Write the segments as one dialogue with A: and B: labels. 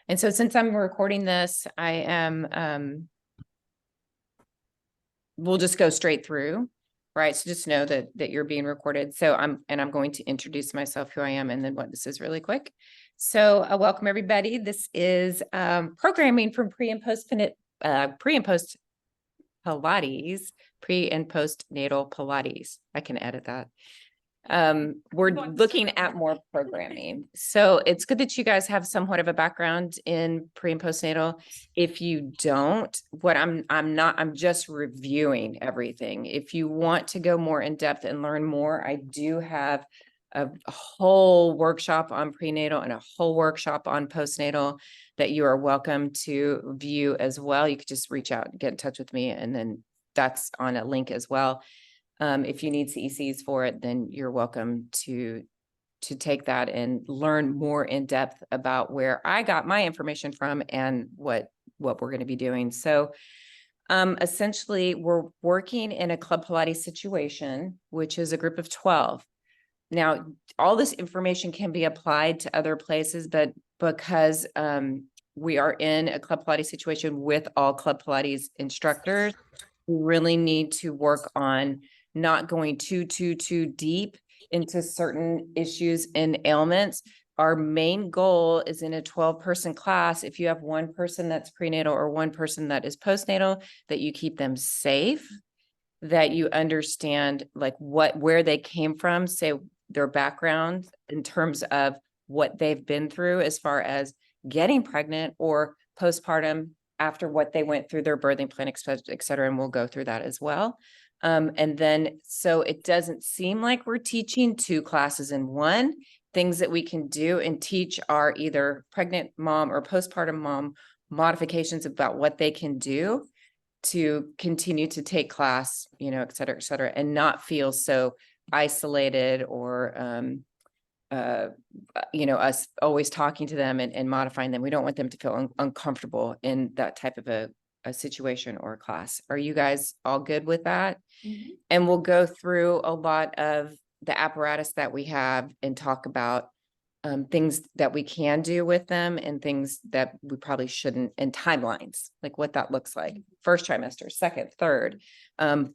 A: And so since I'm recording this, I am, we'll just go straight through, right? So just know that you're being recorded. So I'm going to introduce myself, who I am, and then what this is really quick. So welcome everybody. This is programming from pre and post Pilates, pre and postnatal Pilates. I can edit that. We're looking at more programming. So it's good that you guys have somewhat of a background in pre and postnatal. If you don't, I'm just reviewing everything. If you want to go more in depth and learn more, I do have a whole workshop on prenatal and a whole workshop on postnatal that you are welcome to view as well. You could just reach out and get in touch with me, and then that's on a link as well. If you need CECs for it, then you're welcome to take that and learn more in depth about where I got my information from and what we're going to be doing. So essentially, we're working in a Club Pilates situation, which is a group of 12. Now, all this information can be applied to other places, but because we are in a Club Pilates situation with all Club Pilates instructors, we really need to work on not going too deep into certain issues and ailments. Our main goal is in a 12-person class. If you have one person that's prenatal or one person that is postnatal, that you keep them safe, that you understand like where they came from, say their background in terms of what they've been through as far as getting pregnant or postpartum after what they went through, their birthing plan, et cetera. And we'll go through that as well. And then, so it doesn't seem like we're teaching two classes in one. Things that we can do and teach are either pregnant mom or postpartum mom modifications about what they can do to continue to take class, et cetera, and not feel so isolated or, us always talking to them and modifying them. We don't want them to feel uncomfortable in that type of a situation or a class. Are you guys all good with that? Mm-hmm. And we'll go through a lot of the apparatus that we have and talk about things that we can do with them and things that we probably shouldn't, and timelines, like what that looks like. First trimester, second, third,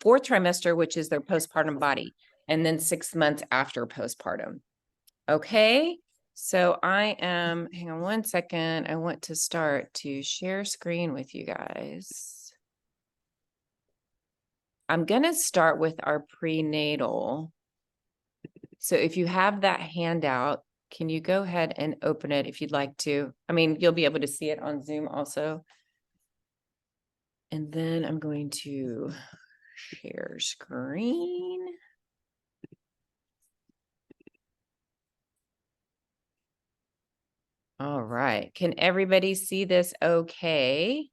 A: fourth trimester, which is their postpartum body, and then 6 months after postpartum. Okay, so hang on one second. I want to start to share screen with you guys. I'm going to start with our prenatal. So if you have that handout, can you go ahead and open it if you'd like to? I mean, you'll be able to see it on Zoom also. And then I'm going to share screen. All right. Can everybody see this okay?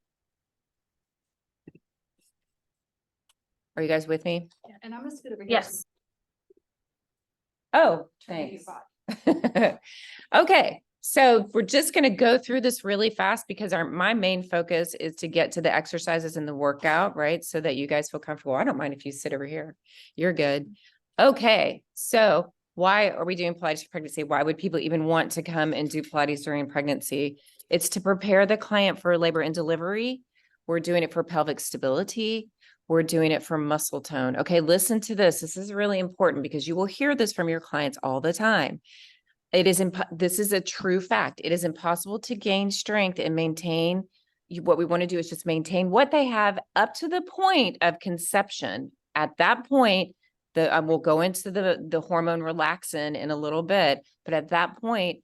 A: Are you guys with me?
B: Yeah, and I'm just gonna.
A: Yes. Oh, thanks. Okay. So we're just going to go through this really fast because my main focus is to get to the exercises and the workout, right? So that you guys feel comfortable. I don't mind if you sit over here. You're good. Okay. So why are we doing Pilates for pregnancy? Why would people even want to come and do Pilates during pregnancy? It's to prepare the client for labor and delivery. We're doing it for pelvic stability. We're doing it for muscle tone. Okay, listen to this. This is really important because you will hear this from your clients all the time. This is a true fact. It is impossible to gain strength and maintain. What we want to do is just maintain what they have up to the point of conception. At that point, we'll go into the hormone relaxin in a little bit, but at that point,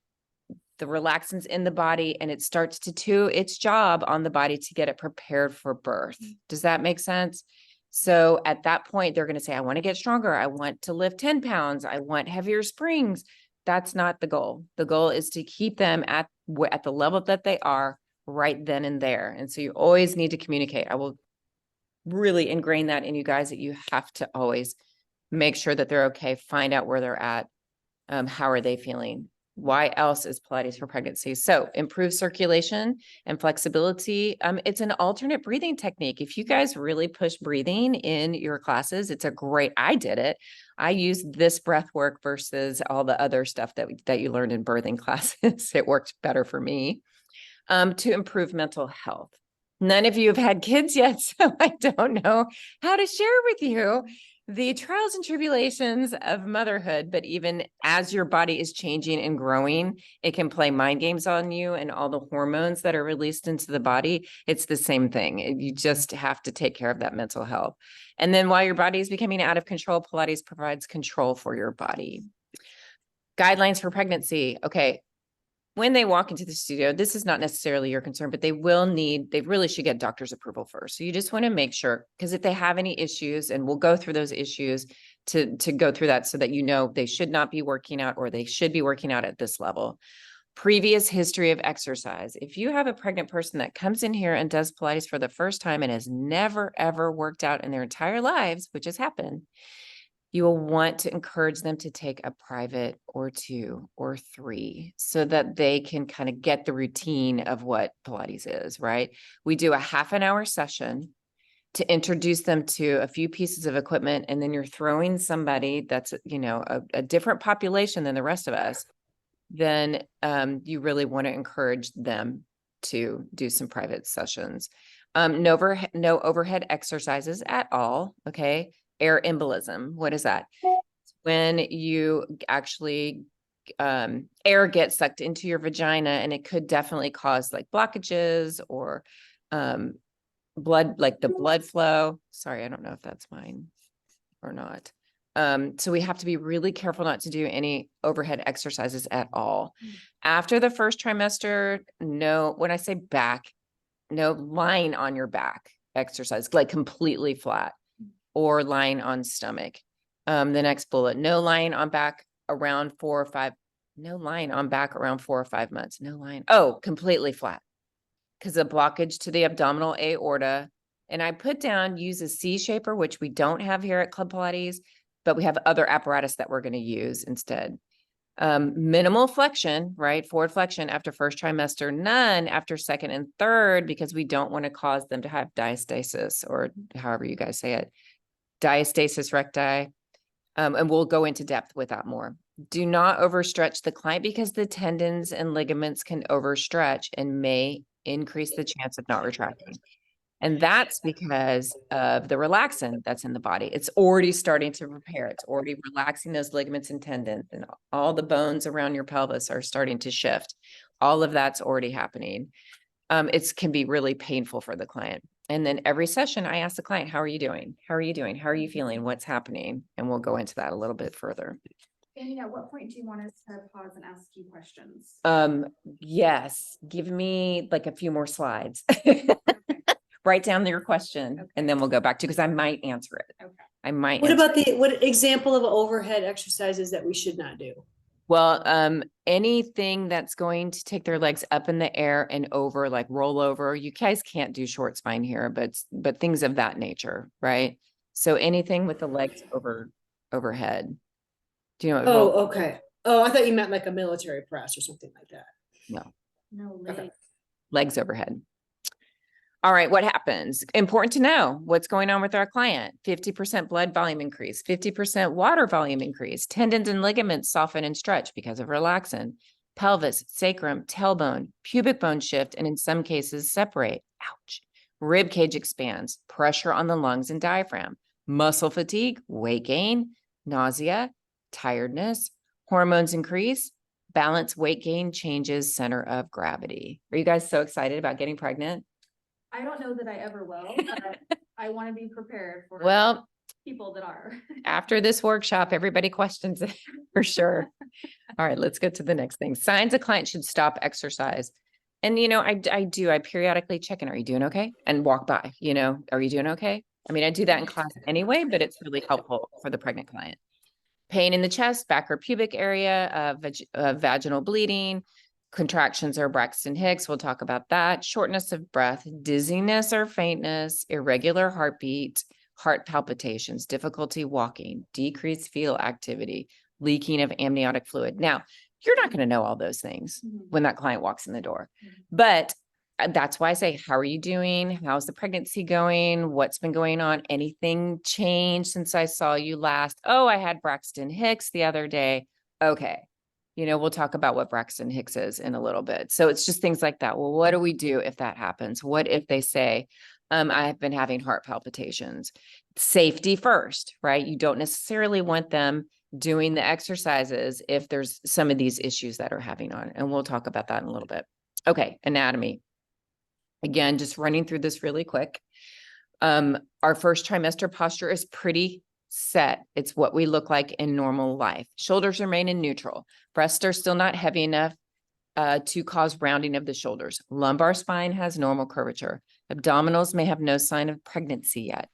A: the relaxin's in the body and it starts to do its job on the body to get it prepared for birth. Does that make sense? So at that point, they're going to say, I want to get stronger. I want to lift 10 pounds. I want heavier springs. That's not the goal. The goal is to keep them at the level that they are right then and there. And so you always need to communicate. I will really ingrain that in you guys, that you have to always make sure that they're okay, find out where they're at. How are they feeling? Why else is Pilates for pregnancy? So improve circulation and flexibility. It's an alternate breathing technique. If you guys really push breathing in your classes, it's a great, I did it. I used this breath work versus all the other stuff that you learned in birthing classes. It worked better for me. To improve mental health. None of you have had kids yet, so I don't know how to share with you the trials and tribulations of motherhood. But even as your body is changing and growing, it can play mind games on you, and all the hormones that are released into the body, it's the same thing. You just have to take care of that mental health. And then while your body is becoming out of control, Pilates provides control for your body. Guidelines for pregnancy. Okay. When they walk into the studio, this is not necessarily your concern, but they really should get doctor's approval first. So you just want to make sure, because if they have any issues, and we'll go through those issues to go through that so that you know they should not be working out, or they should be working out at this level. Previous history of exercise. If you have a pregnant person that comes in here and does Pilates for the first time and has never, ever worked out in their entire lives, which has happened, you will want to encourage them to take a private or 2 or 3 so that they can kind of get the routine of what Pilates is, right? We do a half an hour session to introduce them to a few pieces of equipment, and then you're throwing somebody that's, a different population than the rest of us. Then you really want to encourage them to do some private sessions. No overhead exercises at all, okay? Air embolism. What is that? When you actually air gets sucked into your vagina, and it could definitely cause like blockages or blood, like the blood flow. Sorry, I don't know if that's mine or not. So we have to be really careful not to do any overhead exercises at all. After the first trimester, no, when I say back, no lying on your back exercise, like completely flat, or lying on stomach. The next bullet, no lying on back around 4 or 5, no lying on back around 4 or 5 months, no lying. Oh, completely flat, because of blockage to the abdominal aorta. And I put down, use a C shaper, which we don't have here at Club Pilates, but we have other apparatus that we're going to use instead. Minimal flexion, right? Forward flexion after first trimester, none after second and third, because we don't want to cause them to have diastasis, or however you guys say it. Diastasis recti, and we'll go into depth with that more. Do not overstretch the client, because the tendons and ligaments can overstretch and may increase the chance of not retracting. And that's because of the relaxant that's in the body. It's already starting to repair. It's already relaxing those ligaments and tendons, and all the bones around your pelvis are starting to shift. All of that's already happening. It can be really painful for the client. And then every session, I ask the client, how are you doing? How are you doing? How are you feeling? What's happening? And we'll go into that a little bit further.
B: And at what point do you want us to pause and ask you questions?
A: Yes, give me like a few more slides. Write down your question, and then we'll go back to, because I might answer it. Okay. I might.
C: What about what example of overhead exercises that we should not do?
A: Well, anything that's going to take their legs up in the air and over, like roll over. You guys can't do short spine here, but things of that nature, right? So anything with the legs overhead. Do you know?
C: Oh, okay. Oh, I thought you meant like a military press or something like that.
B: No legs.
A: Okay. Legs overhead. All right, what happens? Important to know what's going on with our client. 50% blood volume increase, 50% water volume increase, tendons and ligaments soften and stretch because of relaxin, pelvis, sacrum, tailbone, pubic bone shift, and in some cases separate. Ouch. Rib cage expands, pressure on the lungs and diaphragm, muscle fatigue, weight gain, nausea, tiredness, hormones increase, balance, weight gain, changes center of gravity. Are you guys so excited about getting pregnant?
B: I don't know that I ever will, but I want to be prepared for people that are.
A: After this workshop, everybody questions it for sure. All right, let's get to the next thing. Signs a client should stop exercise. And, I periodically check in. Are you doing okay? And walk by, are you doing okay? I mean, I do that in class anyway, but it's really helpful for the pregnant client. Pain in the chest, back or pubic area, vaginal bleeding, contractions or Braxton Hicks. We'll talk about that. Shortness of breath, dizziness or faintness, irregular heartbeat, heart palpitations, difficulty walking, decreased fetal activity, leaking of amniotic fluid. Now, You're not going to know all those things
B: Mhm.
A: when that client walks in the door.
B: Mhm.
A: But that's why I say, how are you doing? How's the pregnancy going? What's been going on? Anything changed since I saw you last? Oh, I had Braxton Hicks the other day. Okay. We'll talk about what Braxton Hicks is in a little bit. So it's just things like that. Well, what do we do if that happens? What if they say, I have been having heart palpitations? Safety first, right? You don't necessarily want them doing the exercises if there's some of these issues that are having on, and we'll talk about that in a little bit. Okay, anatomy. Again, just running through this really quick. Our first trimester posture is pretty set. It's what we look like in normal life. Shoulders remain in neutral. Breasts are still not heavy enough to cause rounding of the shoulders. Lumbar spine has normal curvature. Abdominals may have no sign of pregnancy yet.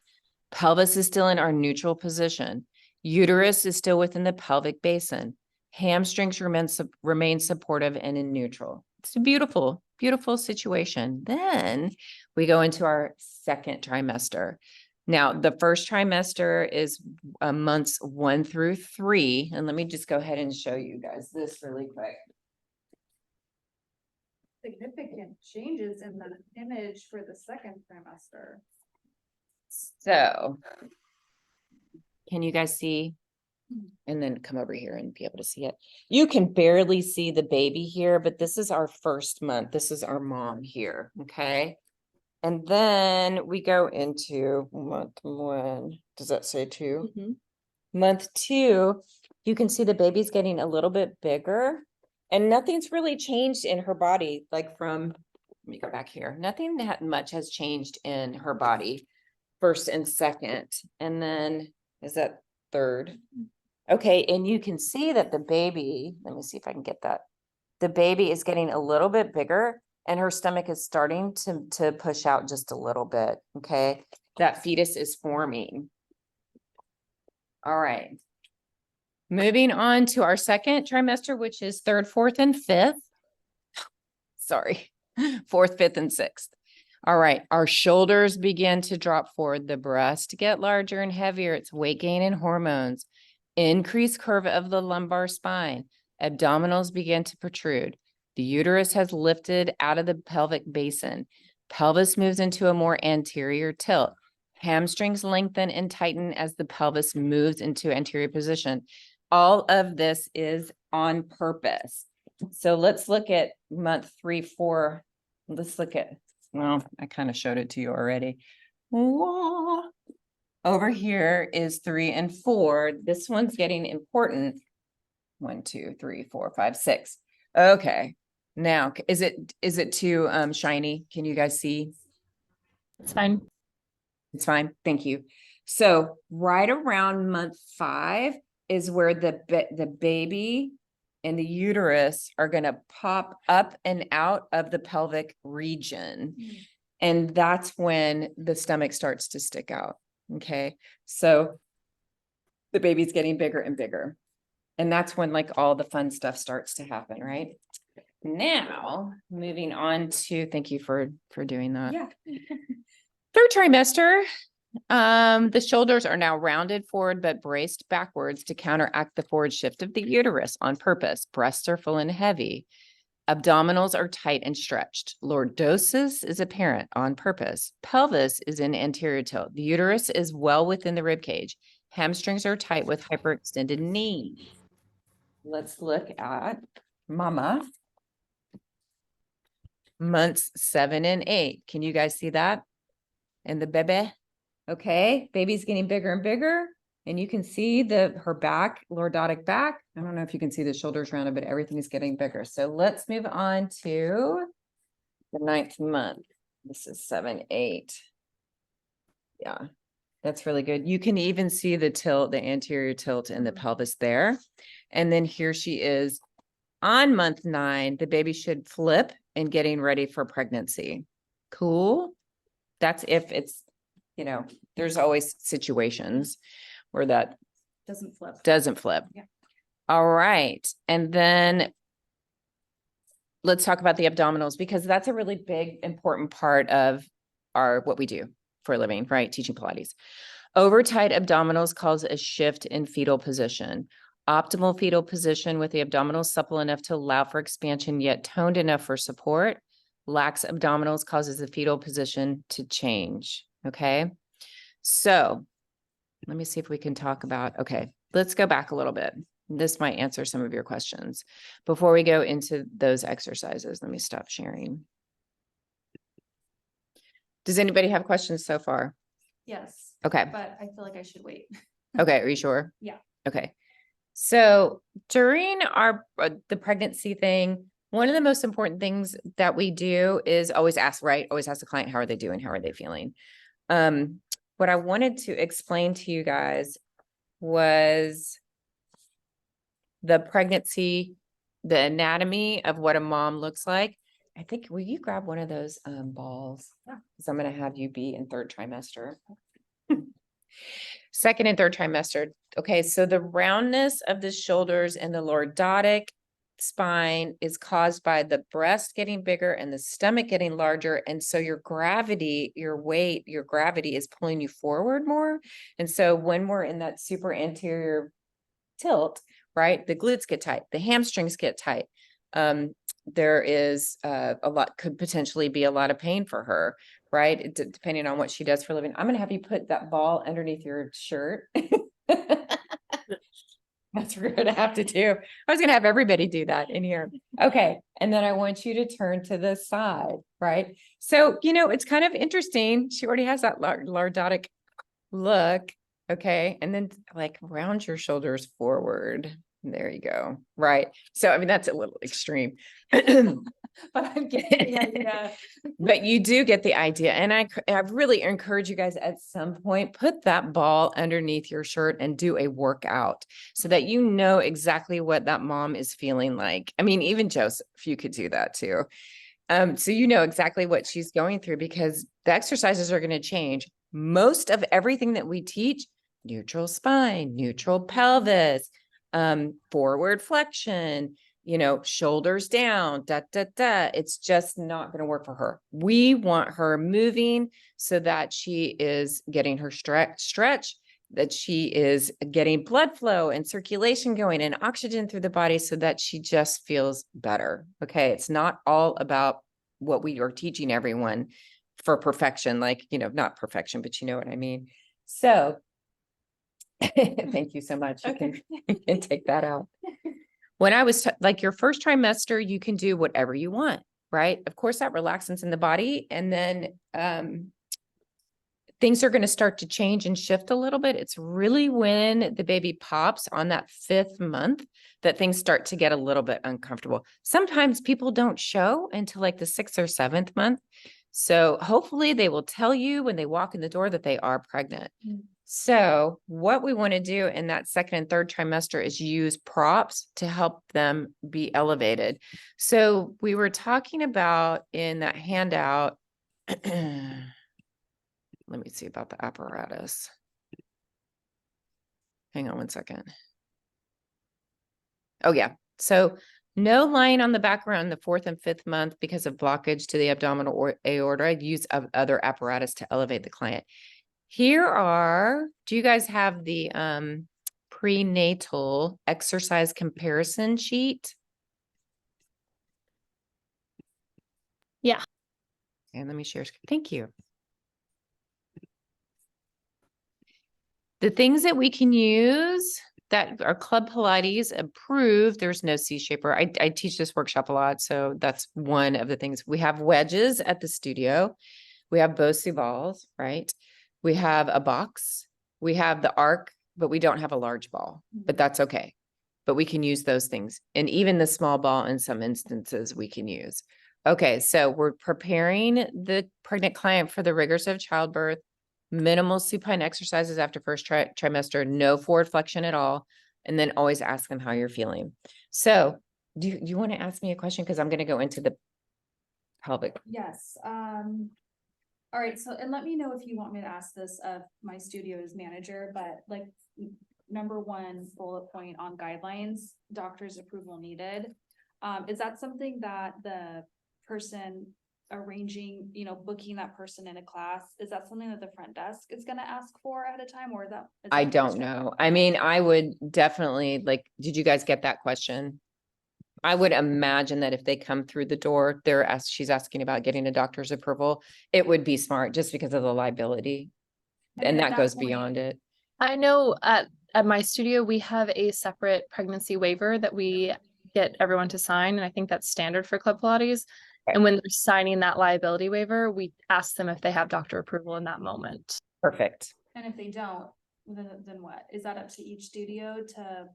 A: Pelvis is still in our neutral position. Uterus is still within the pelvic basin. Hamstrings remain supportive and in neutral. It's a beautiful, beautiful situation. Then we go into our second trimester. Now, the first trimester is months 1 through 3. And let me just go ahead and show you guys this really quick.
B: Significant changes in the image for the second trimester.
A: So can you guys see? And then come over here and be able to see it. You can barely see the baby here, but this is our first month. This is our mom here. Okay. And then we go into month 1. Does that say 2?
C: Mhm.
A: Month 2, you can see the baby's getting a little bit bigger and nothing's really changed in her body. Like let me go back here. Nothing that much has changed in her body. First and second. And then is that third? Okay, and you can see that the baby, let me see if I can get that. The baby is getting a little bit bigger and her stomach is starting to push out just a little bit, okay? That fetus is forming. All right. Moving on to our second trimester, which is 3rd, 4th, and 5th. Sorry, 4th, 5th, and 6th. All right, our shoulders begin to drop forward. The breast get larger and heavier. It's weight gain and hormones. Increased curve of the lumbar spine. Abdominals begin to protrude. The uterus has lifted out of the pelvic basin. Pelvis moves into a more anterior tilt. Hamstrings lengthen and tighten as the pelvis moves into anterior position. All of this is on purpose. So let's look at month 3, 4. Let's look at, well, I kind of showed it to you already. Whoa. Over here is 3 and 4. This one's getting important. 1, 2, 3, 4, 5, 6. Okay. Now, is it too shiny? Can you guys see?
C: It's fine.
A: It's fine. Thank you. So right around month 5 is where the baby and the uterus are going to pop up and out of the pelvic region. And that's when the stomach starts to stick out. Okay. So the baby's getting bigger and bigger. And that's when like all the fun stuff starts to happen, right? Now, moving on to, thank you for doing that.
B: Yeah.
A: 3rd trimester, the shoulders are now rounded forward, but braced backwards to counteract the forward shift of the uterus on purpose. Breasts are full and heavy. Abdominals are tight and stretched. Lordosis is apparent on purpose. Pelvis is in anterior tilt. The uterus is well within the rib cage. Hamstrings are tight with hyperextended knees. Let's look at mama. Months 7 and 8. Can you guys see that? And the baby? Okay, baby's getting bigger and bigger. And you can see her back, lordotic back. I don't know if you can see the shoulders rounded, but everything is getting bigger. So let's move on to the 9th month. This is 7, 8. Yeah, that's really good. You can even see the tilt, the anterior tilt in the pelvis there. And then here she is on month 9. The baby should flip and getting ready for pregnancy. Cool. That's if it's, there's always situations where that doesn't flip.
B: Yeah.
A: All right. And then let's talk about the abdominals, because that's a really big, important part of what we do for a living, right? Teaching Pilates. Over tight abdominals cause a shift in fetal position. Optimal fetal position with the abdominals supple enough to allow for expansion, yet toned enough for support. Lax abdominals causes the fetal position to change. Okay. So let me see if we can talk about, okay, let's go back a little bit. This might answer some of your questions. Before we go into those exercises, let me stop sharing. Does anybody have questions so far?
B: Yes,
A: Okay.
B: but I feel like I should wait.
A: Okay. Are you sure?
B: Yeah.
A: Okay. So during the pregnancy thing, one of the most important things that we do is always ask, right? Always ask the client, how are they doing? How are they feeling? What I wanted to explain to you guys was the pregnancy, the anatomy of what a mom looks like. I think, will you grab one of those balls? Because I'm going to have you be in third trimester. Second and third trimester. Okay, so the roundness of the shoulders and the lordotic spine is caused by the breast getting bigger and the stomach getting larger. And so your gravity, your weight, your gravity is pulling you forward more. And so when we're in that super anterior tilt, right, the glutes get tight, the hamstrings get tight. There is a lot, could potentially be a lot of pain for her, right? Depending on what she does for a living. I'm going to have you put that ball underneath your shirt. That's what we're going to have to do. I was going to have everybody do that in here. Okay. And then I want you to turn to the side, right? So, you know, it's kind of interesting. She already has that lordotic look. Okay. And then like round your shoulders forward. There you go. Right. So, I mean, that's a little extreme,
B: But I'm getting the idea.
A: but you do get the idea. And I really encourage you guys at some point, put that ball underneath your shirt and do a workout so that you know exactly what that mom is feeling like. I mean, even Joseph, you could do that too. So you know exactly what she's going through because the exercises are going to change. Most of everything that we teach, neutral spine, neutral pelvis, forward flexion, you know, shoulders down, it's just not going to work for her. We want her moving so that she is getting her stretch, that she is getting blood flow and circulation going and oxygen through the body so that she just feels better. Okay. It's not all about what we are teaching everyone for perfection, like, you know, not perfection, but you know what I mean? So thank you so much. You can take that out. When I was like your first trimester, you can do whatever you want, right? Of course, that relaxes in the body. And then things are going to start to change and shift a little bit. It's really when the baby pops on that 5th month that things start to get a little bit uncomfortable. Sometimes people don't show until like the 6th or 7th month. So hopefully they will tell you when they walk in the door that they are pregnant. So what we want to do in that 2nd and 3rd trimester is use props to help them be elevated. So we were talking about in that handout, let me see about the apparatus. Hang on one second. Oh yeah. So no lying on the back around the 4th and 5th month because of blockage to the abdominal aorta. Use of other apparatus to elevate the client. Here are, do you guys have the prenatal exercise comparison sheet?
C: Yeah.
A: And let me share. Thank you. The things that we can use that are Club Pilates approved, there's no C-shaper. I teach this workshop a lot, so that's one of the things. We have wedges at the studio. We have Bosu balls, right? We have a box. We have the arc, but we don't have a large ball, but that's okay. But we can use those things. And even the small ball in some instances we can use. Okay, so we're preparing the pregnant client for the rigors of childbirth. Minimal supine exercises after first trimester, no forward flexion at all. And then always ask them how you're feeling. So do you want to ask me a question? Because I'm going to go into the pelvic.
B: Yes. All right. So, and let me know if you want me to ask this of my studio's manager, but like number 1 bullet point on guidelines, doctor's approval needed. Is that something that the person arranging, booking that person in a class, is that something that the front desk is gonna ask for ahead of time, or is that
A: I
B: the
A: don't
B: district?
A: know. I mean, I would definitely like, did you guys get that question? I would imagine that if they come through the door, she's asking about getting a doctor's approval. It would be smart just because of the liability.
B: I mean,
A: And
B: at
A: that goes
B: point-
A: beyond it.
D: I know at my studio, we have a separate pregnancy waiver that we get everyone to sign, and I think that's standard for Club Pilates.
A: Okay.
D: And when they're signing that liability waiver, we ask them if they have doctor approval in that moment.
A: Perfect.
B: And if they don't, then what? Is that up to each studio to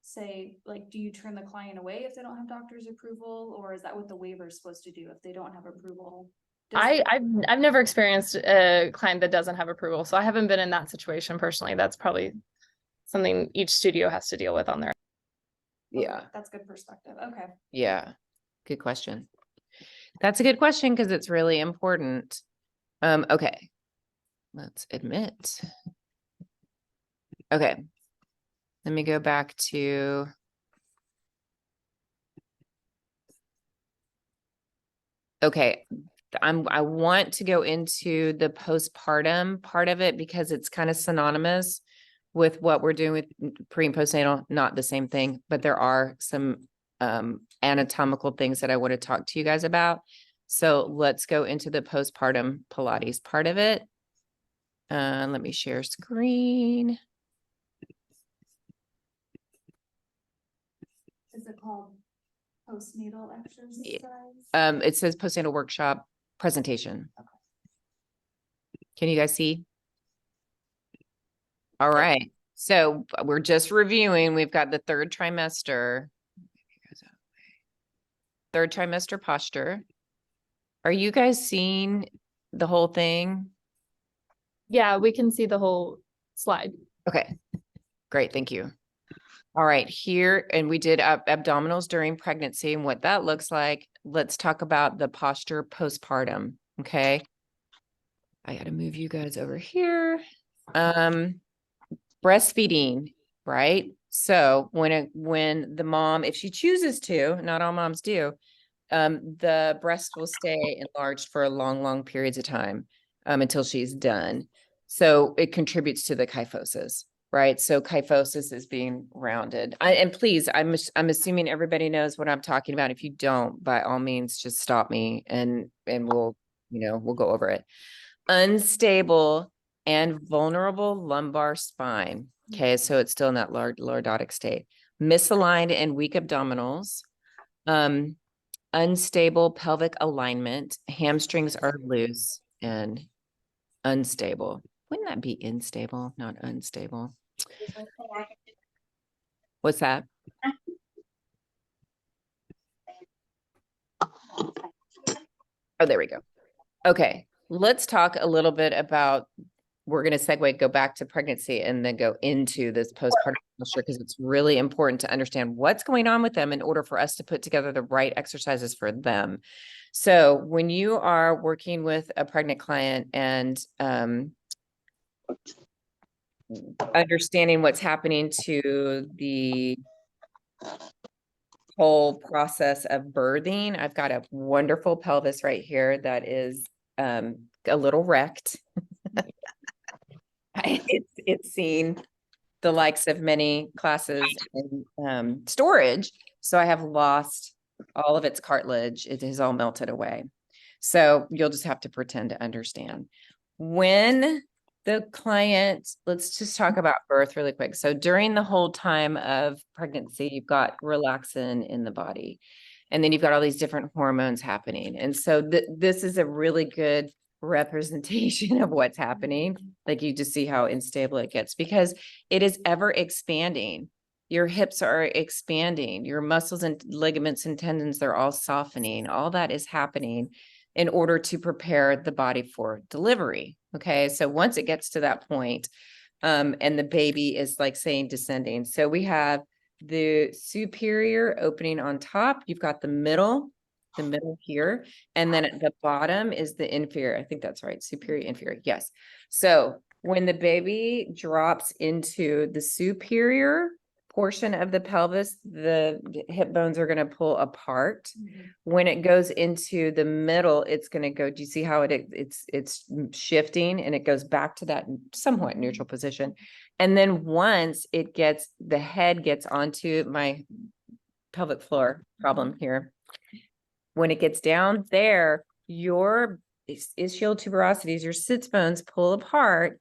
B: say, like, do you turn the client away if they don't have doctor's approval? Or is that what the waiver is supposed to do if they don't have approval?
D: I've never experienced a client that doesn't have approval, so I haven't been in that situation personally. That's probably something each studio has to deal with on their.
B: Okay,
A: Yeah.
B: that's good perspective. Okay.
A: Yeah. Good question. That's a good question because it's really important. Okay. Let's admit. Okay. Let me go back to. Okay. I want to go into the postpartum part of it because it's kind of synonymous with what we're doing with pre and postnatal, not the same thing, but there are some anatomical things that I want to talk to you guys about. So let's go into the postpartum Pilates part of it. Let me share screen.
B: Is it called postnatal exercise?
A: It says postnatal workshop presentation.
B: Okay.
A: Can you guys see? All right. So we're just reviewing. We've got the third trimester. Third trimester posture. Are you guys seeing the whole thing?
D: Yeah, we can see the whole slide.
A: Okay, great. Thank you. All right, here, and we did abdominals during pregnancy and what that looks like. Let's talk about the posture postpartum. Okay. I got to move you guys over here. Breastfeeding, right? So when the mom, if she chooses to, not all moms do, the breast will stay enlarged for long periods of time until she's done. So it contributes to the kyphosis, right? So kyphosis is being rounded. And please, I'm assuming everybody knows what I'm talking about. If you don't, by all means, just stop me and we'll go over it. Unstable and vulnerable lumbar spine. Okay, so it's still in that lordotic state. Misaligned and weak abdominals. Unstable pelvic alignment. Hamstrings are loose and unstable. Wouldn't that be instable, not unstable? What's that? Oh, there we go. Okay, let's talk a little bit about, we're going to go back to pregnancy and then go into this postpartum posture because it's really important to understand what's going on with them in order for us to put together the right exercises for them. So when you are working with a pregnant client and understanding what's happening to the whole process of birthing, I've got a wonderful pelvis right here that is a little wrecked. It's seen the likes of many classes in storage. So I have lost all of its cartilage. It has all melted away. So you'll just have to pretend to understand. When the client, let's just talk about birth really quick. So during the whole time of pregnancy, you've got relaxin in the body, and then you've got all these different hormones happening. And so this is a really good representation of what's happening. Like you just see how unstable it gets because it is ever expanding. Your hips are expanding, your muscles and ligaments and tendons, they're all softening. All that is happening in order to prepare the body for delivery. Okay. So once it gets to that point, and the baby is like saying descending. So we have the superior opening on top. You've got the middle here. And then at the bottom is the inferior. I think that's right. Superior, inferior. Yes. So when the baby drops into the superior portion of the pelvis, the hip bones are going to pull apart. When it goes into the middle, it's going to go, do you see how it's shifting and it goes back to that somewhat neutral position. And then once the head gets onto my pelvic floor problem here, when it gets down there, your ischial tuberosities, your sits bones pull apart.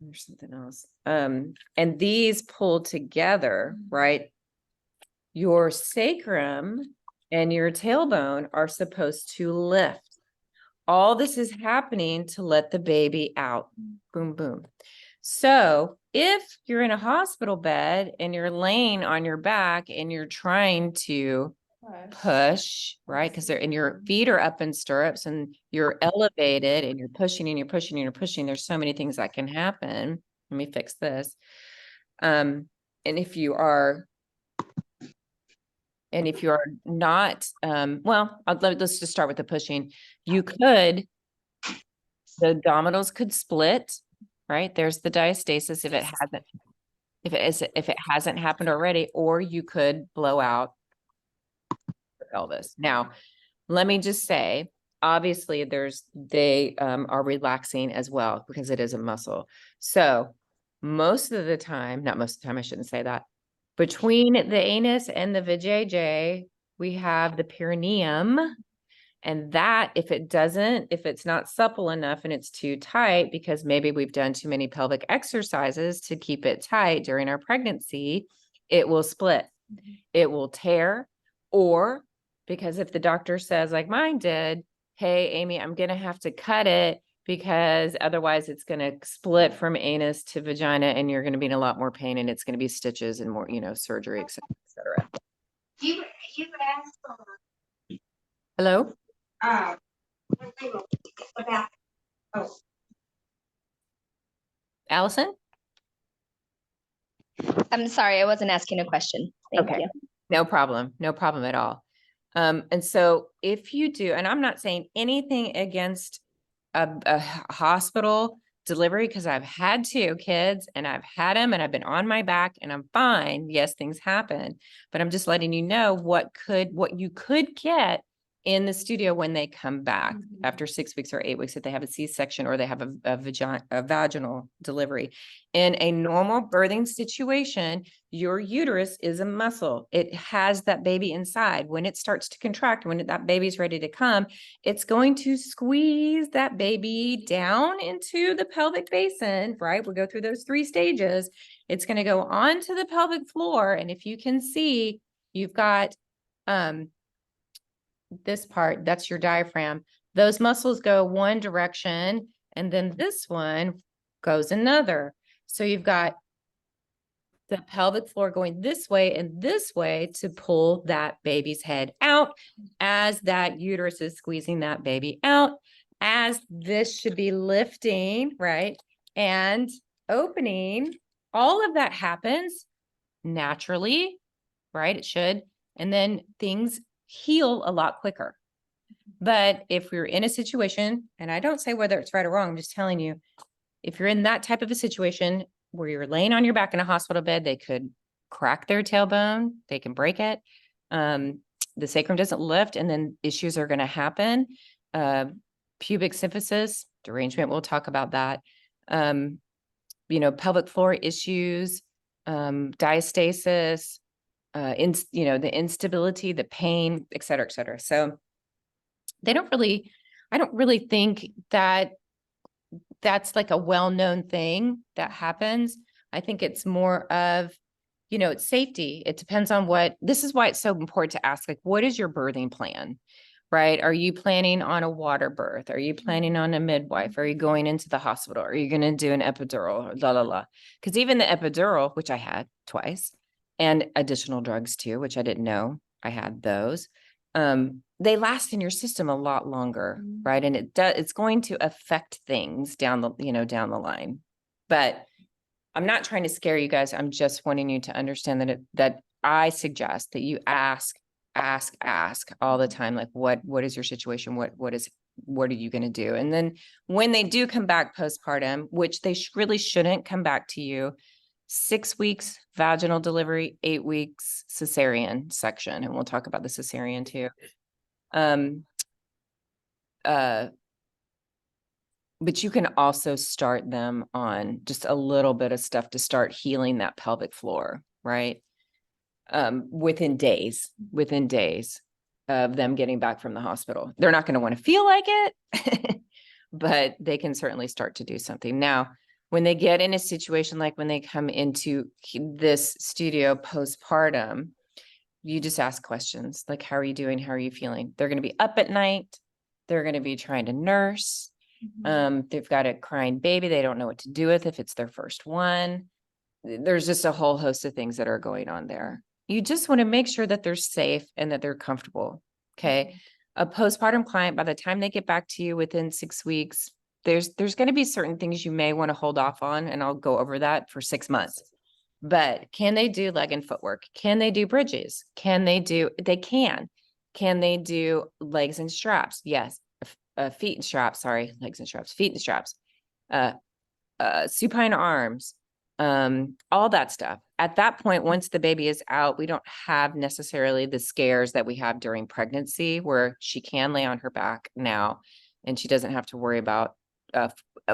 A: There's something else. And these pull together, right? Your sacrum and your tailbone are supposed to lift. All this is happening to let the baby out. Boom, boom. So if you're in a hospital bed and you're laying on your back and you're trying to push, right? Because your feet are up in stirrups and you're elevated and you're pushing and you're pushing and you're pushing. There's so many things that can happen. Let me fix this. And if you are not, let's just start with the pushing. The abdominals could split, right? There's the diastasis if it hasn't happened already, or you could blow out pelvis. Now, let me just say, obviously they are relaxing as well because it is a muscle. So most of the time, not most of the time, I shouldn't say that, between the anus and the vajayjay, we have the perineum. And that, if it's not supple enough and it's too tight, because maybe we've done too many pelvic exercises to keep it tight during our pregnancy, it will split. It will tear, or because if the doctor says, like mine did, hey, Amy, I'm going to have to cut it because otherwise it's going to split from anus to vagina and you're going to be in a lot more pain and it's going to be stitches and more, surgery, et cetera.
E: You asked
A: Hello?
E: about,
A: Allison?
E: I'm sorry, I wasn't asking a question. Thank
A: Okay.
E: you.
A: No problem. No problem at all. And so if you do, and I'm not saying anything against a hospital delivery, because I've had 2 kids and I've had them and I've been on my back and I'm fine. Yes, things happen, but I'm just letting you know what you could get in the studio when they come back after 6 weeks or 8 weeks, if they have a C-section or they have a vaginal delivery. In a normal birthing situation, your uterus is a muscle. It has that baby inside. When it starts to contract, when that baby's ready to come, it's going to squeeze that baby down into the pelvic basin, right? We'll go through those 3 stages. It's going to go onto the pelvic floor. And if you can see, you've got, this part, that's your diaphragm. Those muscles go one direction and then this one goes another. So you've got the pelvic floor going this way and this way to pull that baby's head out as that uterus is squeezing that baby out, as this should be lifting, right? And opening. All of that happens naturally, right? It should. And then things heal a lot quicker. But if we're in a situation, and I don't say whether it's right or wrong, I'm just telling you, if you're in that type of a situation where you're laying on your back in a hospital bed, they could crack their tailbone, they can break it. The sacrum doesn't lift, and then issues are going to happen. Pubic symphysis, derangement, we'll talk about that. Pelvic floor issues, diastasis, the instability, the pain, et cetera, et cetera. So I don't really think that that's like a well-known thing that happens. I think it's more of, it's safety. It depends on this is why it's so important to ask, like, what is your birthing plan, right? Are you planning on a water birth? Are you planning on a midwife? Are you going into the hospital? Are you going to do an epidural? Because even the epidural, which I had twice, and additional drugs too, which I didn't know I had those. They last in your system a lot longer, right? And it's going to affect things down the line. But I'm not trying to scare you guys. I'm just wanting you to understand that I suggest that you ask all the time, like, what is your situation? What are you going to do? And then when they do come back postpartum, which they really shouldn't come back to you 6 weeks vaginal delivery, 8 weeks cesarean section, and we'll talk about the cesarean too. But you can also start them on just a little bit of stuff to start healing that pelvic floor, right? Within days of them getting back from the hospital. They're not going to want to feel like it, but they can certainly start to do something. Now, when they get in a situation like when they come into this studio postpartum, you just ask questions like, how are you doing? How are you feeling? They're going to be up at night. They're going to be trying to nurse. They've got a crying baby. They don't know what to do with if it's their first one. There's just a whole host of things that are going on there. You just want to make sure that they're safe and that they're comfortable. Okay. A postpartum client, by the time they get back to you within 6 weeks, there's going to be certain things you may want to hold off on, and I'll go over that for 6 months. But can they do leg and footwork? Can they do bridges? Can they do legs and straps? Yes. Feet and straps, sorry, legs and straps, feet and straps, supine arms, all that stuff. At that point, once the baby is out, we don't have necessarily the scares that we have during pregnancy, where she can lay on her back now and she doesn't have to worry about a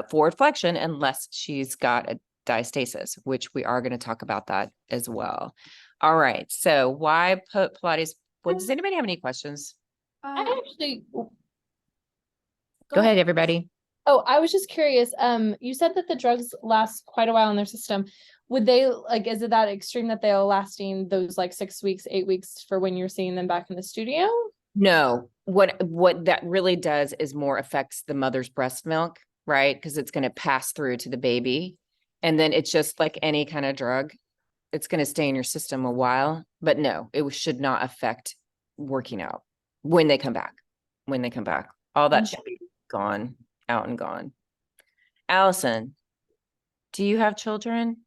A: forward flexion unless she's got a diastasis, which we are going to talk about that as well. All right. So why put Pilates? Well, does anybody have any questions?
D: I actually,
A: Go ahead, everybody.
D: oh, I was just curious. You said that the drugs last quite a while in their system. Would they like, is it that extreme that they'll lasting those like 6 weeks, 8 weeks for when you're seeing them back in the studio?
A: No, what that really does is more affects the mother's breast milk, right? Because it's going to pass through to the baby. And then it's just like any kind of drug. It's going to stay in your system a while, but no, it should not affect working out when they come back. When they come back, all that should be gone, out and gone. Allison, do you have children?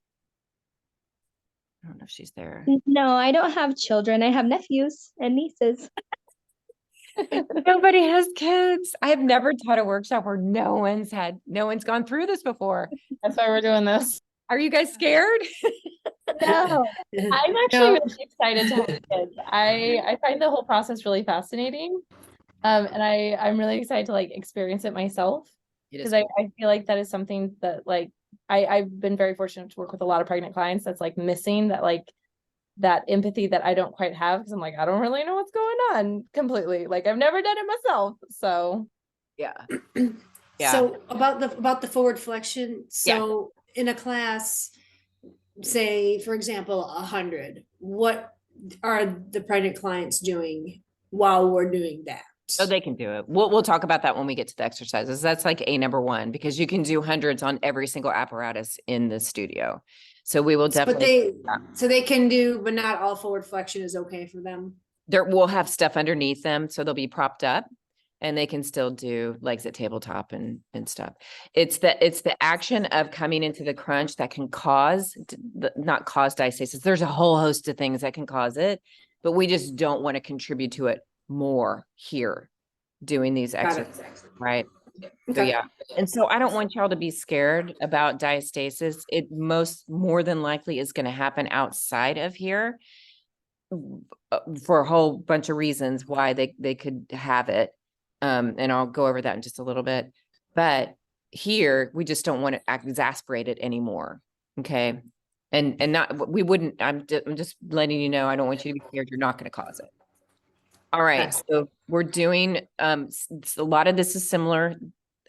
A: I don't know if she's there.
E: No, I don't have children. I have nephews and nieces.
A: Nobody has kids. I have never taught a workshop where no one's gone through this before.
D: That's why we're doing this.
A: Are you guys scared?
D: No, I'm actually really excited to have kids. I find the whole process really fascinating. And I'm really excited to like experience it myself, because I feel like that is something that like I've been very fortunate to work with a lot of pregnant clients that's like missing that, like that empathy that I don't quite have, because I'm like, I don't really know what's going on completely. Like I've never done it myself. So
A: Yeah.
C: So about the forward flexion. So in a class, say for example, 100, what are the pregnant clients doing while we're doing that?
A: Oh, they can do it. We'll talk about that when we get to the exercises. That's like a number one, because you can do hundreds on every single apparatus in the studio. So we will definitely.
C: So they can do, but not all forward flexion is okay for them.
A: We'll have stuff underneath them, so they'll be propped up, and they can still do legs at tabletop and stuff. It's the action of coming into the crunch that can not cause diastasis. There's a whole host of things that can cause it, but we just don't want to contribute to it more here doing these exercises, right? So yeah. And so I don't want y'all to be scared about diastasis. It more than likely is going to happen outside of here for a whole bunch of reasons why they could have it. And I'll go over that in just a little bit, but here we just don't want to exasperate it anymore. Okay. And we wouldn't, I'm just letting you know, I don't want you to be scared. You're not going to cause it. All right. So we're doing, a lot of this is similar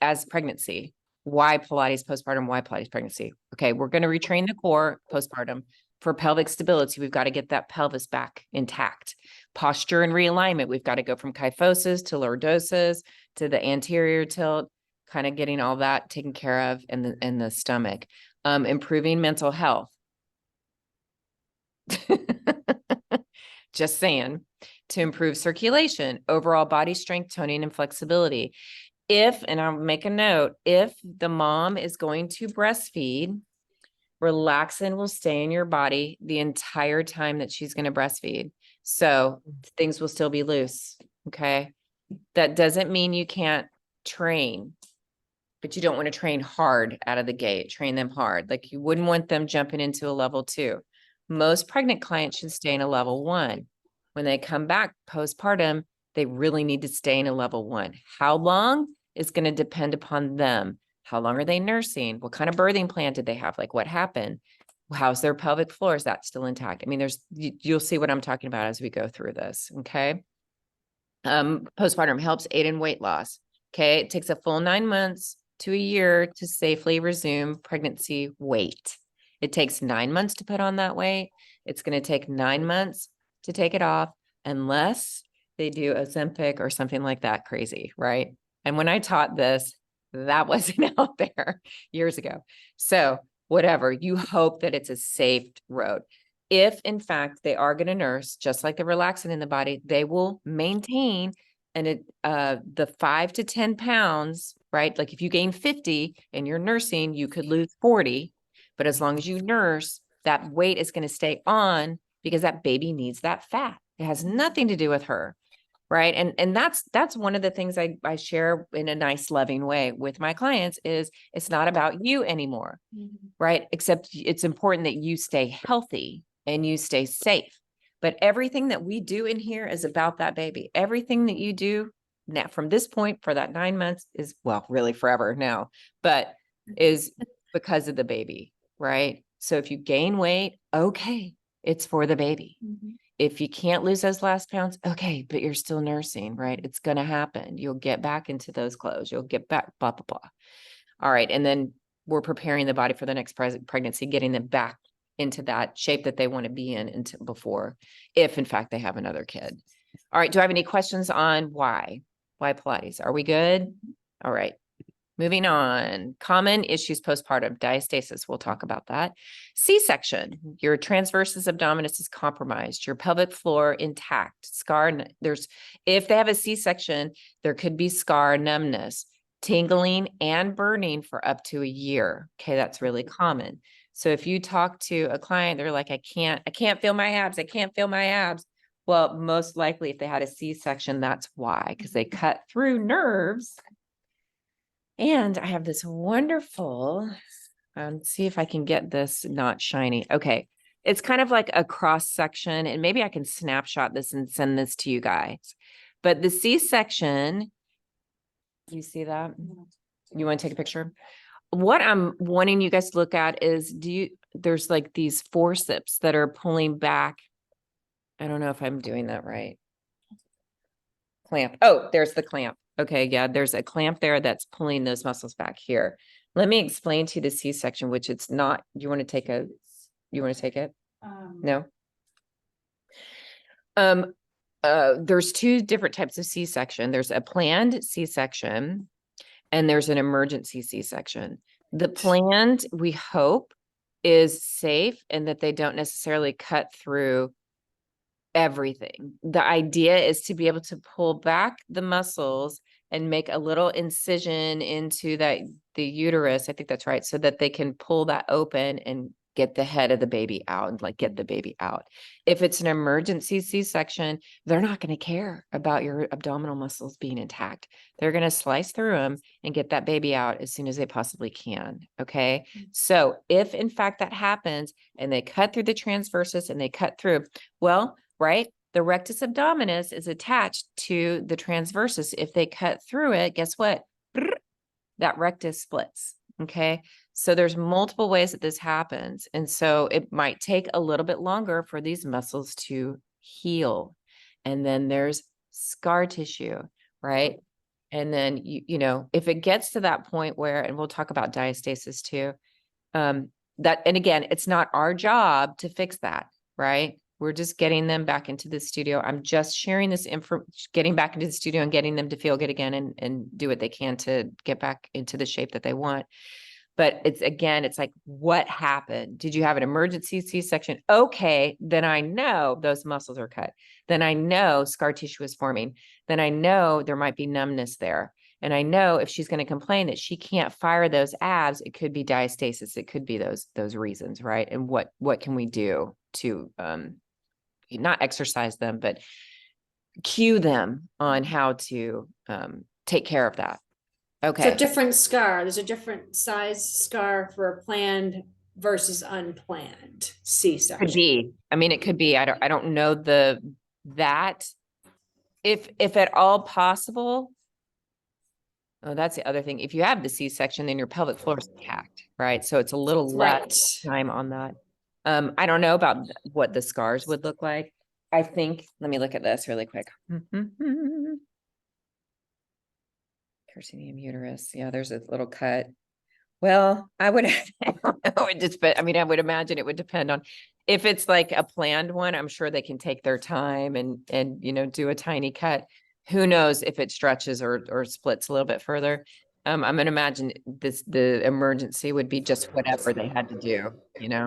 A: as pregnancy. Why Pilates postpartum? Why Pilates pregnancy? Okay. We're going to retrain the core postpartum. For pelvic stability, we've got to get that pelvis back intact. Posture and realignment, we've got to go from kyphosis to lordosis to the anterior tilt, kind of getting all that taken care of in the stomach. Improving mental health. Just saying. To improve circulation, overall body strength, toning, and flexibility. And I'll make a note, if the mom is going to breastfeed, relaxin will stay in your body the entire time that she's going to breastfeed. So things will still be loose. Okay. That doesn't mean you can't train. but you don't want to train hard out of the gate, train them hard. Like you wouldn't want them jumping into a level 2. Most pregnant clients should stay in a level 1. When they come back postpartum, they really need to stay in a level 1. How long is going to depend upon them. How long are they nursing? What kind of birthing plan did they have? Like what happened? How's their pelvic floor? Is that still intact? I mean, you'll see what I'm talking about as we go through this. Okay. Postpartum helps aid in weight loss. Okay. It takes a full 9 months to a year to safely resume pregnancy weight. It takes 9 months to put on that weight. It's going to take 9 months to take it off unless they do Ozempic or something like that crazy. Right. And when I taught this, that wasn't out there years ago. So whatever, you hope that it's a safe road. If in fact they are going to nurse, just like the relaxant in the body, they will maintain the 5 to 10 pounds, right? Like if you gain 50 and you're nursing, you could lose 40, but as long as you nurse, that weight is going to stay on because that baby needs that fat. It has nothing to do with her. Right. And that's one of the things I share in a nice, loving way with my clients is it's not about you anymore. Right. Except it's important that you stay healthy and you stay safe. But everything that we do in here is about that baby. Everything that you do now from this point for that 9 months is, well, really forever now, but is because of the baby. Right. So if you gain weight, okay, it's for the baby. If you can't lose those last pounds, okay, but you're still nursing, right? It's going to happen. You'll get back into those clothes. You'll get back, blah, blah, blah. All right. And then we're preparing the body for the next pregnancy, getting them back into that shape that they want to be in into before, if in fact they have another kid. All right. Do I have any questions on why Pilates? Are we good? All right. Moving on, common issues postpartum, diastasis, we'll talk about that. C-section, your transversus abdominis is compromised, your pelvic floor intact, scar, if they have a C-section, there could be scar numbness, tingling and burning for up to a year. Okay, that's really common. So if you talk to a client, they're like, I can't feel my abs, I can't feel my abs. Well, most likely if they had a C-section, that's why, because they cut through nerves. And I have this wonderful, see if I can get this not shiny. Okay. It's kind of like a cross section and maybe I can snapshot this and send this to you guys. But the C-section, you see that? You want to take a picture? What I'm wanting you guys to look at is, there's like these forceps that are pulling back. I don't know if I'm doing that right. Clamp. Oh, there's the clamp. Okay, yeah, there's a clamp there that's pulling those muscles back here. Let me explain to you the C-section, which it's not. You want to take it? No. There's 2 different types of C-section. There's a planned C-section and there's an emergency C-section. The planned, we hope, is safe and that they don't necessarily cut through everything. The idea is to be able to pull back the muscles and make a little incision into the uterus. I think that's right. So that they can pull that open and get the head of the baby out and like get the baby out. If it's an emergency C-section, they're not going to care about your abdominal muscles being intact. They're going to slice through them and get that baby out as soon as they possibly can. Okay. So if in fact that happens and they cut through the transversus and they cut through, well, right, the rectus abdominis is attached to the transversus. If they cut through it, guess what? That rectus splits. Okay. So there's multiple ways that this happens. And so it might take a little bit longer for these muscles to heal. And then there's scar tissue, right? And then, you know, if it gets to that point where, and we'll talk about diastasis too, and again, it's not our job to fix that, right? We're just getting them back into the studio. I'm just sharing this info, getting back into the studio and getting them to feel good again and do what they can to get back into the shape that they want. But it's like, what happened? Did you have an emergency C-section? Okay, then I know those muscles are cut. Then I know scar tissue is forming. Then I know there might be numbness there. And I know if she's going to complain that she can't fire those abs, it could be diastasis. It could be those reasons, right? And what can we do to not exercise them, but cue them on how to take care of that. Okay.
C: different scar, there's a different size scar for a planned versus unplanned
A: Could
C: C-section.
A: be. I mean, it could be. I don't know that. If at all possible. Oh, that's the other thing. If you have the C-section, then your pelvic floor is packed, right? So it's a little less
C: Right.
A: time on that. I don't know about what the scars would look like. I think, let me look at this really quick. Carcinium uterus. Yeah, there's a little cut. Well, I would, I don't know, I would imagine it would depend on if it's like a planned one, I'm sure they can take their time and, do a tiny cut. Who knows if it stretches or splits a little bit further. I'm going to imagine the emergency would be just whatever they had to do,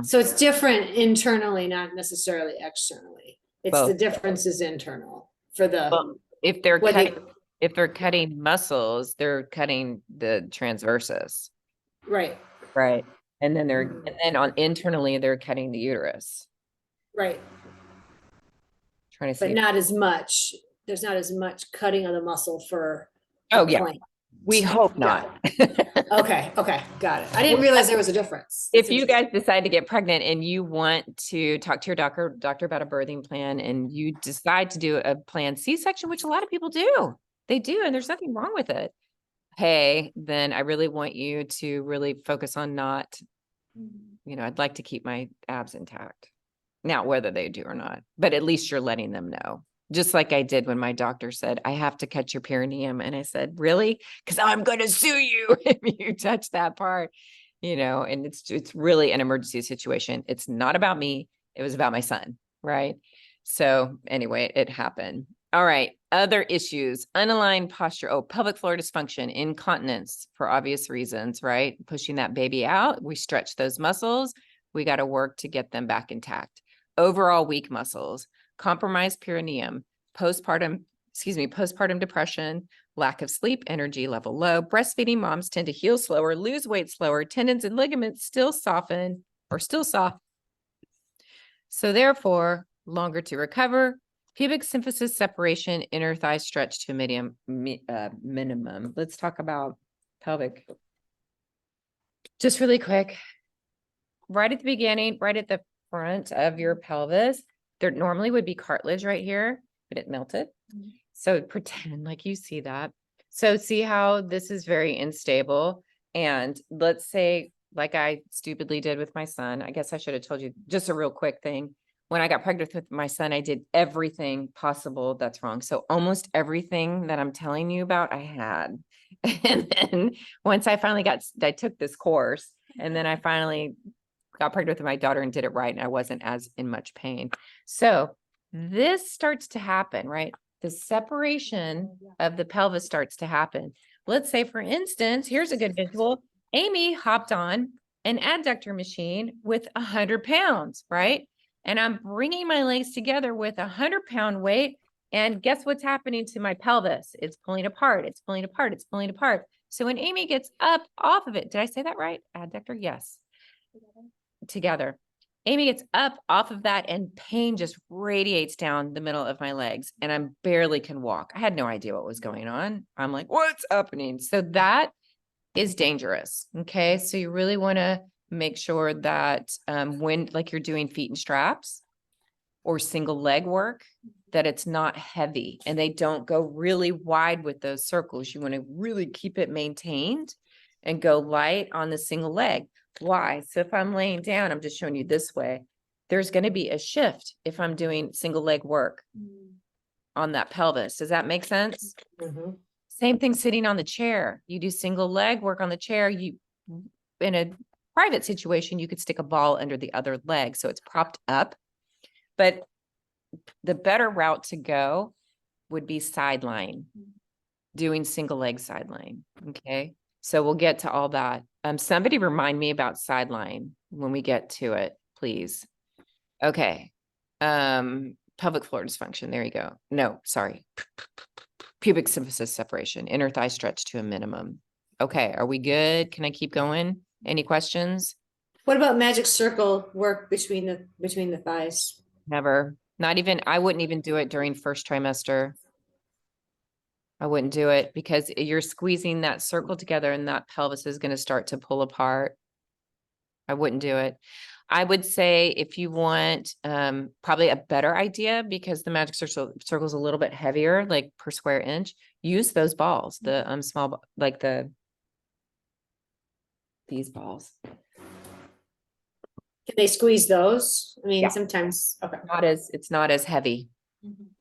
C: So it's different internally, not necessarily externally. It's the
A: Both.
C: difference is internal for the,
A: Well, if they're
C: whether-
A: cutting, if they're cutting muscles, they're cutting the transversus.
C: right,
A: Right. And then on internally, they're cutting the uterus.
C: right.
A: Trying to
C: But
A: see.
C: not as much, there's not as much cutting of the muscle for. a
A: Oh, yeah.
C: plane.
A: We hope
C: Got
A: not.
C: Okay, got it. I didn't realize there was a difference.
A: If you guys decide to get pregnant and you want to talk to your doctor about a birthing plan and you decide to do a planned C-section, which a lot of people do, they do, and there's nothing wrong with it. Hey, then I really want you to really focus on not, I'd like to keep my abs intact. Now, whether they do or not, but at least you're letting them know. Just like I did when my doctor said, I have to cut your perineum. And I said, really? Because I'm going to sue you if you touch that part, and it's really an emergency situation. It's not about me. It was about my son. Right. So anyway, it happened. All right. Other issues, unaligned posture. Oh, pelvic floor dysfunction, incontinence for obvious reasons, right? Pushing that baby out. We stretch those muscles. We got to work to get them back intact. Overall weak muscles, compromised perineum, postpartum depression, lack of sleep, energy level low. Breastfeeding moms tend to heal slower, lose weight slower, tendons and ligaments still soften or still soft. So therefore, longer to recover. Pubic symphysis separation, inner thigh stretch to a minimum. Let's talk about pelvic. Just really quick. Right at the beginning, right at the front of your pelvis, there normally would be cartilage right here, but it melted. So pretend like you see that. So see how this is very unstable. And let's say, like I stupidly did with my son, I guess I should have told you just a real quick thing. When I got pregnant with my son, I did everything possible that's wrong. So almost everything that I'm telling you about, I had. And then once I finally I took this course, and then I finally got pregnant with my daughter and did it right. And I wasn't as in much pain. So this starts to happen, right? The separation of the pelvis starts to happen. Let's say, for instance, here's a good visual. Amy hopped on an adductor machine with 100 pounds, right? And I'm bringing my legs together with 100-pound weight. And guess what's happening to my pelvis? It's pulling apart. It's pulling apart. It's pulling apart. So when Amy gets up off of it, did I say that right? Adductor? Yes. Together. Amy gets up off of that and pain just radiates down the middle of my legs and I barely can walk. I had no idea what was going on. I'm like, what's happening? So that is dangerous. Okay. So you really want to make sure that when like you're doing feet and straps or single leg work, that it's not heavy and they don't go really wide with those circles. You want to really keep it maintained and go light on the single leg. Why? So if I'm laying down, I'm just showing you this way, there's going to be a shift if I'm doing single leg work on that pelvis. Does that make sense?
C: Mm-hmm.
A: Same thing sitting on the chair. You do single leg work on the chair. You, in a private situation, you could stick a ball under the other leg. So it's propped up, but the better route to go would be sideline, doing single leg sideline. Okay. So we'll get to all that. Somebody remind me about sideline when we get to it, please. Okay. Pelvic floor dysfunction. There you go. No, sorry. Pubic symphysis separation, inner thigh stretch to a minimum. Okay. Are we good? Can I keep going? Any questions?
C: What about magic circle work between the thighs?
A: Never. Not even, I wouldn't even do it during first trimester. I wouldn't do it because you're squeezing that circle together and that pelvis is going to start to pull apart. I wouldn't do it. I would say if you want probably a better idea, because the magic circle is a little bit heavier, like per square inch, use those balls, the small, like these balls.
C: Can they squeeze those? I mean,
A: Yeah.
C: sometimes, okay,
A: It's not as heavy.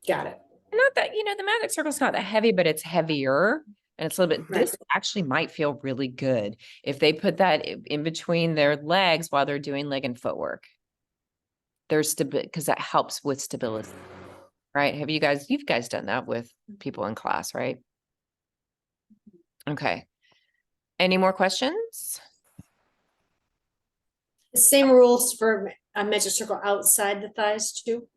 C: got it.
A: Not that, the magic circle's not that heavy, but it's heavier and it's a little bit,
C: Right.
A: this actually might feel really good if they put that in between their legs while they're doing leg and footwork. There's stability, because that helps with stability, right? You've guys done that with people in class, right? Okay. Any more questions?
C: The same rules for a magic circle outside the thighs too?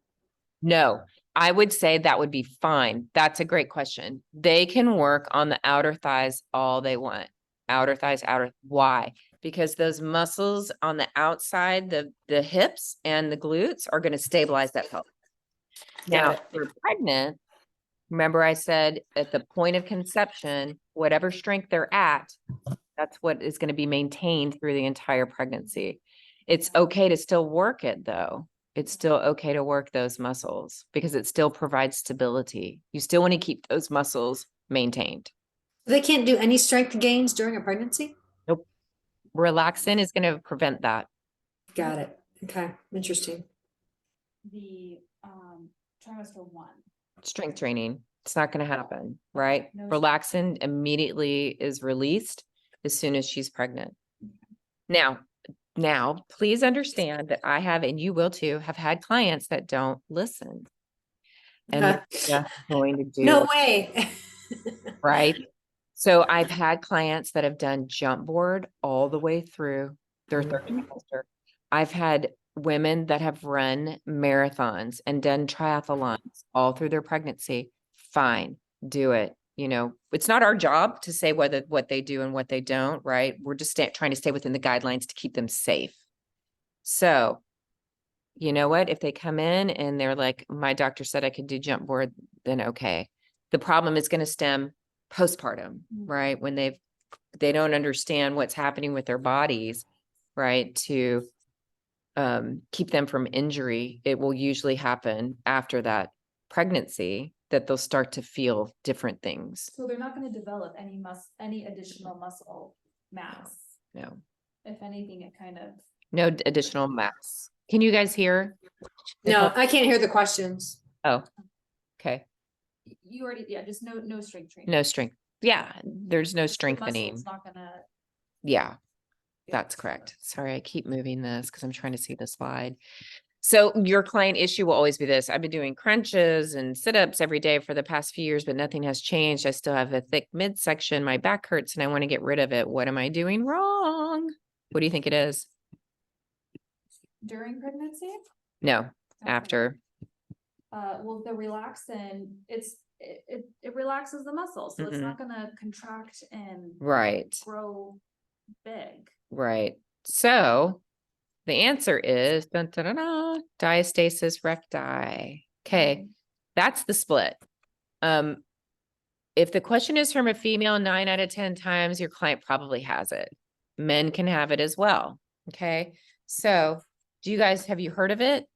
A: No, I would say that would be fine. That's a great question. They can work on the outer thighs all they want. Outer thighs, why? Because those muscles on the outside, the hips and the glutes are going to stabilize that pelvis. Now, if you're pregnant, remember I said at the point of conception, whatever strength they're at, that's what is going to be maintained through the entire pregnancy. It's okay to still work it though. It's still okay to work those muscles because it still provides stability. You still want to keep those muscles maintained.
C: They can't do any strength gains during a pregnancy?
A: Nope. Relaxin is going to prevent that.
C: Got it. Okay, interesting.
B: The trimester 1.
A: Strength training. It's not going to happen, right?
B: No
A: Relaxin immediately is released as soon as she's pregnant. Now, please understand that I have, and you will too, have had clients that don't listen. And they're just going to do
C: No way.
A: right. So I've had clients that have done jump board all the way through their third trimester. I've had women that have run marathons and done triathlons all through their pregnancy. Fine, do it. It's not our job to say what they do and what they don't, right? We're just trying to stay within the guidelines to keep them safe. So, you know what? If they come in and they're like, my doctor said I could do jump board, then okay. The problem is going to stem postpartum, right? When they don't understand what's happening with their bodies, right? To keep them from injury, it will usually happen after that pregnancy that they'll start to feel different things.
B: So they're not going to develop any additional muscle mass.
A: No,
B: If anything, it kind of.
A: no additional mass. Can you guys hear?
C: No, I can't hear the questions.
A: Oh, okay.
B: You already, just no strength training.
A: No strength. Yeah, there's no
B: The
A: strengthening.
B: muscle's not gonna.
A: Yeah, that's correct. Sorry, I keep moving this because I'm trying to see the slide. So your client issue will always be this. I've been doing crunches and sit-ups every day for the past few years, but nothing has changed. I still have a thick midsection. My back hurts and I want to get rid of it. What am I doing wrong? What do you think it is?
B: During pregnancy?
A: No,
B: Okay.
A: after.
B: Well, the relaxin, it relaxes the muscle, so it's not gonna contract and
A: Right.
B: grow big.
A: Right. So the answer is dun, dun, dun, dun, diastasis recti. Okay. That's the split. If the question is from a female, 9 out of 10 times, your client probably has it. Men can have it as well. Okay. So have you heard of it?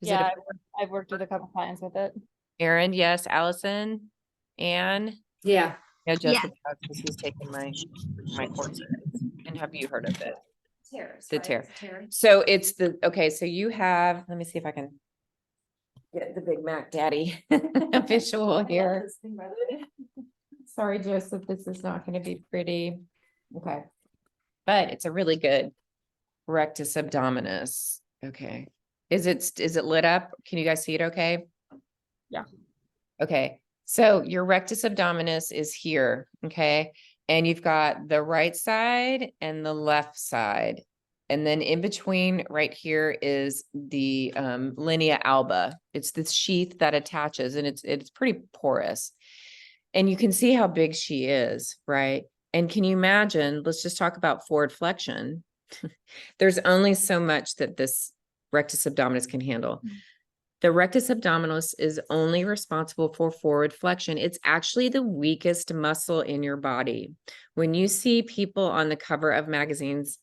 D: Yeah, I've worked with a couple clients with it.
A: Erin, yes. Allison, Anne.
C: Yeah.
A: No, Jessica, because he's taking my courses. And have you heard of it?
B: Tears.
A: The
B: right?
A: tear.
B: It's a tear.
A: So it's so you have, let me see if I can get the Big Mac Daddy visual
B: I love
A: here.
B: this thing, by the way.
A: Sorry, Joseph, this is not going to be pretty. Okay. But it's a really good rectus abdominis. Okay. Is it lit up? Can you guys see it okay?
D: Yeah.
A: Okay. So your rectus abdominis is here. Okay. And you've got the right side and the left side. And then in between right here is the linea alba. It's this sheath that attaches and it's pretty porous. And you can see how big she is, right? And can you imagine, let's just talk about forward flexion. There's only so much that this rectus abdominis can handle. The rectus abdominis is only responsible for forward flexion. It's actually the weakest muscle in your body. When you see people on the cover of magazines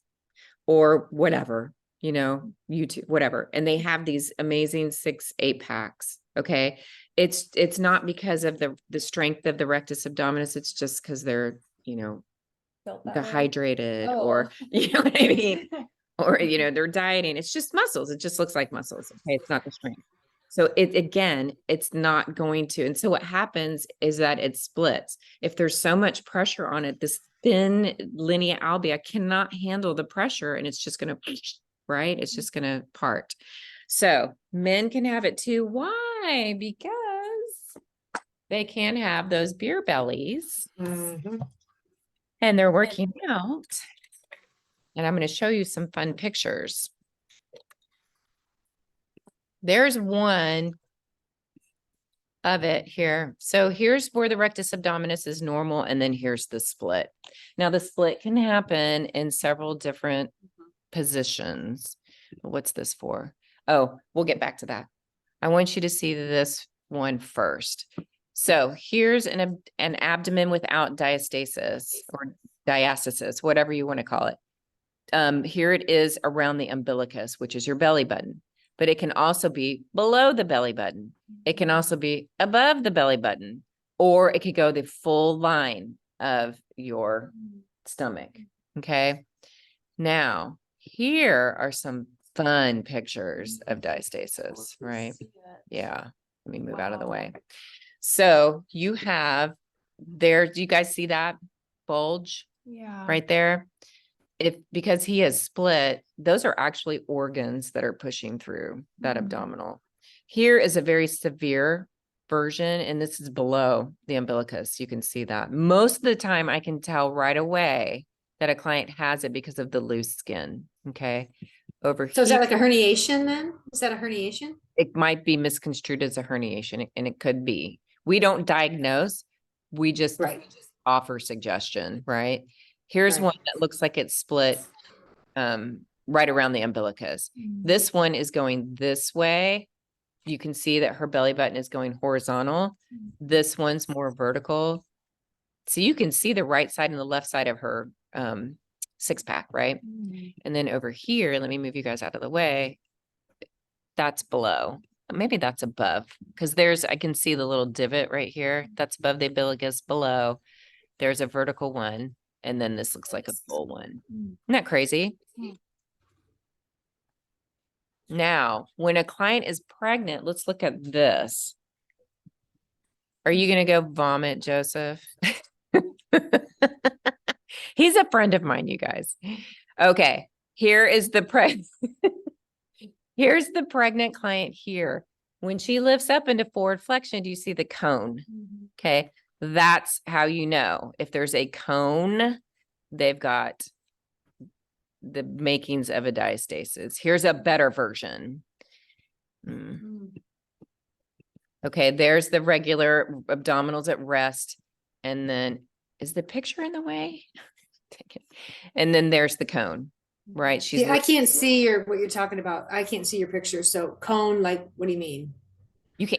A: or whatever, you know, YouTube, whatever, and they have these amazing 6-8 packs. Okay. It's not because of the strength of the rectus abdominis. It's just because they're, you know, dehydrated or, you know what I mean? Or, you know, they're dieting. It's just muscles. It just looks like muscles. Okay. It's not the strength. So again, it's not going to. And so what happens is that it splits. If there's so much pressure on it, this thin linea albia cannot handle the pressure and it's just going to, right? It's just going to part. So men can have it too. Why? Because they can have those beer bellies and they're working out. And I'm going to show you some fun pictures. There's one of it here. So here's where the rectus abdominis is normal. And then here's the split. Now the split can happen in several different positions. What's this for? Oh, we'll get back to that. I want you to see this one first. So here's an abdomen without diastasis or diastasis, whatever you want to call it. Here it is around the umbilicus, which is your belly button. But it can also be below the belly button. It can also be above the belly button, or it could go the full line of your stomach. Okay. Now, here are some fun pictures of diastasis, right? Yeah. Let me move out of the way. So you have there, do you guys see that bulge?
B: Yeah.
A: Right there? Because he has split, those are actually organs that are pushing through that abdominal. Here is a very severe version, and this is below the umbilicus. You can see that. Most of the time I can tell right away that a client has it because of the loose skin. Okay. Over
C: So is
A: here,
C: that like a herniation then? Is that a herniation?
A: it might be misconstrued as a herniation, and it could be. We don't diagnose. We just offer suggestion, right? Here's one that looks like it's split right around the umbilicus. This one is going this way. You can see that her belly button is going horizontal. This one's more vertical. So you can see the right side and the left side of her 6-pack, right? And then over here, let me move you guys out of the way. That's below. Maybe that's above, because I can see the little divot right here. That's above the umbilicus. Below, there's a vertical one. And then this looks like a full one. Isn't that crazy? Now, when a client is pregnant, let's look at this. Are you going to go vomit, Joseph? He's a friend of mine, you guys. Okay, here is here's the pregnant client here. When she lifts up into forward flexion, do you see the cone? Okay. That's how you know. If there's a cone, they've got the makings of a diastasis. Here's a better version. Okay, there's the regular abdominals at rest. And then, is the picture in the way? And then there's the cone, right?
C: I can't see what you're talking about. I can't see your picture. So cone, like, what do you mean?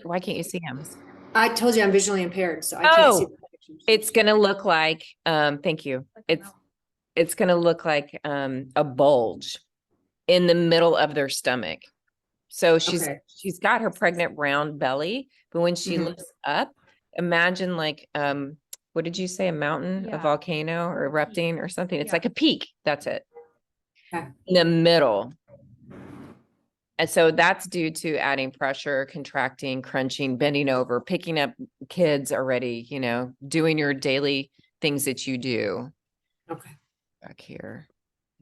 A: Why can't you see him?
C: I told you I'm visually impaired, so I can't see the pictures.
A: It's going to look like, thank you. It's going to look like a bulge in the middle of their stomach. So she's got her pregnant round belly, but when she lifts up, imagine like, what did you say? A mountain, a volcano or erupting or something. It's like a peak. That's it. In the middle. And so that's due to adding pressure, contracting, crunching, bending over, picking up kids already, you know, doing your daily things that you do.
C: Okay.
A: Back here.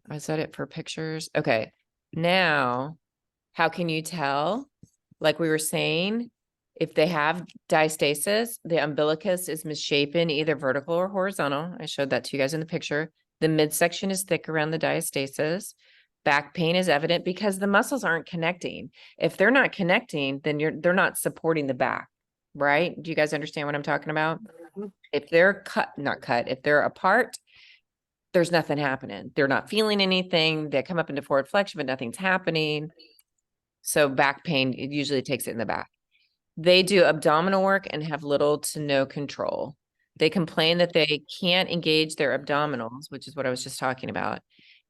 A: Is that it for pictures? Okay. Now, how can you tell? Like we were saying, if they have diastasis, the umbilicus is misshapen, either vertical or horizontal. I showed that to you guys in the picture. The midsection is thick around the diastasis. Back pain is evident because the muscles aren't connecting. If they're not connecting, then they're not supporting the back, right? Do you guys understand what I'm talking about? If they're if they're apart, there's nothing happening. They're not feeling anything. They come up into forward flexion, but nothing's happening. So back pain, it usually takes it in the back. They do abdominal work and have little to no control. They complain that they can't engage their abdominals, which is what I was just talking about.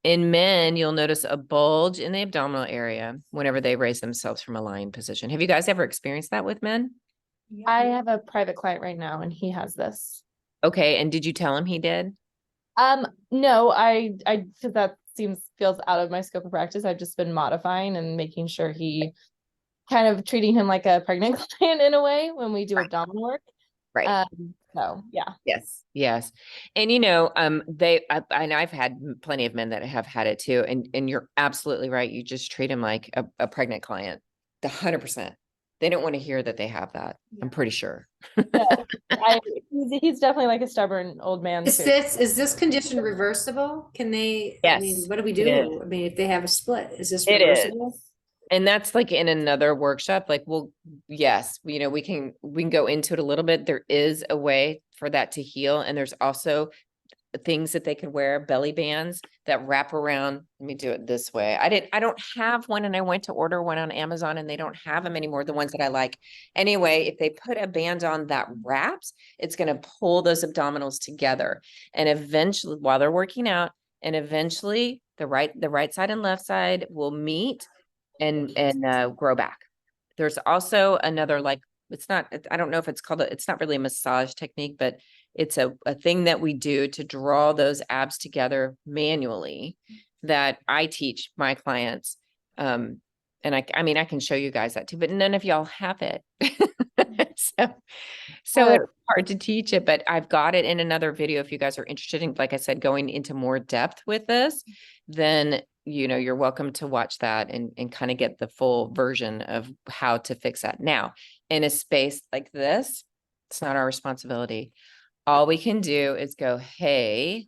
A: In men, you'll notice a bulge in the abdominal area whenever they raise themselves from a lying position. Have you guys ever experienced that with men?
D: I have a private client right now and he has this.
A: Okay. And did you tell him he did?
D: No, cause that feels out of my scope of practice. I've just been modifying and making sure he kind of treating him like a pregnant client in a way when we do abdominal work.
A: Right.
D: So yeah.
A: Yes. Yes. And and I've had plenty of men that have had it too. And you're absolutely right. You just treat them like a pregnant client, 100%. They don't want to hear that they have that. I'm pretty sure.
D: He's definitely like a stubborn old man.
C: Is this condition reversible? Can they, I mean,
A: Yes,
C: what do we
A: it
C: do?
A: is.
C: I mean, if they have a split, is this
A: It is.
C: reversible?
A: And that's like in another workshop, like, well, yes, we can go into it a little bit. There is a way for that to heal. And there's also things that they could wear, belly bands that wrap around. Let me do it this way. I don't have one, and I went to order one on Amazon and they don't have them anymore, the ones that I like. Anyway, if they put a band on that wraps, it's going to pull those abdominals together. And eventually, while they're working out, and eventually the right side and left side will meet and grow back. There's also another, like, I don't know if it's called, it's not really a massage technique, but it's a thing that we do to draw those abs together manually that I teach my clients. And I mean, I can show you guys that too, but none of y'all have it. So it's hard to teach it, but I've got it in another video. If you guys are interested in, like I said, going into more depth with this, then you're welcome to watch that and kind of get the full version of how to fix that. Now, in a space like this, it's not our responsibility. All we can do is go, hey,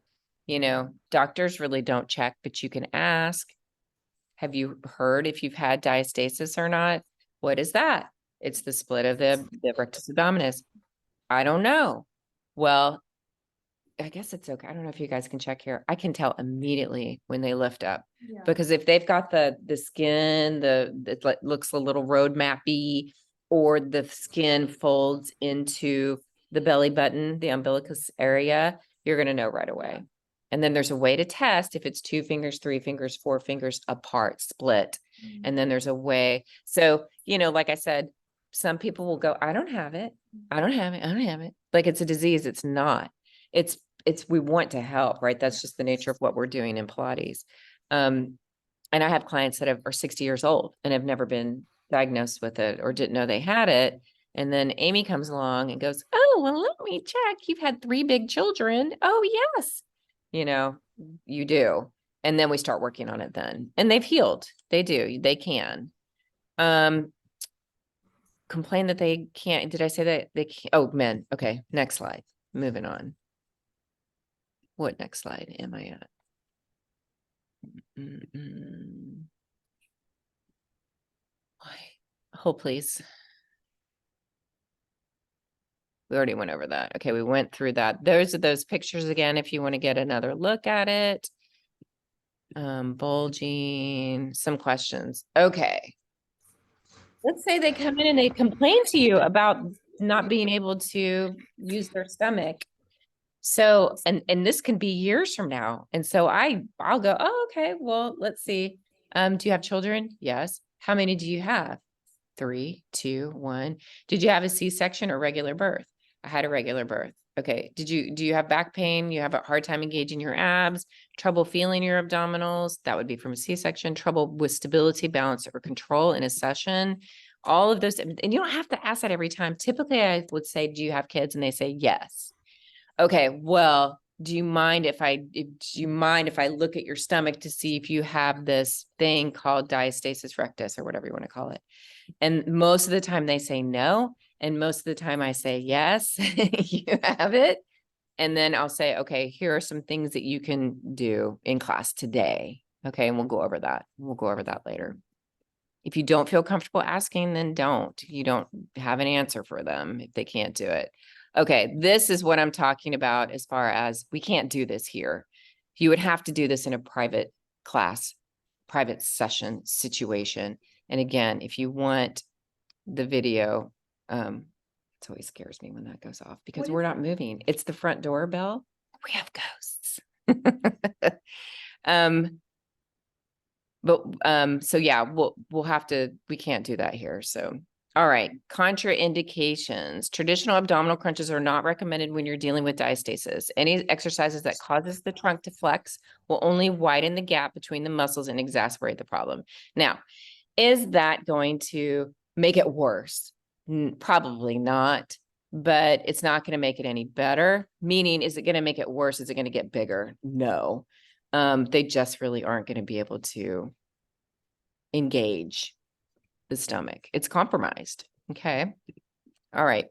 A: doctors really don't check, but you can ask, have you heard if you've had diastasis or not? What is that? It's the split of the rectus abdominis. I don't know. Well, I guess it's okay. I don't know if you guys can check here. I can tell immediately when they lift up, because if they've got the skin, it looks a little roadmap-y, or the skin folds into the belly button, the umbilicus area, you're going to know right away. And then there's a way to test if it's 2 fingers, 3 fingers, 4 fingers apart, split. And then there's a way. So, like I said, some people will go, I don't have it. I don't have it. I don't have it. Like it's a disease. It's not. We want to help, right? That's just the nature of what we're doing in Pilates. And I have clients that are 60 years old and have never been diagnosed with it or didn't know they had it. And then Amy comes along and goes, oh, well, let me check. You've had 3 big children. Oh, yes. You do. And then we start working on it then. And they've healed. They do. They can. Complain that they can't. Did I say that they can't? Oh, men. Okay. Next slide. Moving on. What next slide am I at? Hold, please. We already went over that. Okay, we went through that. Those are those pictures again, if you want to get another look at it. Bulging, some questions. Okay. Let's say they come in and they complain to you about not being able to use their stomach. So, and this can be years from now. And so I'll go, oh, okay, well, let's see. Do you have children? Yes. How many do you have? 3, 2, 1. Did you have a C-section or regular birth? I had a regular birth. Okay. Do you have back pain? You have a hard time engaging your abs, trouble feeling your abdominals? That would be from a C-section. Trouble with stability, balance, or control in a session. All of those. And you don't have to ask that every time. Typically, I would say, do you have kids? And they say, yes. Okay. Well, do you mind if I look at your stomach to see if you have this thing called diastasis rectus or whatever you want to call it? And most of the time they say no. And most of the time I say, yes, you have it. And then I'll say, okay, here are some things that you can do in class today. Okay. And we'll go over that. We'll go over that later. If you don't feel comfortable asking, then don't. You don't have an answer for them if they can't do it. Okay. This is what I'm talking about as far as we can't do this here. You would have to do this in a private class, private session situation. And again, if you want the video, it always scares me when that goes off because
B: What
A: we're
B: is
A: not
B: that?
A: moving. It's the front doorbell. We have ghosts. So yeah, we'll have to, we can't do that here. So, all right. Contraindications. Traditional abdominal crunches are not recommended when you're dealing with diastasis. Any exercises that causes the trunk to flex will only widen the gap between the muscles and exacerbate the problem. Now, is that going to make it worse? Probably not, but it's not going to make it any better. Meaning, is it going to make it worse? Is it going to get bigger? No. They just really aren't going to be able to engage the stomach. It's compromised. Okay. All right.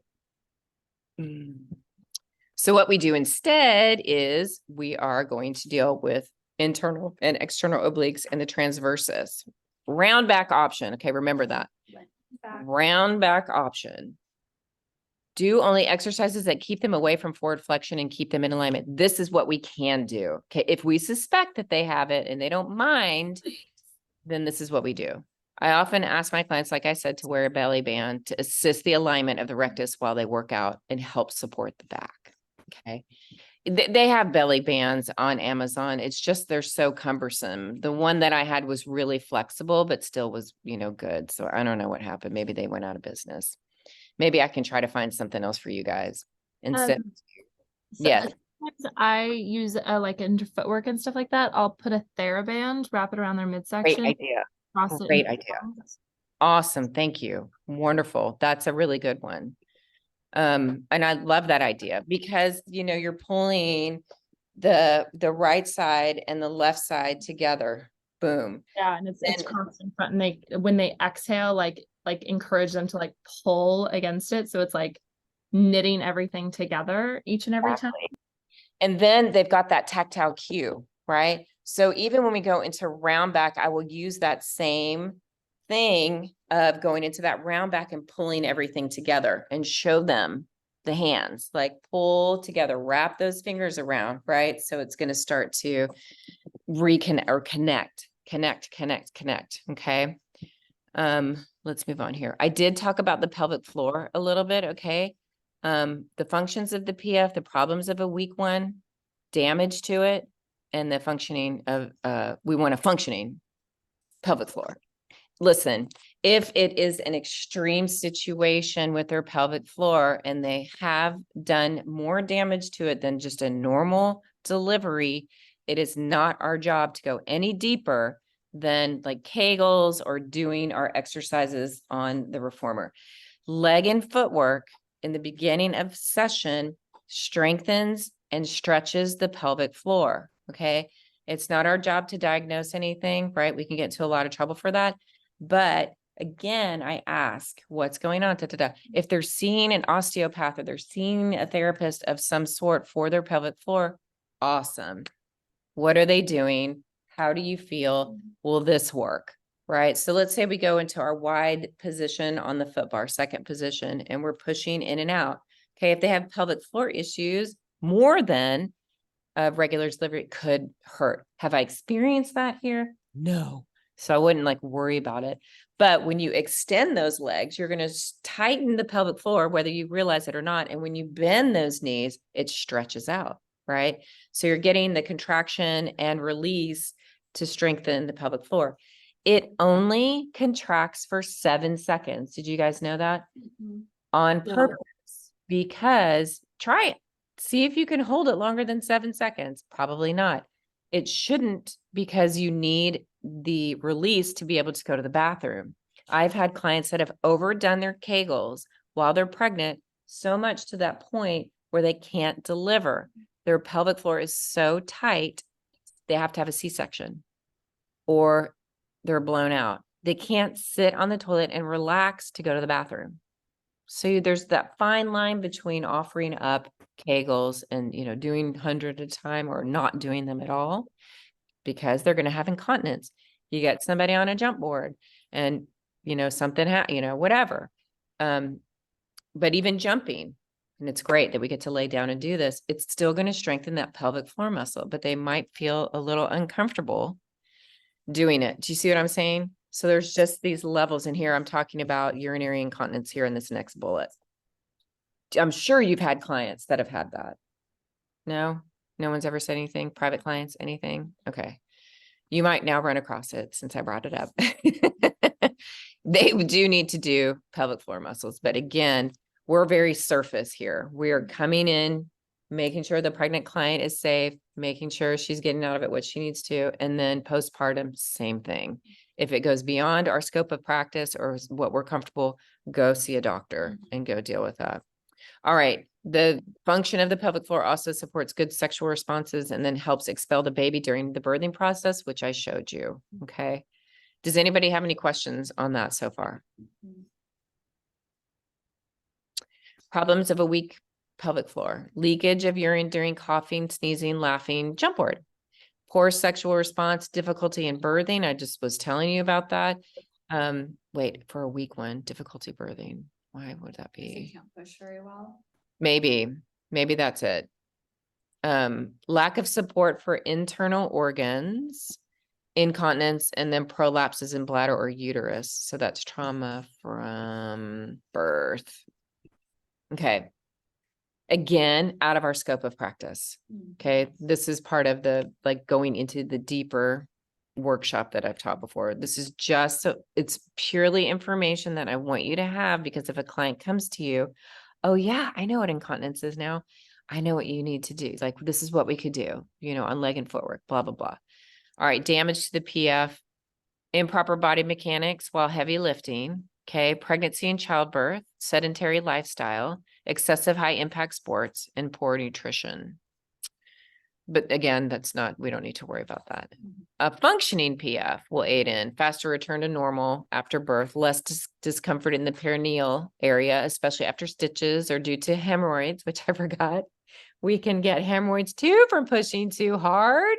A: So what we do instead is we are going to deal with internal and external obliques and the transversus. Round back option. Okay. Remember that. Round back option. Do only exercises that keep them away from forward flexion and keep them in alignment. This is what we can do. Okay. If we suspect that they have it and they don't mind, then this is what we do. I often ask my clients, like I said, to wear a belly band to assist the alignment of the rectus while they work out and help support the back. Okay. They have belly bands on Amazon. It's just, they're so cumbersome. The one that I had was really flexible, but still was, good. So I don't know what happened. Maybe they went out of business. Maybe I can try to find something else for you guys instead. Yeah.
D: Sometimes I use like in footwork and stuff like that. I'll put a TheraBand, wrap it around their
A: Great
D: midsection.
A: idea.
D: Cross it
A: Great
D: into
A: idea.
D: arms.
A: Awesome. Thank you. Wonderful. That's a really good one. And I love that idea because, you're pulling the right side and the left side together. Boom.
D: Yeah, and it's crossed in front, and when they exhale, like encourage them to like pull against it. So it's like knitting everything together each and every time.
A: And then they've got that tactile cue, right? So even when we go into round back, I will use that same thing of going into that round back and pulling everything together and show them the hands, like pull together, wrap those fingers around, right? So it's going to start to reconnect or connect. Okay. Let's move on here. I did talk about the pelvic floor a little bit. Okay. The functions of the PF, the problems of a weak one, damage to it, and the functioning of, we want a functioning pelvic floor. Listen, if it is an extreme situation with their pelvic floor and they have done more damage to it than just a normal delivery, it is not our job to go any deeper than like Kegels or doing our exercises on the reformer. Leg and footwork in the beginning of session strengthens and stretches the pelvic floor. Okay. It's not our job to diagnose anything, right? We can get into a lot of trouble for that. But again, I ask what's going on. If they're seeing an osteopath or they're seeing a therapist of some sort for their pelvic floor, awesome. What are they doing? How do you feel? Will this work? Right. So let's say we go into our wide position on the foot bar, second position, and we're pushing in and out. Okay. If they have pelvic floor issues more than regular delivery, it could hurt. Have I experienced that here? No. So I wouldn't like worry about it. But when you extend those legs, you're going to tighten the pelvic floor, whether you realize it or not. And when you bend those knees, it stretches out, right? So you're getting the contraction and release to strengthen the pelvic floor. It only contracts for 7 seconds. Did you guys know that? On purpose, because try it. See if you can hold it longer than 7 seconds. Probably not. It shouldn't, because you need the release to be able to go to the bathroom. I've had clients that have overdone their Kegels while they're pregnant, so much to that point where they can't deliver. Their pelvic floor is so tight, they have to have a C-section or they're blown out. They can't sit on the toilet and relax to go to the bathroom. So there's that fine line between offering up Kegels and, doing 100 at a time or not doing them at all, because they're going to have incontinence. You get somebody on a jump board and, something, whatever. But even jumping, and it's great that we get to lay down and do this, it's still going to strengthen that pelvic floor muscle, but they might feel a little uncomfortable doing it. Do you see what I'm saying? So there's just these levels in here. I'm talking about urinary incontinence here in this next bullet. I'm sure you've had clients that have had that. No? No one's ever said anything? Private clients, anything? Okay. You might now run across it since I brought it up. They do need to do pelvic floor muscles. But again, we're very surface here. We are coming in, making sure the pregnant client is safe, making sure she's getting out of it what she needs to. And then postpartum, same thing. If it goes beyond our scope of practice or what we're comfortable, go see a doctor and go deal with that. All right. The function of the pelvic floor also supports good sexual responses and then helps expel the baby during the birthing process, which I showed you. Okay. Does anybody have any questions on that so far? Problems of a weak pelvic floor, leakage of urine during coughing, sneezing, laughing, jump board, poor sexual response, difficulty in birthing. I just was telling you about that. Wait, for a weak one, difficulty birthing. Why would that be?
B: Can't push very well.
A: Maybe that's it. Lack of support for internal organs, incontinence, and then prolapses in bladder or uterus. So that's trauma from birth. Okay. Again, out of our scope of practice. Okay. This is part of the, like, going into the deeper workshop that I've taught before. This is just, so it's purely information that I want you to have, because if a client comes to you, oh yeah, I know what incontinence is now. I know what you need to do. Like, this is what we could do, you know, on leg and footwork, blah, blah, blah. All right. Damage to the PF, improper body mechanics while heavy lifting. Okay. Pregnancy and childbirth, sedentary lifestyle, excessive high impact sports, and poor nutrition. But again, that's not, we don't need to worry about that. A functioning PF will aid in faster return to normal after birth, less discomfort in the perineal area, especially after stitches or due to hemorrhoids, which I forgot. We can get hemorrhoids too from pushing too hard.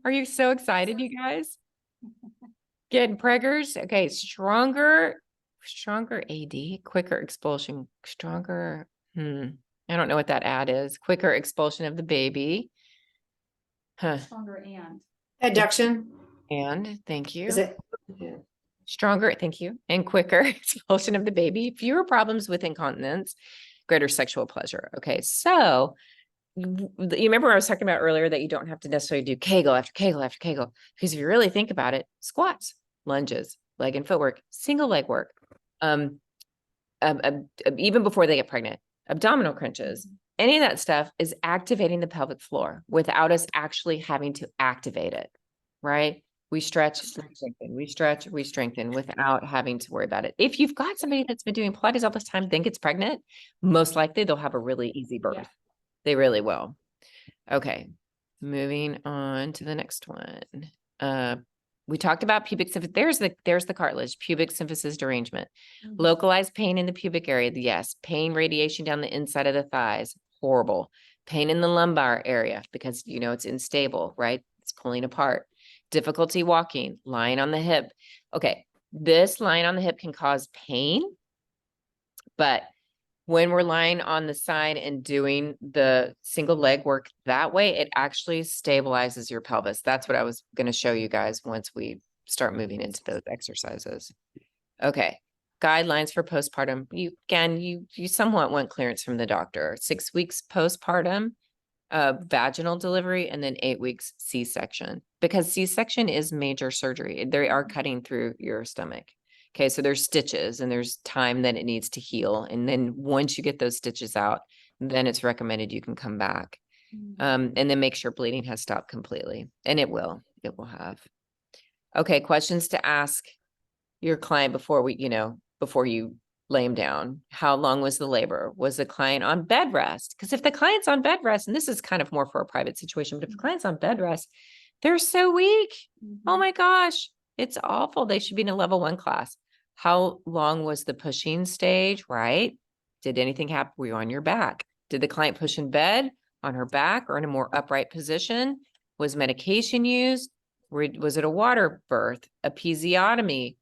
A: Are you so excited, you guys? Getting preggers? Okay, stronger AD, quicker expulsion, stronger. I don't know what that ad is. Quicker expulsion of the baby.
B: Stronger and.
C: Adduction.
A: And thank you.
C: Is it?
A: Stronger, thank you. And quicker expulsion of the baby. Fewer problems with incontinence, greater sexual pleasure. Okay, so you remember I was talking about earlier that you don't have to necessarily do Kegel after Kegel after Kegel, because if you really think about it, squats, lunges, leg and footwork, single leg work, even before they get pregnant, abdominal crunches, any of that stuff is activating the pelvic floor without us actually having to activate it, right? We stretch, we strengthen, we stretch, we strengthen without having to worry about it. If you've got somebody that's been doing Pilates all this time, then gets pregnant, most likely they'll have a really easy birth. Yeah. They really will. Okay, moving on to the next one. We talked about pubic symphysis. There's the cartilage, pubic symphysis derangement. Localized pain in the pubic area. Yes. Pain radiation down the inside of the thighs. Horrible. Pain in the lumbar area because, you know, it's unstable, right? It's pulling apart. Difficulty walking, lying on the hip. Okay. This lying on the hip can cause pain, but when we're lying on the side and doing the single leg work that way, it actually stabilizes your pelvis. That's what I was going to show you guys once we start moving into those exercises. Okay. Guidelines for postpartum. You somewhat want clearance from the doctor. 6 weeks postpartum, vaginal delivery, and then 8 weeks C-section, because C-section is major surgery. They are cutting through your stomach. Okay, so there's stitches and there's time that it needs to heal. And then once you get those stitches out, then it's recommended you can come back. And then make sure bleeding has stopped completely. And it will have. Okay, questions to ask your client before you lay them down. How long was the labor? Was the client on bed rest? Because if the client's on bed rest, and this is kind of more for a private situation, but if the client's on bed rest, they're so weak. Oh my gosh, it's awful. They should be in a level 1 class. How long was the pushing stage, right? Did anything happen? Were you on your back? Did the client push in bed, on her back, or in a more upright position? Was medication used? Was it a water birth, a episiotomy,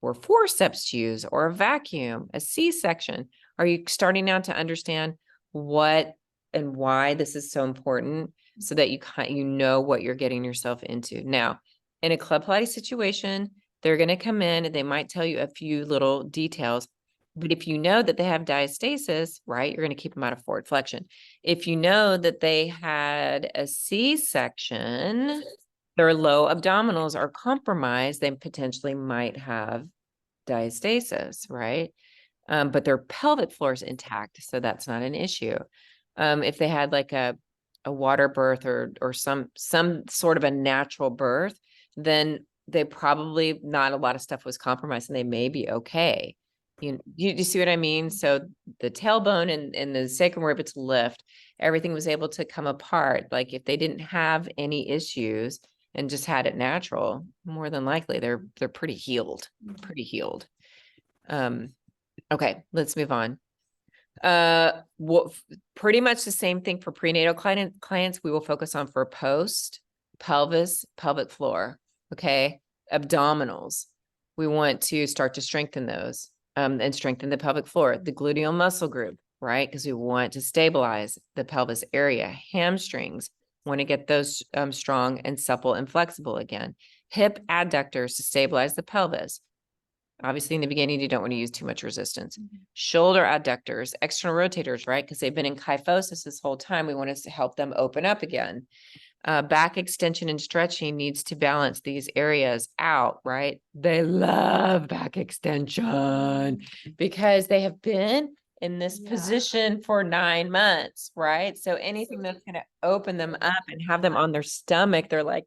A: or forceps used, or a vacuum, a C-section? Are you starting now to understand what and why this is so important so that you know what you're getting yourself into? Now, in a club Pilates situation, they're going to come in and they might tell you a few little details. But if you know that they have diastasis, right, you're going to keep them out of forward flexion. If you know that they had a C-section, their low abdominals are compromised, they potentially might have diastasis, right? But their pelvic floor is intact, so that's not an issue. If they had like a water birth or some sort of a natural birth, then they probably not a lot of stuff was compromised and they may be okay. You see what I mean? So the tailbone and the sacrum where it's lift, everything was able to come apart. Like if they didn't have any issues and just had it natural, more than likely they're pretty healed, pretty healed. Okay, let's move on. Pretty much the same thing for prenatal clients. We will focus on for post, pelvis, pelvic floor. Okay, abdominals. We want to start to strengthen those and strengthen the pelvic floor, the gluteal muscle group, right? Because we want to stabilize the pelvis area. Hamstrings, want to get those strong and supple and flexible again. Hip adductors to stabilize the pelvis. Obviously, in the beginning, you don't want to use too much resistance. Shoulder adductors, external rotators, right? Because they've been in kyphosis this whole time. We want to help them open up again. Back extension and stretching needs to balance these areas out, right? They love back extension because they have been in this position for 9 months, right? So anything that's going to open them up and have them on their stomach, they're like,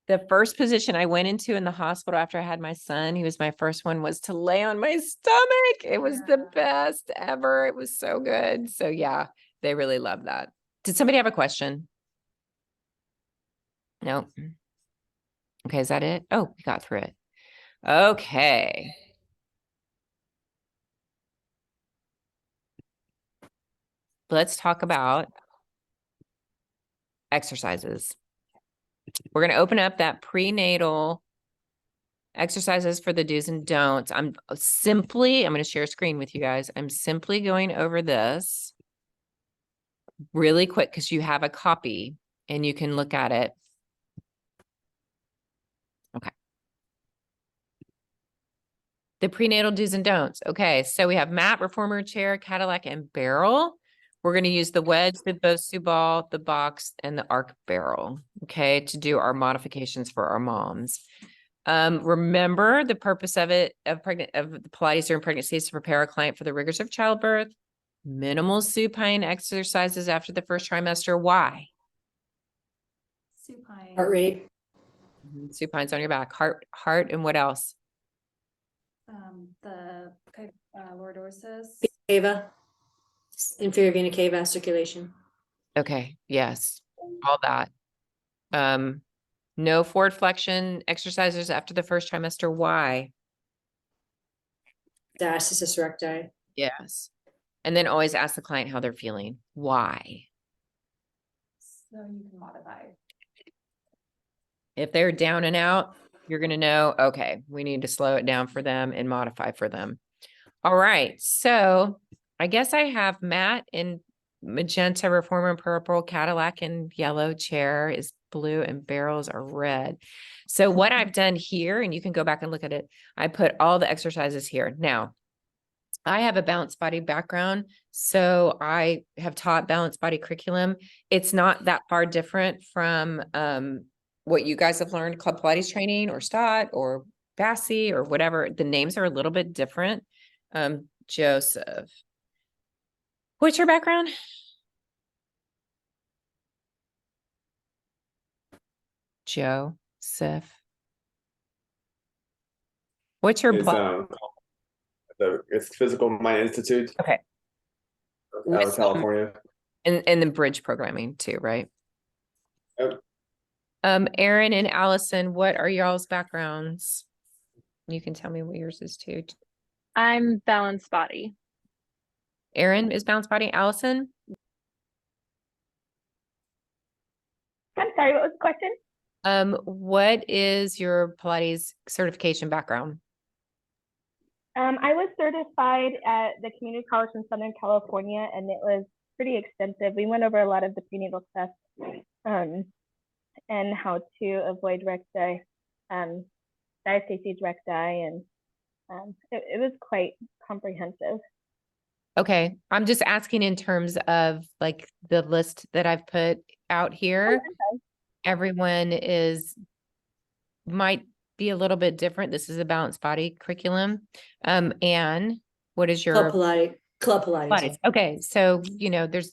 A: the first position I went into in the hospital after I had my son, he was my first one, was to lay on my stomach. It was the best ever. It was so good. So yeah, they really love that. Did somebody have a question? No. Okay, is that it? Oh, we got through it. Okay. Let's talk about exercises. We're going to open up that prenatal exercises for the do's and don'ts. I'm going to share a screen with you guys. I'm simply going over this really quick because you have a copy and you can look at it. Okay. The prenatal do's and don'ts. Okay, so we have mat, reformer chair, Cadillac, and barrel. We're going to use the wedge, the Bosu ball, the box, and the arc barrel, okay, to do our modifications for our moms. Remember the purpose of the Pilates during pregnancy is to prepare our client for the rigors of childbirth. Minimal supine exercises after the first trimester. Why?
B: Supine.
C: Heart rate.
A: Supines on your back. Heart, and what else?
B: The lordosis.
C: Cava. Inferior vena cava circulation.
A: Okay. Yes. All that. No forward flexion exercises after the first trimester. Why?
C: Diastasis recti.
A: Yes. And then always ask the client how they're feeling. Why?
B: So you can modify.
A: If they're down and out, you're going to know, okay, we need to slow it down for them and modify for them. All right. So I guess I have Matt in magenta, reformer, and purple, Cadillac in yellow, chair is blue, and barrels are red. So what I've done here, and you can go back and look at it, I put all the exercises here. Now, I have a balanced body background, so I have taught balanced body curriculum. It's not that far different from what you guys have learned, Club Pilates training or STOT or Bassi or whatever. The names are a little bit different. Joseph, what's your background? Joseph. What's your
F: it's Physical Mind Institute.
A: Okay.
F: Out of California.
A: And the bridge programming too, right?
F: Yep.
A: Aaron and Allison, what are y'all's backgrounds? You can tell me what yours is too.
E: I'm balanced body.
A: Aaron is balanced body. Allison?
E: I'm sorry, what was the question?
A: What is your Pilates certification background?
E: I was certified at the community college in Southern California, and it was pretty extensive. We went over a lot of the prenatal stuff. and how to avoid recti, diastasis recti, and it was quite comprehensive.
A: Okay, I'm just asking in terms of like the list that I've put out here. Everyone might be a little bit different. This is a balanced body curriculum. And what is your
C: Club Pilates.
A: Okay, so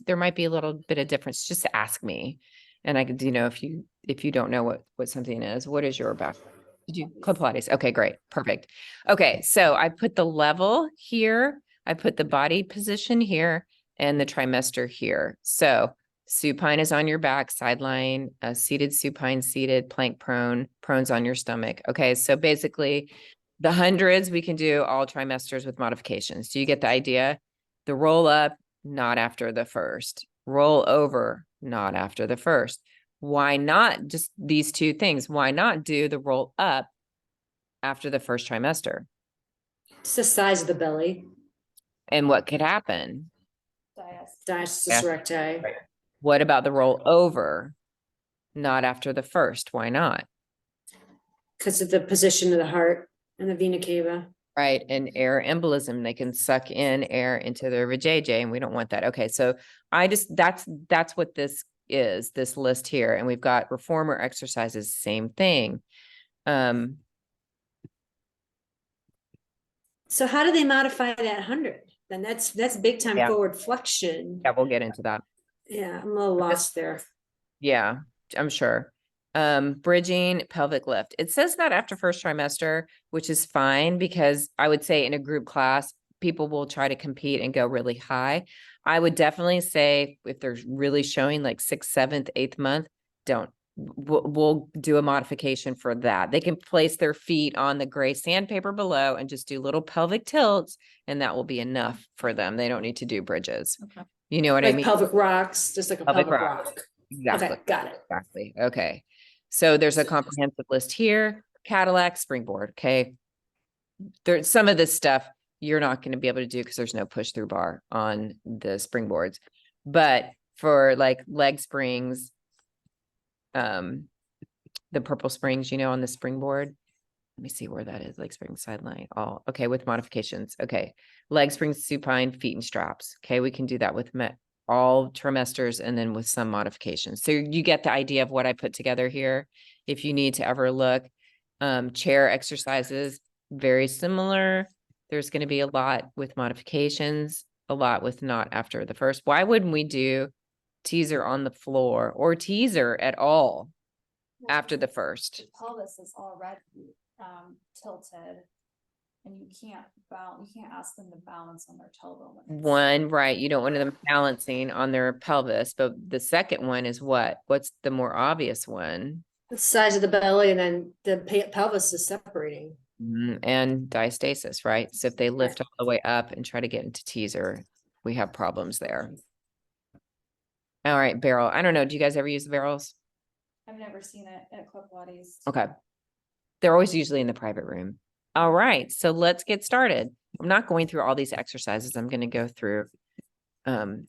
A: there might be a little bit of difference. Just ask me, and I could, if you don't know what something is, what is your background? Did you Club Pilates? Okay, great, perfect. Okay, so I put the level here, I put the body position here, and the trimester here. So supine is on your back, sideline, seated supine, seated, plank prone, prone's on your stomach. Okay, so basically the hundreds we can do all trimesters with modifications. Do you get the idea? The roll up, not after the first. Roll over, not after the first. Why not just these two things? Why not do the roll up after the first trimester?
C: It's the size of the belly.
A: And what could happen?
C: Diastasis recti.
A: What about the roll over? Not after the first. Why not?
C: Because of the position of the heart and the vena cava.
A: Right. And air embolism, they can suck in air into their vajayjay, and we don't want that. Okay. So that's what this is, this list here. And we've got reformer exercises, same thing.
C: So how do they modify that 100? Then that's big time forward flexion.
A: Yeah, we'll get into that.
C: Yeah, I'm a little lost there.
A: Yeah, I'm sure. Bridging pelvic lift. It says that after first trimester, which is fine because I would say in a group class, people will try to compete and go really high. I would definitely say if they're really showing like 6th, 7th, 8th month, we'll do a modification for that. They can place their feet on the gray sandpaper below and just do little pelvic tilts, and that will be enough for them. They don't need to do bridges.
B: Okay.
A: You know what I mean?
C: Pelvic rocks, just like a pelvic rock.
A: Exactly.
C: Okay, got it.
A: Exactly. Okay. So there's a comprehensive list here. Cadillac springboard. Okay. There's some of this stuff you're not going to be able to do because there's no push through bar on the springboards. But for like leg springs, the purple springs, on the springboard. Let me see where that is. Leg spring sideline. Oh, okay. With modifications. Okay. Leg springs, supine, feet and straps. Okay. We can do that with all trimesters and then with some modifications. So you get the idea of what I put together here. If you need to ever look, chair exercises, very similar. There's going to be a lot with modifications, a lot with not after the first. Why wouldn't we do teaser on the floor or teaser at all after the first?
B: The pelvis is already tilted, and you can't ask them to balance on their tailbone.
A: One, right. You don't want them balancing on their pelvis, but the second one is what? What's the more obvious one?
C: The size of the belly, and then the pelvis is separating.
A: And diastasis, right? So if they lift all the way up and try to get into teaser, we have problems there. All right, barrel. I don't know. Do you guys ever use barrels?
B: I've never seen it at Club Pilates.
A: Okay. They're always usually in the private room. All right. So let's get started. I'm not going through all these exercises. I'm going to go through some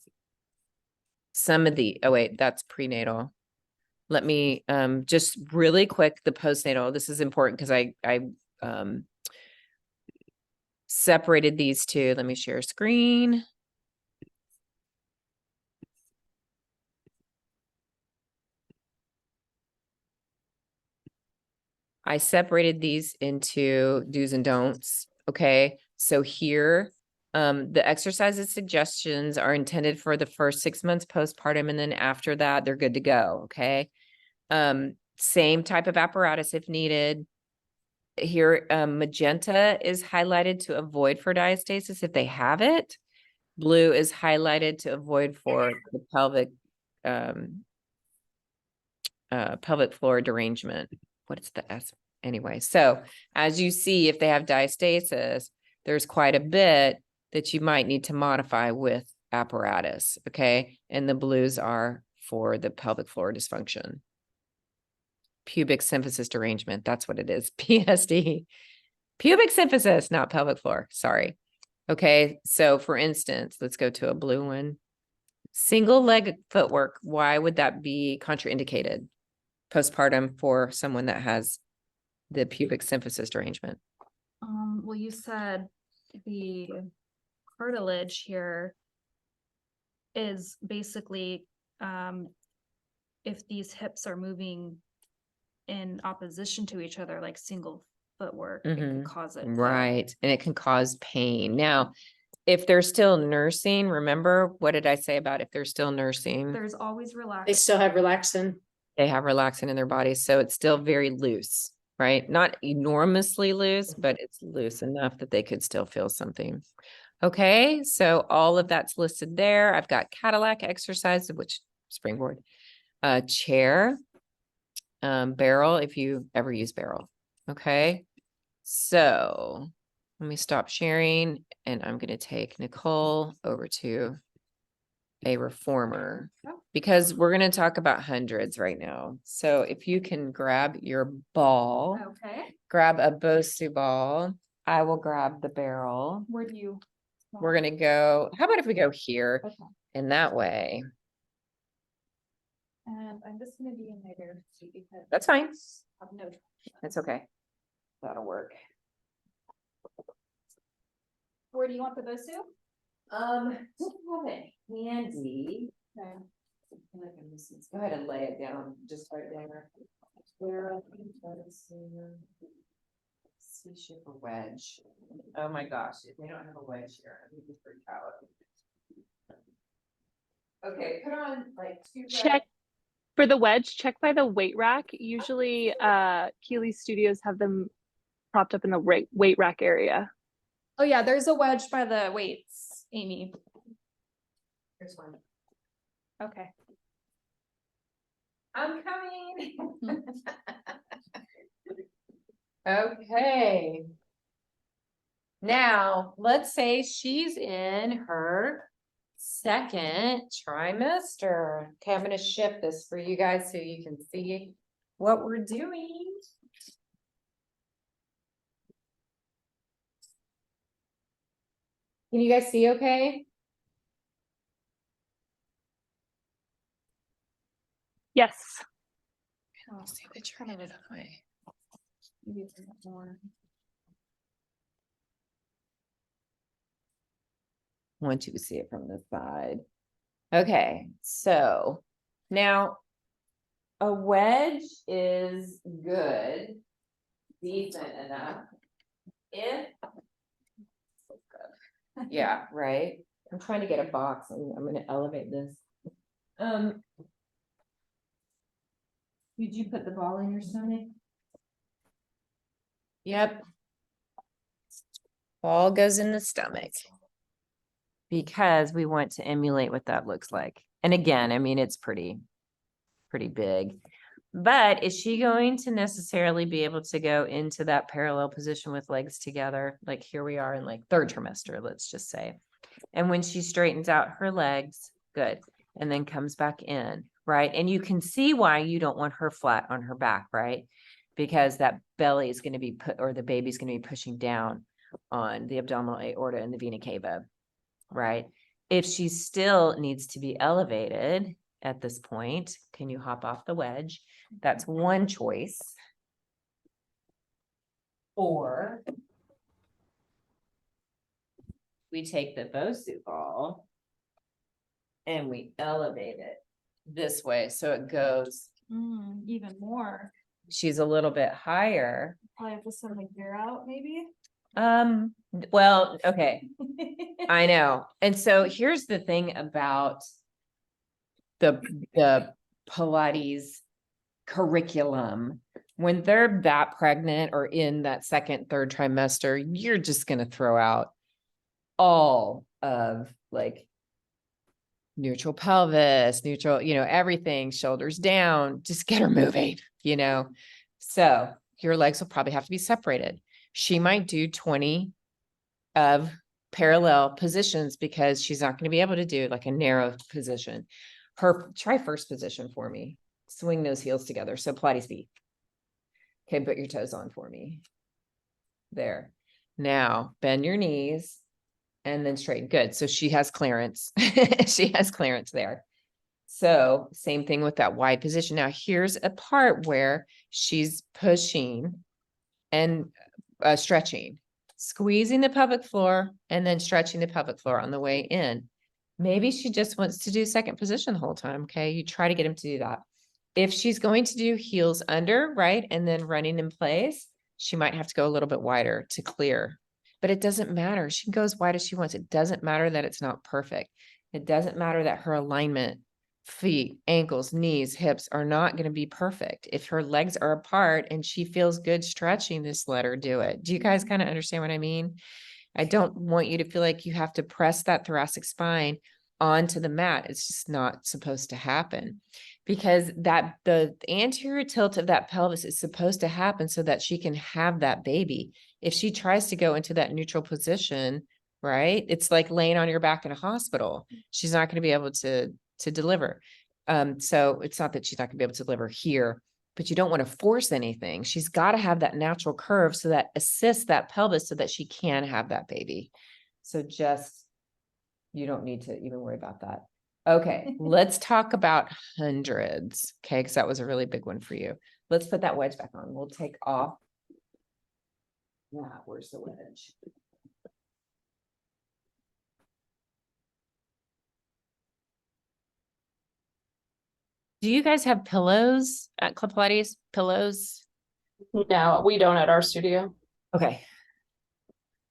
A: of the, oh wait, that's prenatal. Let me just really quick, the postnatal. This is important because I separated these two. Let me share screen. I separated these into do's and don'ts. Okay. So here, the exercises suggestions are intended for the first 6 months postpartum. And then after that, they're good to go. Okay. Same type of apparatus if needed. Here, magenta is highlighted to avoid for diastasis if they have it. Blue is highlighted to avoid for the pelvic floor derangement. What is the S? Anyway, so as you see, if they have diastasis, there's quite a bit that you might need to modify with apparatus. Okay. And the blues are for the pelvic floor dysfunction. Pubic symphysis derangement. That's what it is. PSD. Pubic symphysis, not pelvic floor. Sorry. Okay. So for instance, let's go to a blue one. Single leg footwork. Why would that be contraindicated? postpartum for someone that has the pubic symphysis derangement?
B: Well, you said the cartilage here is basically, if these hips are moving in opposition to each other, like single footwork, it
A: Mhm.
B: could cause it.
A: Right. And it can cause pain. Now, if they're still nursing, remember, what did I say about if they're still nursing?
B: There's always
C: They
B: relaxed.
C: still have relaxin.
A: They have relaxin in their bodies, so it's still very loose, right? Not enormously loose, but it's loose enough that they could still feel something. Okay, so all of that's listed there. I've got Cadillac exercise, which springboard, chair, barrel, if you ever use barrel. Okay, so let me stop sharing and I'm going to take Nicole over to a reformer because we're going to talk about hundreds right now. So if you can grab your ball,
B: Okay,
A: grab a Bosu ball, I will grab the barrel.
B: where do you?
A: We're going to go, how about if we go here
B: Okay.
A: and that way?
B: And I'm just gonna be in my bare feet because.
A: That's fine.
B: I have no.
A: That's okay. That'll work.
B: Where do you want the Bosu?
A: Don't have it handy.
B: Okay.
A: I feel like I'm missing- Go ahead and lay it down, just right there. Where I think that is, C-shape or wedge. Oh my gosh, if they don't have a wedge here, I'm gonna freak out. Okay, put on like two.
G: Check for the wedge, check by the weight rack. Usually Keeley Studios have them propped up in the weight rack area.
B: Oh yeah, there's a wedge by the weights, Amy.
A: Here's one.
B: Okay.
A: I'm coming. Okay. Now, let's say she's in her second trimester. Okay, I'm gonna shift this for you guys so you can see what we're doing. Can you guys see okay?
G: Yes.
B: Oh,
A: See the turn it away.
B: maybe it's a bit more.
A: I want you to see it from the side. Okay, so now a wedge is good, decent enough. If yeah, right. I'm trying to get a box and I'm gonna elevate this. Did you put the ball in your stomach? Yep. Ball goes in the stomach. Because we want to emulate what that looks like. And again, I mean, it's pretty big. But is she going to necessarily be able to go into that parallel position with legs together? Like here we are in like third trimester, let's just say. And when she straightens out her legs, good. And then comes back in, right? And you can see why you don't want her flat on her back, right? Because that belly is going to be or the baby's going to be pushing down on the abdominal aorta and the vena cava, right? If she still needs to be elevated at this point, can you hop off the wedge? That's one choice. Or we take the Bosu ball and we elevate it this way. So it goes,
B: Even more.
A: she's a little bit higher.
B: Probably have to send my gear out, maybe.
A: Well, okay, I know. And so here's the thing about the Pilates curriculum. When they're that pregnant or in that second, third trimester, you're just going to throw out all of like neutral pelvis, neutral, everything, shoulders down, just get her moving, So your legs will probably have to be separated. She might do 20 of parallel positions because she's not going to be able to do like a narrow position. Try first position for me. Swing those heels together. So Pilates feet. Okay, put your toes on for me. There. Now bend your knees and then straighten. Good. So she has clearance. She has clearance there. So same thing with that wide position. Now here's a part where she's pushing and stretching, squeezing the pelvic floor and then stretching the pelvic floor on the way in. Maybe she just wants to do second position the whole time. Okay. You try to get him to do that. If she's going to do heels under, right, and then running in place, she might have to go a little bit wider to clear, but it doesn't matter. She can go as wide as she wants. It doesn't matter that it's not perfect. It doesn't matter that her alignment, feet, ankles, knees, hips are not going to be perfect. If her legs are apart and she feels good stretching this, let her do it. Do you guys kind of understand what I mean? I don't want you to feel like you have to press that thoracic spine onto the mat. It's just not supposed to happen, because that the anterior tilt of that pelvis is supposed to happen so that she can have that baby. If she tries to go into that neutral position, right, it's like laying on your back in a hospital. She's not going to be able to deliver. So it's not that she's not gonna be able to deliver here, but you don't want to force anything. She's got to have that natural curve so that assists that pelvis so that she can have that baby. So just, you don't need to even worry about that. Okay, let's talk about hundreds. Okay, because that was a really big one for you. Let's put that wedge back on. We'll take off. Yeah, where's the wedge? Do you guys have pillows at Club Pilates? Pillows?
D: No, we don't at our studio.
A: Okay.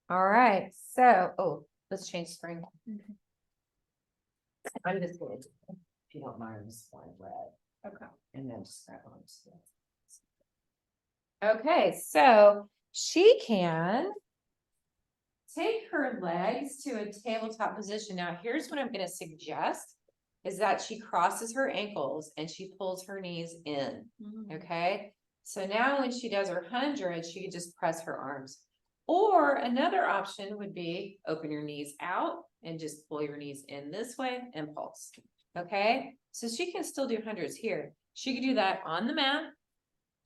A: All right. So, oh, let's change spring. I'm just going to, if you don't mind, just one red.
B: Okay.
A: And then just grab on to it. Okay. So she can take her legs to a tabletop position. Now, here's what I'm going to suggest is that she crosses her ankles and she pulls her knees in. Okay. So now when she does her 100, she could just press her arms. Or another option would be open your knees out and just pull your knees in this way and pulse. Okay. So she can still do hundreds here. She could do that on the mat.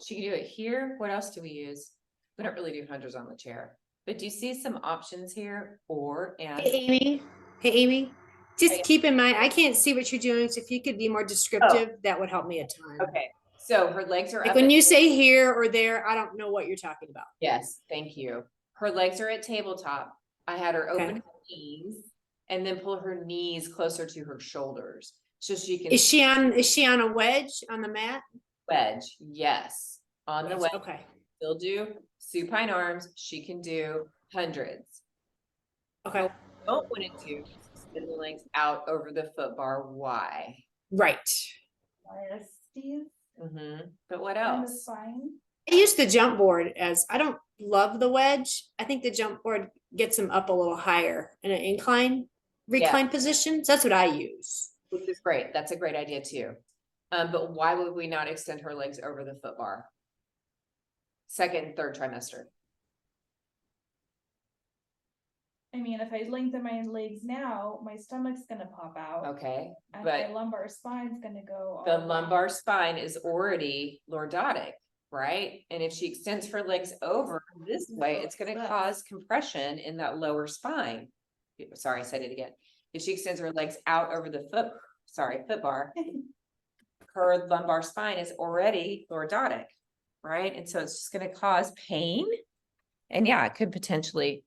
A: She could do it here. What else do we use? We don't really do hundreds on the chair, but do you see some options here? Or, and
C: Hey, Amy, just keep in mind, I can't see what you're doing. So if you could be more descriptive, that would help me a ton.
A: okay. So her legs are
C: Like
A: up.
C: when you say here or there, I don't know what you're talking about.
A: Yes, thank you. Her legs are at tabletop. I had her open
C: Okay.
A: her knees and then pull her knees closer to her shoulders so she can
C: Is she on a wedge on the mat?
A: wedge. Yes. On the wedge.
C: Okay.
A: She'll do supine arms. She can do hundreds.
C: Okay.
A: Don't want to do extend the legs out over the foot bar. Why?
C: Right.
A: But what
B: And the
A: else?
B: spine.
C: I use the jump board as I don't love the wedge. I think the jump board gets them up a little higher in an incline, recline position. So that's what I use.
A: Which is great. That's a great idea too. But why would we not extend her legs over the foot bar? Second, third trimester.
B: I mean, if I lengthen my legs now, my stomach's gonna pop out.
A: Okay,
B: And
A: but
B: my lumbar spine's gonna go. all
A: the
B: way.
A: lumbar spine is already lordotic, right? And if she extends her legs over this way, it's going to cause compression in that lower spine. Sorry, I said it again. If she extends her legs out over the foot bar, her lumbar spine is already lordotic, right? And so it's just going to cause pain. And yeah, it could potentially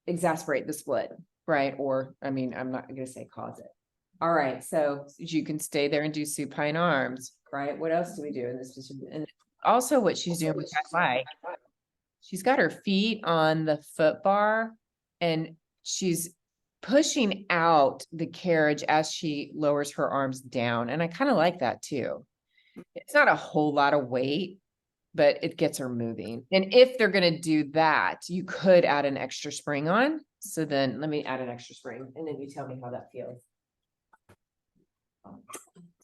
A: exacerbate the split, right? Or, I mean, I'm not going to say cause it. All right, so you can stay there and do supine arms, right? What else do we do in this position? And also what she's doing, which I like, she's got her feet on the foot bar and she's pushing out the carriage as she lowers her arms down. And I kind of like that too. It's not a whole lot of weight, but it gets her moving. And if they're going to do that, you could add an extra spring on. So then let me add an extra spring and then you tell me how that feels.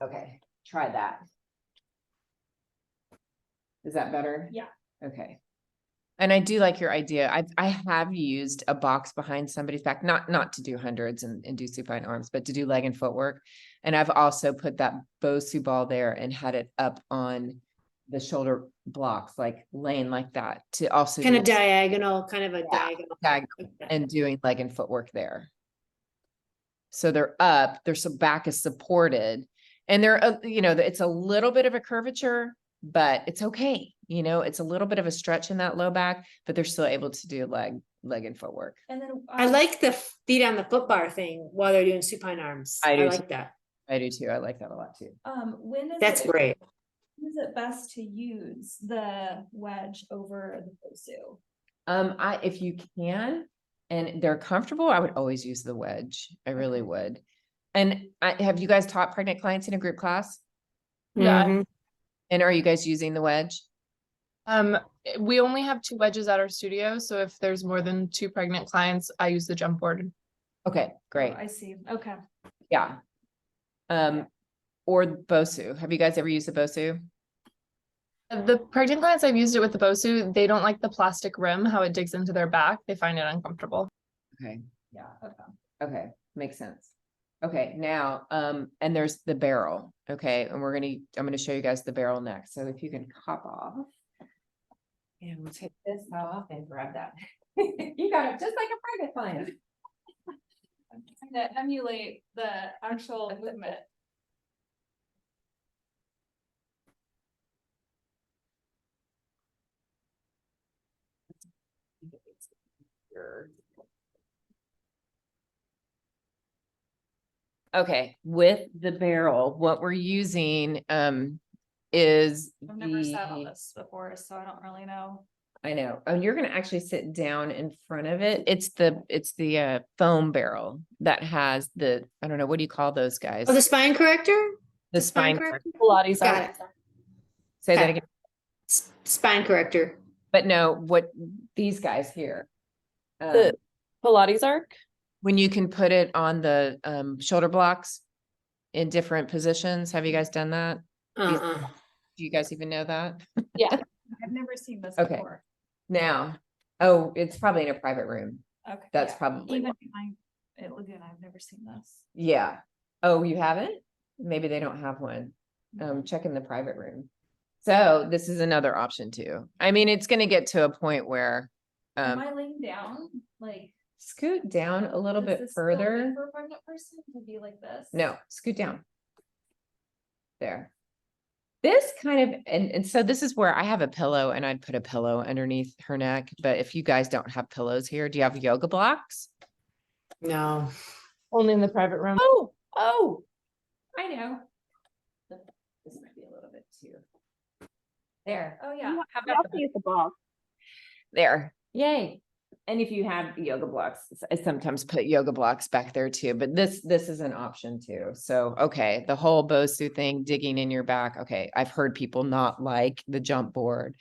A: Okay, try that. Is that better?
B: Yeah.
A: Okay. And I do like your idea. I have used a box behind somebody's back, not to do hundreds and do supine arms, but to do leg and footwork. And I've also put that Bosu ball there and had it up on the shoulder blocks, like laying like that to also
C: Kind
A: do
C: of diagonal, kind of a diagonal.
A: and doing leg and footwork there. So they're up, their back is supported, and they're, it's a little bit of a curvature, but it's okay. It's a little bit of a stretch in that low back, but they're still able to do leg and footwork.
B: And then.
C: I like the feet on the foot bar thing while they're doing supine arms.
A: I
C: I
A: do
C: like that.
A: I do too. I like that a lot too.
B: When is
C: That's
B: it,
C: great.
B: when is it best to use the wedge over the postu?
A: If you can, and they're comfortable, I would always use the wedge. I really would. And have you guys taught pregnant clients in a group class?
D: Yeah.
C: Mhm.
A: And are you guys using the wedge?
D: We only have 2 wedges at our studio, so if there's more than 2 pregnant clients, I use the jump board.
A: Okay, great.
B: Oh, I see. Okay.
A: Yeah. Or Bosu. Have you guys ever used the Bosu?
D: The pregnant clients, I've used it with the Bosu. They don't like the plastic rim, how it digs into their back. They find it uncomfortable.
A: Okay.
B: Yeah. Okay.
A: Okay, makes sense. Okay, now, and there's the barrel. Okay, and I'm gonna show you guys the barrel next. So if you can hop off. And we'll take this off and grab that. You got it just like a pregnant client.
B: I'm trying to emulate the actual movement.
A: Okay, with the barrel, what we're using is
B: I've never sat on this before, so I don't really know.
A: I know. Oh, you're gonna actually sit down in front of it. It's the foam barrel that has I don't know, what do you call those guys?
C: Oh, the spine corrector?
A: The spine.
C: corrector?
D: Pilates
C: Got
D: arc.
C: it.
A: Say that
C: Okay.
A: again.
C: Spine corrector.
A: But no, what these guys here.
D: The Pilates arc.
A: When you can put it on the shoulder blocks in different positions. Have you guys done that? Do you guys even know that?
D: Yeah.
B: I've never seen this
A: Okay.
B: before.
A: Now, it's probably in a private room.
B: Okay.
A: That's
B: yeah.
A: probably
B: Even
A: why.
B: again, I've never seen this.
A: Yeah. Oh, you haven't? Maybe they don't have one. Check in the private room. So this is another option too. I mean, it's gonna get to a point where
B: Am I laying down? Like,
A: scoot down a little
B: does
A: bit
B: this feel good
A: further.
B: for a pregnant person to be like this?
A: No, scoot down. There. This kind of, and so this is where I have a pillow and I'd put a pillow underneath her neck. But if you guys don't have pillows here, do you have yoga blocks?
C: No.
D: Only in the private room.
A: Oh, I know. This might be a little bit too. There.
B: Oh, yeah.
A: How
E: We
A: about
E: also use the ball.
A: there? Yay. And if you have yoga blocks, I sometimes put yoga blocks back there too, but this is an option too. So, okay, the whole Bosu thing, digging in your back. Okay, I've heard people not like the jump board.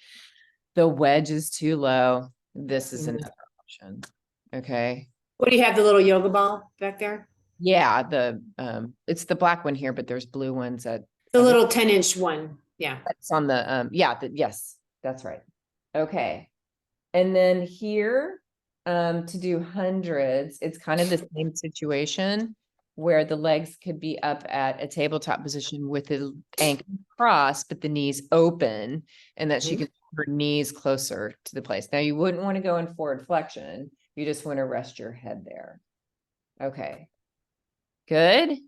A: The wedge is too low. This is another option. Okay.
C: What do you have, the little yoga ball back there?
A: Yeah, it's the black one here, but there's blue ones
C: The little 10-inch one. Yeah.
A: that's on the yes, that's right. Okay. And then here, to do hundreds, it's kind of the same situation where the legs could be up at a tabletop position with the ankle crossed, but the knees open, and that she could put her knees closer to the place. Now, you wouldn't want to go in forward flexion. You just want to rest your head there. Okay. Good.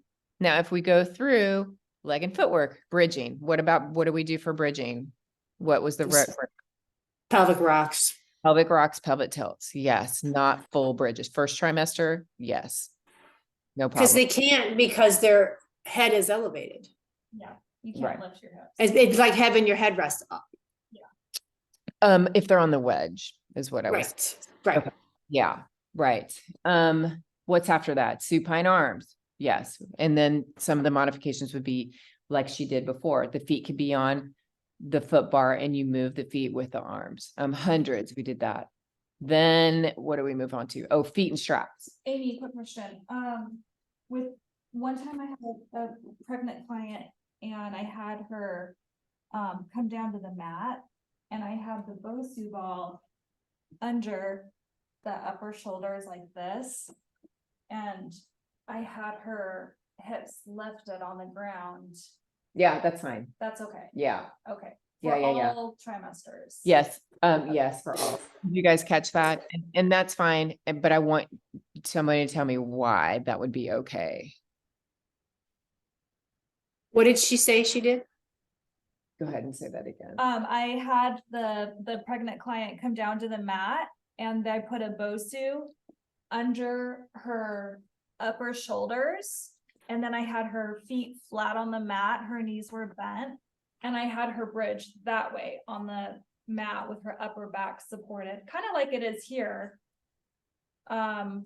A: Now, if we go through leg and footwork, bridging, what do we do for bridging? What was the
C: Pelvic rocks.
A: pelvic rocks, pelvic tilts? Yes, not full bridges. First trimester, yes. No
C: Because
A: problem.
C: they can't, because their head is elevated.
B: Yeah. You can't
A: Right.
B: lift your hips.
C: It's like having your head rest up.
A: If they're on the wedge is what I was.
C: Right.
A: Okay. Yeah, right. What's after that? Supine arms. Yes. And then some of the modifications would be like she did before. The feet could be on the foot bar and you move the feet with the arms. Hundreds, we did that. Then what do we move on to? Oh, feet and straps.
B: Amy, quick question. With one time I had a pregnant client and I had her come down to the mat and I had the Bosu ball under the upper shoulders like this. And I had her hips lifted on the ground.
A: Yeah, that's fine.
B: That's okay.
A: Yeah.
B: Okay.
A: Yeah,
B: For
A: yeah.
B: all trimesters.
A: Yes. Yes, for all. You guys catch that? And that's fine. But I want somebody tell me why that would be okay.
C: What did she say she did?
A: Go ahead and say that again.
B: I had the pregnant client come down to the mat and I put a Bosu under her upper shoulders. And then I had her feet flat on the mat, her knees were bent, and I had her bridge that way on the mat with her upper back supported, kind of like it is here.
A: And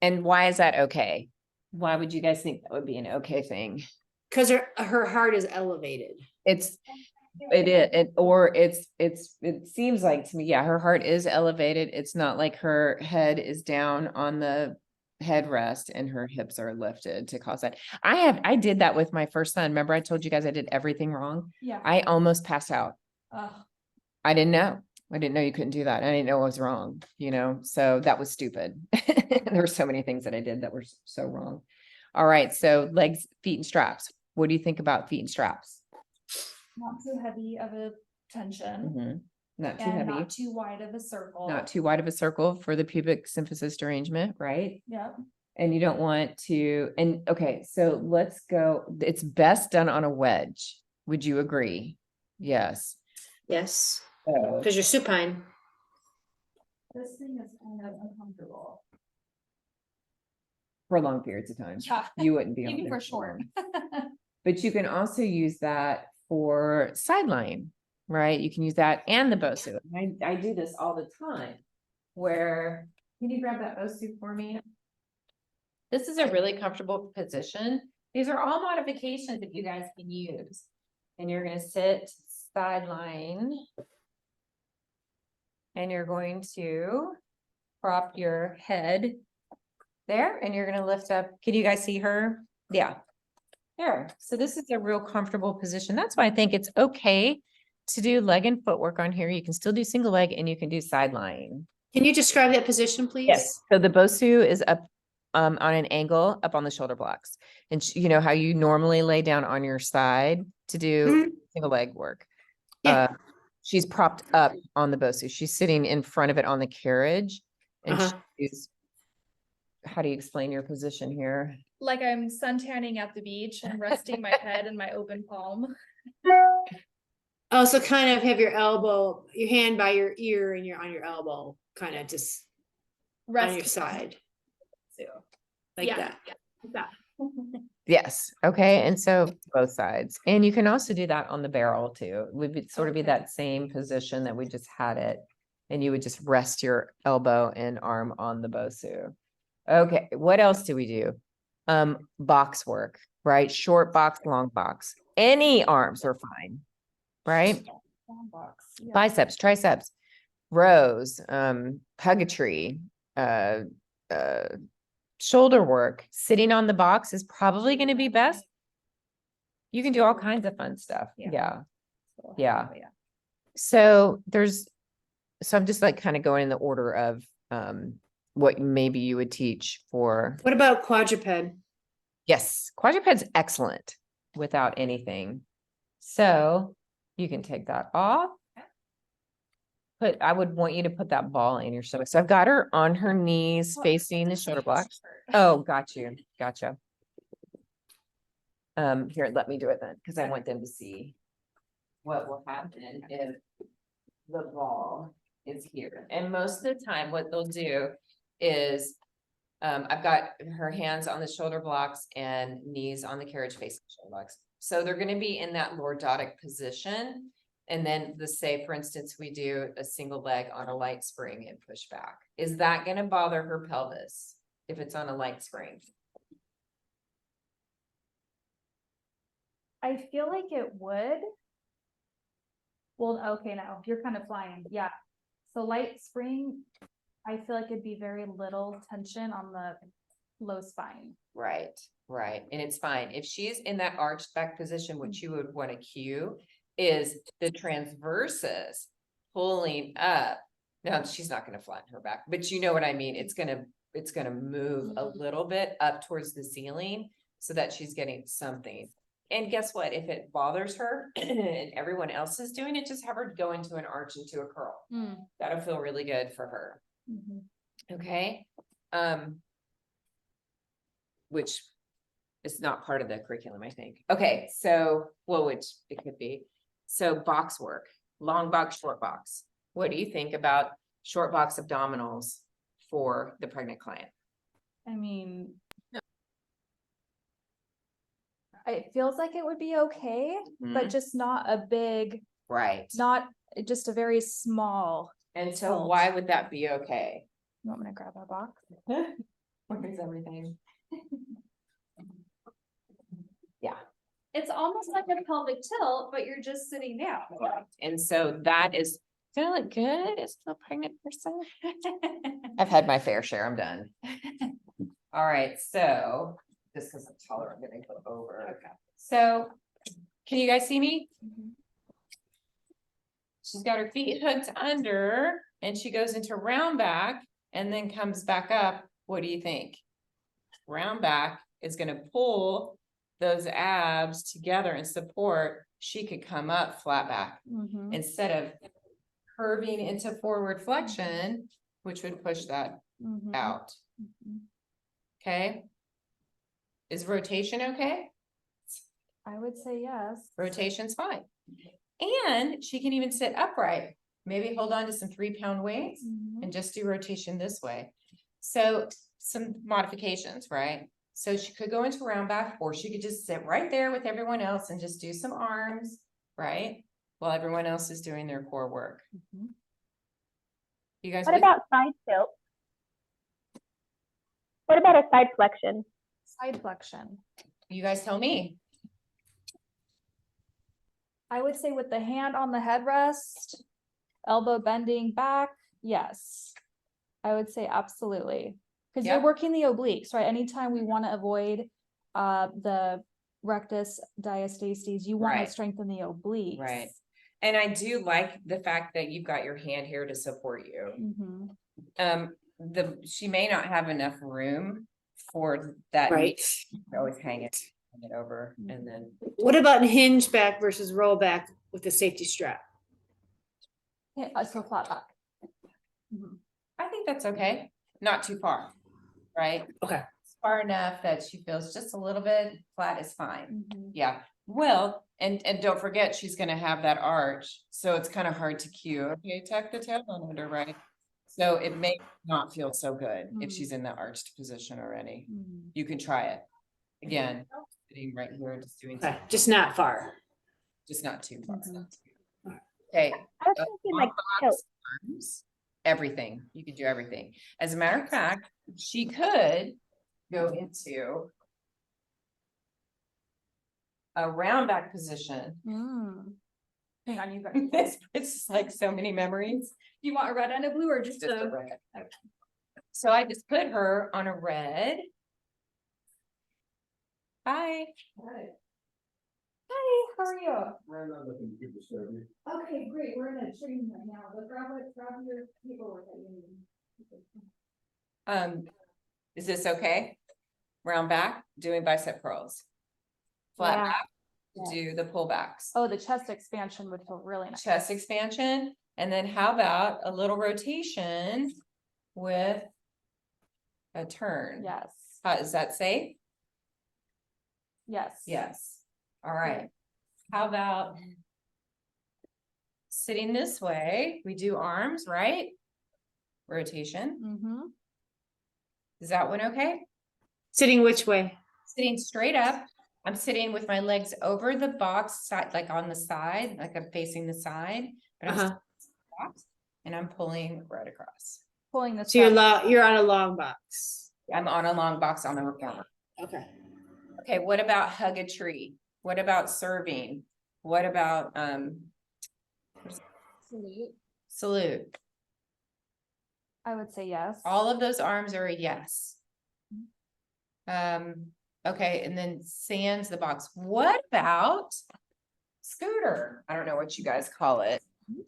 A: why is that okay? Why would you guys think that would be an okay thing?
C: Because her heart is elevated.
A: It seems like to me, yeah, her heart is elevated. It's not like her head is down on the headrest and her hips are lifted to cause that. I did that with my first son. Remember I told you guys I did everything wrong?
B: Yeah.
A: I almost passed out.
B: Ugh.
A: I didn't know you couldn't do that. I didn't know I was wrong, so that was stupid. There were so many things that I did that were so wrong. All right. So legs, feet, and straps. What do you think about feet and straps?
B: Not too heavy of a tension
A: Mhm. Not too
B: and
A: heavy,
B: not too wide of a circle.
A: not too wide of a circle for the pubic symphysis derangement, right?
B: Yep.
A: And you don't want to, and okay, so let's go. It's best done on a wedge. Would you agree? Yes.
C: Yes,
A: So,
C: because you're supine.
B: This thing is kind of uncomfortable.
A: for long periods of time.
B: Yeah.
A: You wouldn't be on
B: Even
A: there
B: for short.
A: long. But you can also use that for sideline, right? You can use that and the Bosu. I do this all the time where, can you grab that Bosu for me? This is a really comfortable position. These are all modifications that you guys can use. And you're going to sit sideline. And you're going to prop your head there and you're going to lift up. Can you guys see her? Yeah. There. So this is a real comfortable position. That's why I think it's okay to do leg and footwork on here. You can still do single leg and you can do sideline.
C: Can you describe that position, please?
A: Yes. So the Bosu is up on an angle up on the shoulder blocks. And you know how you normally lay down on your side to do single leg work.
C: Yeah.
A: She's propped up on the Bosu. She's sitting in front of it on the carriage. And she's, how do you explain your position here?
B: Like I'm suntanning at the beach and resting my head in my open palm.
C: Oh, so kind of have your elbow, your hand by your ear and you're on your elbow, kind of just on your side. Like that.
B: Yeah.
A: Yes. Okay. And so both sides. And you can also do that on the barrel too. It would sort of be that same position that we just had it. And you would just rest your elbow and arm on the Bosu. Okay. What else do we do? Box work, right? Short box, long box. Any arms are fine, right?
B: Yeah.
A: Biceps, triceps, rows, puggatry, shoulder work. Sitting on the box is probably going to be best. You can do all kinds of fun stuff. Yeah. So I'm just like kind of going in the order of what maybe you would teach for.
C: What about quadruped?
A: Yes, quadruped's excellent without anything. So you can take that off. I would want you to put that ball in your stomach. So I've got her on her knees facing the shoulder blocks. Oh, got you. Gotcha. Here, let me do it then, because I want them to see what will happen if the ball is here. And most of the time, what they'll do is I've got her hands on the shoulder blocks and knees on the carriage facing the shoulder blocks. So they're going to be in that lordotic position. And then say, for instance, we do a single leg on a light spring and push back. Is that going to bother her pelvis if it's on a light spring?
B: I feel like it would. Well, okay, now you're kind of flying. Yeah. So light spring, I feel like it'd be very little tension on the low spine.
A: Right. And it's fine. If she's in that arched back position, what you would want to cue is the transversus pulling up. Now she's not going to flatten her back, but you know what I mean? It's going to move a little bit up towards the ceiling so that she's getting something. And guess what? If it bothers her and everyone else is doing it, just have her go into an arch into a curl. That'll feel really good for her. Okay. Which is not part of the curriculum, I think. Okay, so, well, which it could be. So box work, long box, short box. What do you think about short box abdominals for the pregnant client?
B: I mean, it feels like it would be okay, but
A: Mhm.
B: just not a big,
A: Right.
B: not just a very small.
A: And so
B: tilt.
A: why would that be okay?
B: You want me to grab a box?
A: What is everything?
B: It's almost like a pelvic tilt, but you're just sitting down.
A: And so that is, does it look good as a pregnant person? I've had my fair share, I'm done. All right, so, just because I'm taller, I'm gonna go over.
B: Okay.
A: So, can you guys see me? She's got her feet hooked under and she goes into round back and then comes back up. What do you think? Round back is gonna pull those abs together and support. She could come up flat back
B: Mhm.
A: instead of curving into forward flexion, which would push that
B: Mhm.
A: out.
B: Mhm.
A: Okay. Is rotation okay?
B: I would say yes.
A: Rotation's fine. And she can even sit upright, maybe hold on to some 3-pound weights
B: Mhm.
A: and just do rotation this way. So some modifications, right? So she could go into round back, or she could just sit right there with everyone else and just do some arms, right? While everyone else is doing their core work.
B: Mhm.
A: You guys,
E: What
A: with-
E: about side tilt? What about a side flexion?
B: Side flexion.
A: you guys tell me.
B: I would say with the hand on the headrest, elbow bending back, yes. I would say absolutely. Because
A: Yeah.
B: you're working the obliques, right? Anytime we want to avoid the rectus diastases, you want
A: Right.
B: to strengthen the obliques.
A: Right. And I do like the fact that you've got your hand here to support you.
B: Mhm.
A: She may not have enough room for that.
C: Right.
A: Always hang it over and then.
C: What about hinge back versus roll back with the safety strap?
B: Yeah, so flat back. Mhm.
A: I think that's okay. Not too far, right?
C: Okay.
A: It's far enough that she feels just a little bit flat is fine.
B: Mhm.
A: Yeah. Well, and don't forget, she's gonna have that arch, so it's kind of hard to cue. Okay, tuck the tailbone under, right? So it may not feel so good if she's in the arched position already.
B: Mhm.
A: You can try it. Again, sitting right here, just doing,
C: Okay, just not far.
A: just not too far.
B: Mhm.
A: Okay.
E: I was thinking like tilt.
A: Arms, everything. You could do everything. As a matter of fact, she could go into a round back position.
B: Mm. Hang on, you got.
A: It's like so many memories.
B: You want a red and a blue or just
A: Just a
B: a?
A: red. So I just put her on a red. Hi.
B: Hi, how are you?
F: I'm not looking to disturb you.
B: Okay, great. We're in a training right now, but grab your paperwork that you need.
A: Is this okay? Round back, doing bicep curls. Flat
E: Yeah.
A: back, do the pullbacks.
B: Oh, the chest expansion would feel really nice.
A: Chest expansion, and then how about a little rotation with a turn?
B: Yes.
A: Is that safe?
B: Yes.
A: Yes. All right. How about sitting this way? We do arms, right? Rotation.
B: Mm-hmm.
A: Is that one okay?
C: Sitting which way?
A: Sitting straight up. I'm sitting with my legs over the box side, like on the side, like I'm facing the side. But I'm box, and I'm pulling right across.
B: Pulling the.
C: So you're on a long box.
A: I'm on a long box on the reformer.
C: Okay.
A: Okay, what about hug a tree? What about serving? What about salute?
B: I would say yes.
A: All of those arms are a yes. Okay, and then sands the box. What about scooter? I don't know what you guys call it.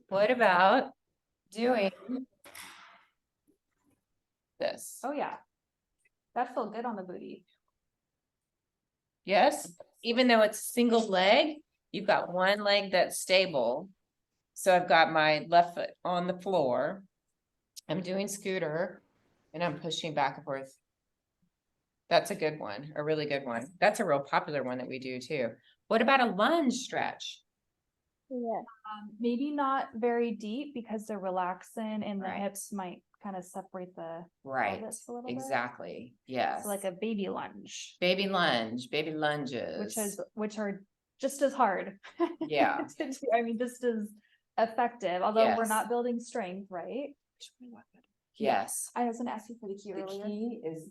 A: What about doing this?
B: Oh, yeah. That felt good on the booty.
A: Yes, even though it's single leg, you've got one leg that's stable. So I've got my left foot on the floor. I'm doing scooter. And I'm pushing back and forth. That's a good one, a really good one. That's a real popular one that we do too. What about a lunge stretch?
E: Yeah.
B: Maybe not very deep because the relaxin and the
A: Right.
B: hips might kind of separate the
A: Right,
B: pelvis a little bit.
A: exactly, yes.
B: So like a baby lunge,
A: Baby lunge, baby lunges.
B: which are just as hard.
A: Yeah.
B: to do. I mean, just as effective, although we're
A: Yes.
B: not building strength, right?
A: Yes.
B: I was gonna ask you for the key
A: The
B: earlier.
A: key is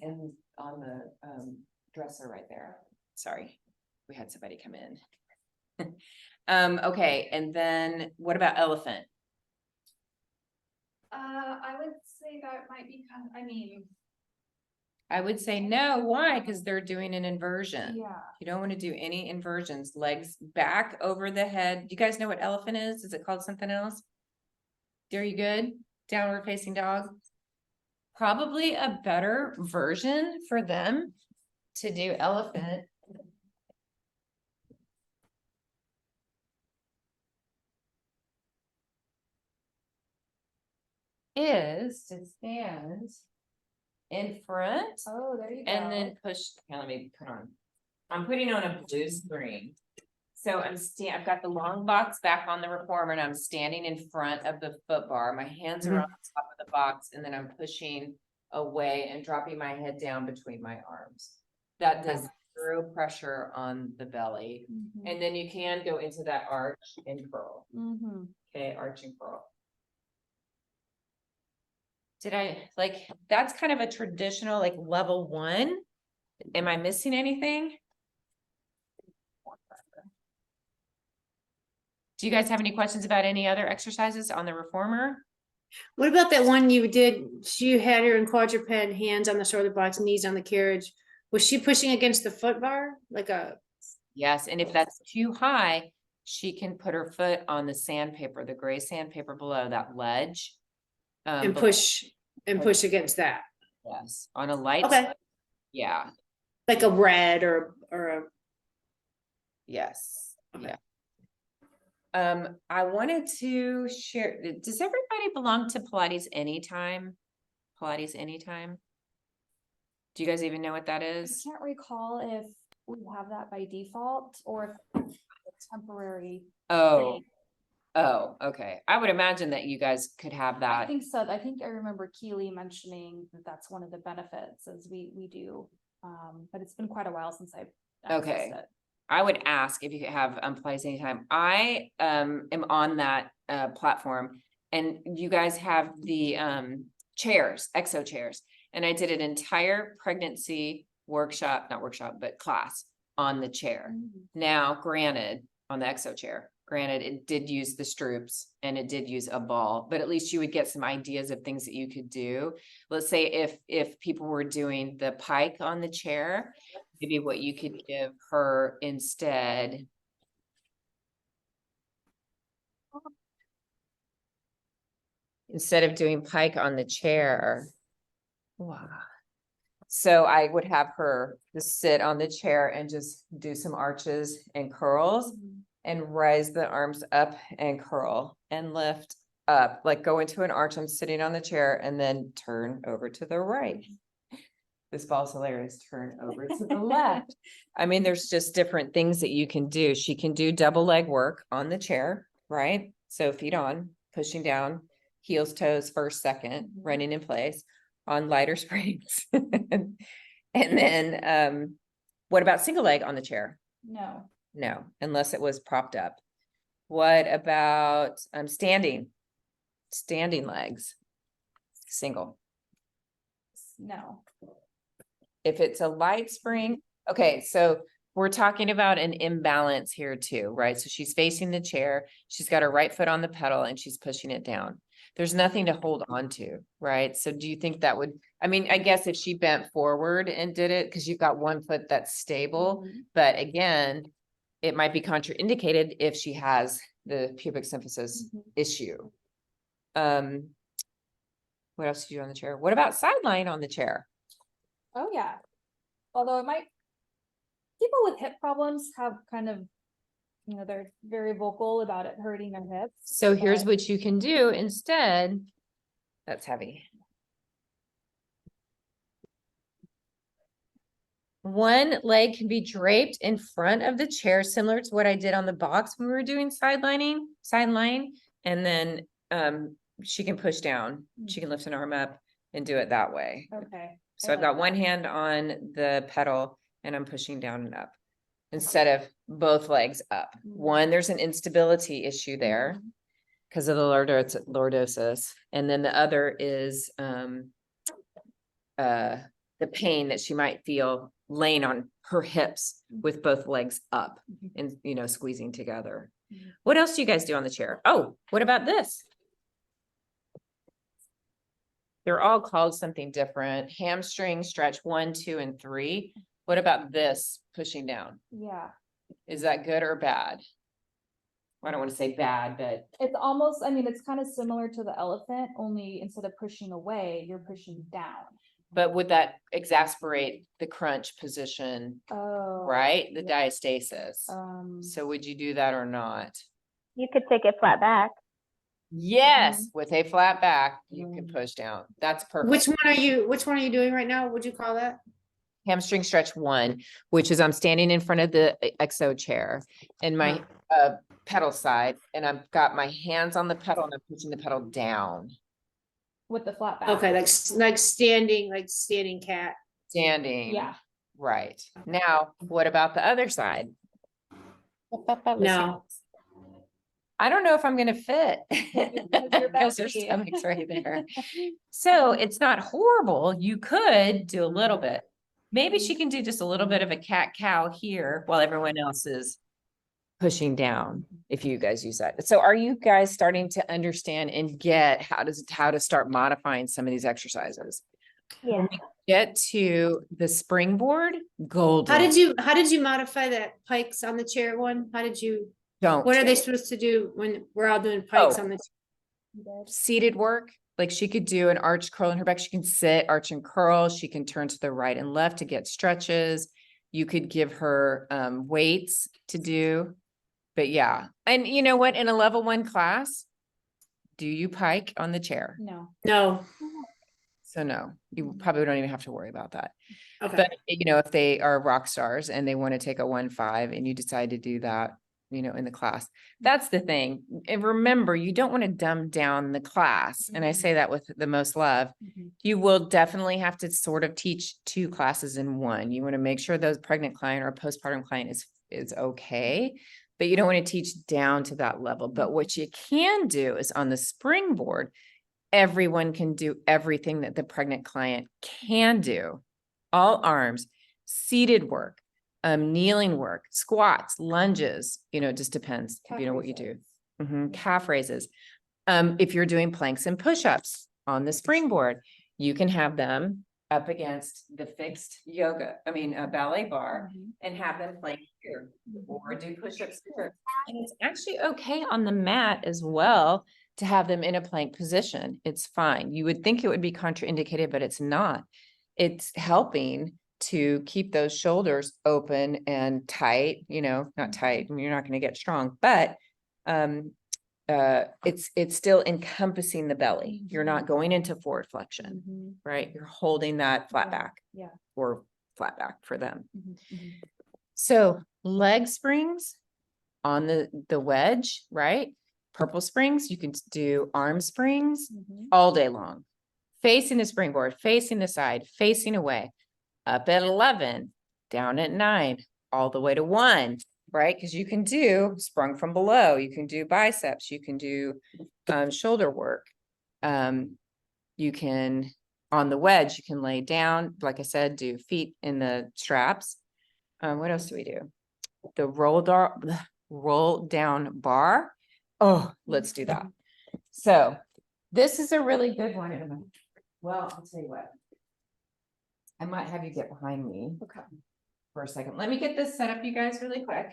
A: on the dresser right there. Sorry, we had somebody come in. Okay, and then what about elephant?
B: I would say that might be
A: I would say no, why? Because they're doing an inversion.
B: yeah.
A: You don't want to do any inversions, legs back over the head. You guys know what elephant is? Is it called something else? Are you good? Downward facing dog? Probably a better version for them to do elephant. Is to stand in front
B: Oh, there you go.
A: and then push. Here, let me put on. I'm putting on a blue screen. So I've got the long box back on the reformer and I'm standing in front of the foot bar. My hands are on top of the box and then I'm pushing away and dropping my head down between my arms. That does zero pressure on the belly. And then you can go into that arch and curl. Okay, arch and curl. Did I that's kind of a traditional level 1. Am I missing anything? Do you guys have any questions about any other exercises on the reformer?
C: What about that one you did? She had her in quadruped, hands on the shoulder box, knees on the carriage. Was she pushing against the foot bar?
A: Yes, and if that's too high, she can put her foot on the sandpaper, the gray sandpaper below that ledge.
C: And
A: but-
C: push against that.
A: Yes, on a light.
C: Okay.
A: side, yeah,
C: Like a red or a.
A: yes,
C: Okay.
A: yeah. I wanted to share, does everybody belong to Pilates Anytime? Pilates Anytime? Do you guys even know what that
B: I
A: is?
B: can't recall if we have that by default or if it's a temporary.
A: Oh,
B: thing.
A: okay. I would imagine that you guys could have
B: I
A: that.
B: think so. I think I remember Keely mentioning that that's one of the benefits as we do. But it's been quite a while since I've
A: Okay.
B: accessed it.
A: I would ask if you have Pilates Anytime. I am on that platform and you guys have the chairs, exo chairs. And I did an entire pregnancy but class on the chair. Now, granted, on the exo chair, granted, it did use the Stroops and it did use a ball, but at least you would get some ideas of things that you could do. Let's say if people were doing the pike on the chair, maybe what you could give her instead. Instead of doing pike on the chair. Wow. So I would have her just sit on the chair and just do some arches and curls and raise the arms up and curl and lift up, like go into an arch. I'm sitting on the chair and then turn over to the right. This ball's hilarious. Turn over to the left. I mean, there's just different things that you can do. She can do double leg work on the chair, right? So feet on, pushing down, heels, toes, first, second, running in place on lighter springs. And then, what about single leg on the chair? No, unless it was propped up. What about standing legs? Single.
B: No.
A: If it's a light spring, okay, so we're talking about an imbalance here too, right? So she's facing the chair, she's got her right foot on the pedal and she's pushing it down. There's nothing to hold on to, right? So do you think that would, I mean, I guess if she bent forward and did it, because you've got one foot that's stable, but again, it might be contraindicated if she has the pubic symphysis issue. What else do you do on the chair? What about sideline on the chair?
B: Oh yeah. Although people with hip problems have kind of, they're very vocal about it hurting their hips.
A: So here's
B: but-
A: what you can do instead. That's heavy. One leg can be draped in front of the chair, similar to what I did on the box when we were doing sideline. And then she can push down. She can lift an arm up and do it that way.
B: Okay.
A: So I've got one hand on the pedal and I'm pushing down and up instead of both legs up. One, there's an instability issue there because of the lordosis. And then the other is the pain that she might feel laying on her hips with both legs up and, you know, squeezing together. What else do you guys do on the chair? Oh, what about this? They're all called something different. Hamstring stretch 1, 2, and 3. What about this pushing down?
B: Yeah.
A: Is that good or bad? I don't want to say bad, but
B: It's almost, I mean, it's kind of similar to the elephant, only instead of pushing away, you're pushing down.
A: but would that exasperate the crunch position,
B: Oh.
A: right? The diastasis.
B: Um,
A: So would you do that or not?
E: You could take it flat back.
A: Yes, with a flat back, you can push down. That's perfect.
C: Which one are you doing right now? Would you call that?
A: Hamstring stretch 1, which is I'm standing in front of the exo chair and my pedal side, and I've got my hands on the pedal and I'm pushing the pedal down.
B: with the flat back.
C: Okay, like standing cat.
A: Standing.
B: Yeah.
A: Right. Now, what about the other side?
C: No.
A: I don't know if I'm gonna fit. Because her
B: belly.
A: stomach's right there. So it's not horrible. You could do a little bit. Maybe she can do just a little bit of a cat-cow here while everyone else is pushing down, if you guys use that. So are you guys starting to understand and get how to start modifying some of these exercises?
E: Yeah.
A: Get to the springboard, golden.
C: How did you modify that pikes on the chair one?
A: Don't.
C: What are they supposed to do when we're all doing pikes
A: Oh.
C: on the?
A: Seated work? Like she could do an arch curl in her back. She can sit, arch and curl. She can turn to the right and left to get stretches. You could give her weights to do. But yeah, and you know what? In a level 1 class, do you pike on the chair?
B: No.
C: No.
A: So no, you probably don't even have to worry about that.
C: Okay.
A: But you know, if they are rock stars and they want to take a 1-5 and you decide to do that, you know, in the class, that's the thing. And remember, you don't want to dumb down the class. And I say that with the most love. You will definitely have to sort of teach 2 classes in one. You want to make sure those pregnant client or postpartum client is okay, but you don't want to teach down to that level. But what you can do is on the springboard, everyone can do everything that the pregnant client can do. All arms, seated work, kneeling work, squats, lunges, you know, it just depends,
B: Calf
A: you know, what you do.
B: raises.
A: Calf raises. If you're doing planks and push-ups on the springboard, you can have them up against the fixed ballet bar and have them plank here or do push-ups here. And it's actually okay on the mat as well to have them in a plank position. It's fine. You would think it would be contraindicated, but it's not. It's helping to keep those shoulders open and tight, you know, not tight, I mean, you're not going to get strong, but it's still encompassing the belly. You're not going into forward flexion, right? You're holding that flat back.
B: Yeah.
A: Or flat back for them. So leg springs on the wedge, right? Purple springs, you can do arm springs all day long. Facing the springboard, facing the side, facing away, up at 11, down at 9, all the way to 1, right? Because you can do sprung from below, you can do biceps, you can do shoulder work. You can, on the wedge, you can lay down, like I said, do feet in the straps. What else do we do? The roll down bar. Oh, let's do that. So this is a really good one. Well, I'll tell you what. I might have you get behind me for a second. Let me get this set up, you guys, really quick.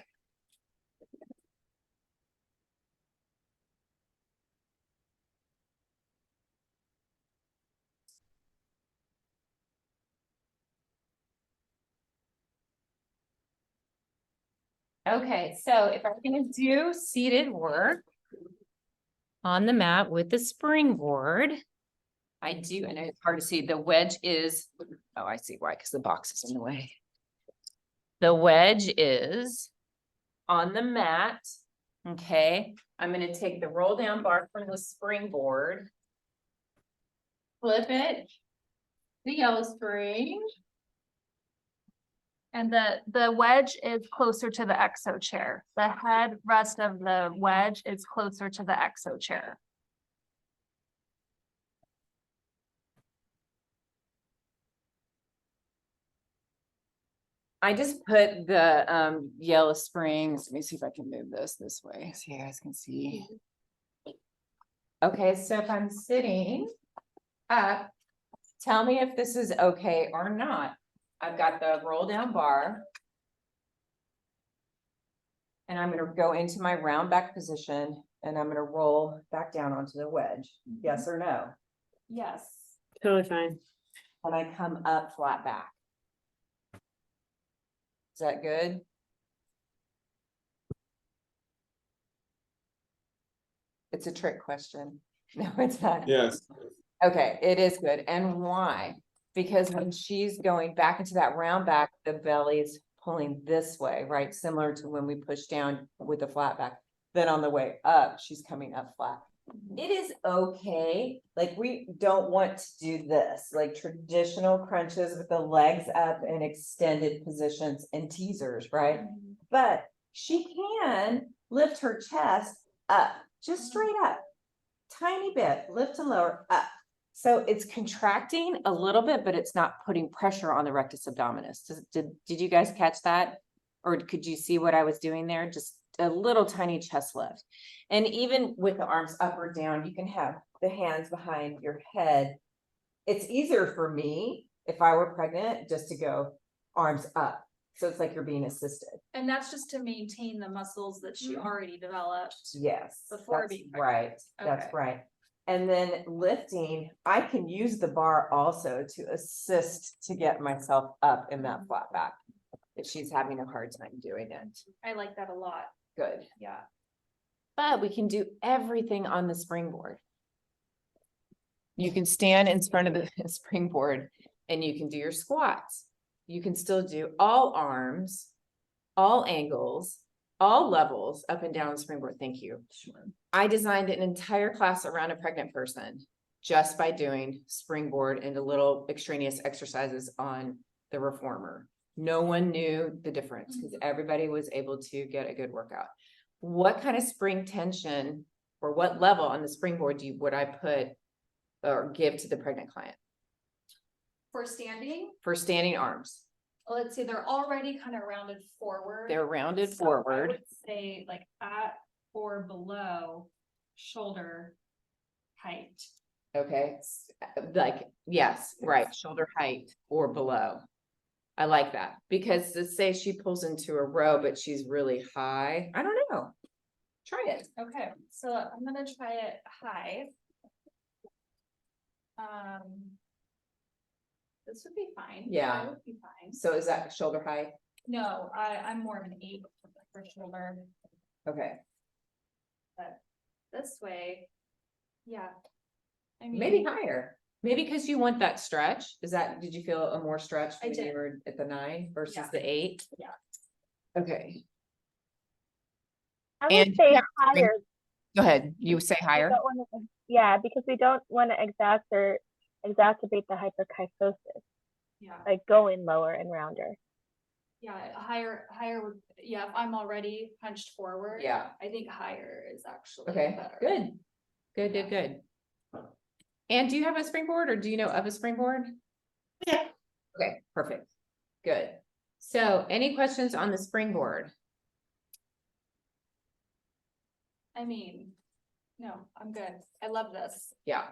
A: Okay, so if I'm going to do seated work on the mat with the springboard, I know it's hard to see. The wedge is, oh, I see why, because the box is in the way. The wedge is on the mat. Okay, I'm gonna take the roll down bar from the springboard. Flip it. The yellow spring.
D: And the wedge is closer to the exo chair. The head rest of the wedge is closer to the exo chair.
A: I just put the yellow springs. Let me see if I can move this way so you guys can see. Okay, so if I'm sitting up, tell me if this is okay or not. I've got the roll down bar. And I'm gonna go into my round back position and I'm gonna roll back down onto the wedge. Yes or no?
B: Yes.
C: Totally fine.
A: And I come up flat back. Is that good? It's a trick question. No, it's not.
F: Yes.
A: Okay, it is good. And why? Because when she's going back into that round back, the belly is pulling this way, right? Similar to when we push down with the flat back. Then on the way up, she's coming up flat. It is okay. Like, we don't want to do this, like traditional crunches with the legs up in extended positions and teasers, right? But she can lift her chest up, just straight up, tiny bit, lift and lower, up. So it's contracting a little bit, but it's not putting pressure on the rectus abdominis. Did you guys catch that? Or could you see what I was doing there? Just a little tiny chest lift. And even with the arms up or down, you can have the hands behind your head. It's easier for me, if I were pregnant, just to go arms up. So it's like you're being assisted.
B: And that's just to maintain the muscles that she already developed.
A: Yes.
B: Before
A: that's
B: being pregnant.
A: right. That's
B: Okay.
A: right. And then lifting, I can use the bar also to assist to get myself up in that flat back if she's having a hard time doing it.
B: I like that a lot.
A: Good.
B: Yeah.
A: But we can do everything on the springboard. You can stand in front of the springboard and you can do your squats. You can still do all arms, all angles, all levels up and down the springboard. Thank you. Sure. I designed an entire class around a pregnant person just by doing springboard and the little extraneous exercises on the reformer. No one knew the difference because everybody was able to get a good workout. What kind of spring tension or what level on the springboard would I put or give to the pregnant client?
B: For standing,
A: For standing arms.
B: let's say they're already kind of rounded forward.
A: They're rounded
B: So I
A: forward.
B: would say like at or below shoulder height.
A: Okay, like, yes, right, shoulder height or below. I like that because let's say she pulls into a row, but she's really high. I don't know. Try it.
B: Okay, so I'm gonna try it high. This would be fine.
A: Yeah.
B: That would be fine.
A: So is that shoulder height?
B: No, I'm more of an 8 for shoulder,
A: Okay,
B: but this way, yeah. I mean,
A: maybe higher. Maybe because you want that stretch. Did you feel a more stretch
B: I
A: when you
B: did.
A: were at the 9 versus
B: Yeah.
A: the 8?
B: Yeah.
A: Okay,
E: I
A: And
E: would say
A: yeah,
E: higher.
A: go ahead. You say
E: We
A: higher?
E: don't wanna- yeah, because we don't want to exacerbate the hyperkyphosis,
B: yeah,
E: like going lower and rounder.
B: yeah, higher would, yeah, if I'm already hunched forward.
A: Yeah.
B: I think higher is actually
A: Okay,
B: better.
A: good. Good. And do you have a springboard or do you know of a springboard?
C: Yeah.
A: Okay, perfect. Good. So any questions on the springboard?
B: I mean, no, I'm good. I love this.
A: Yeah.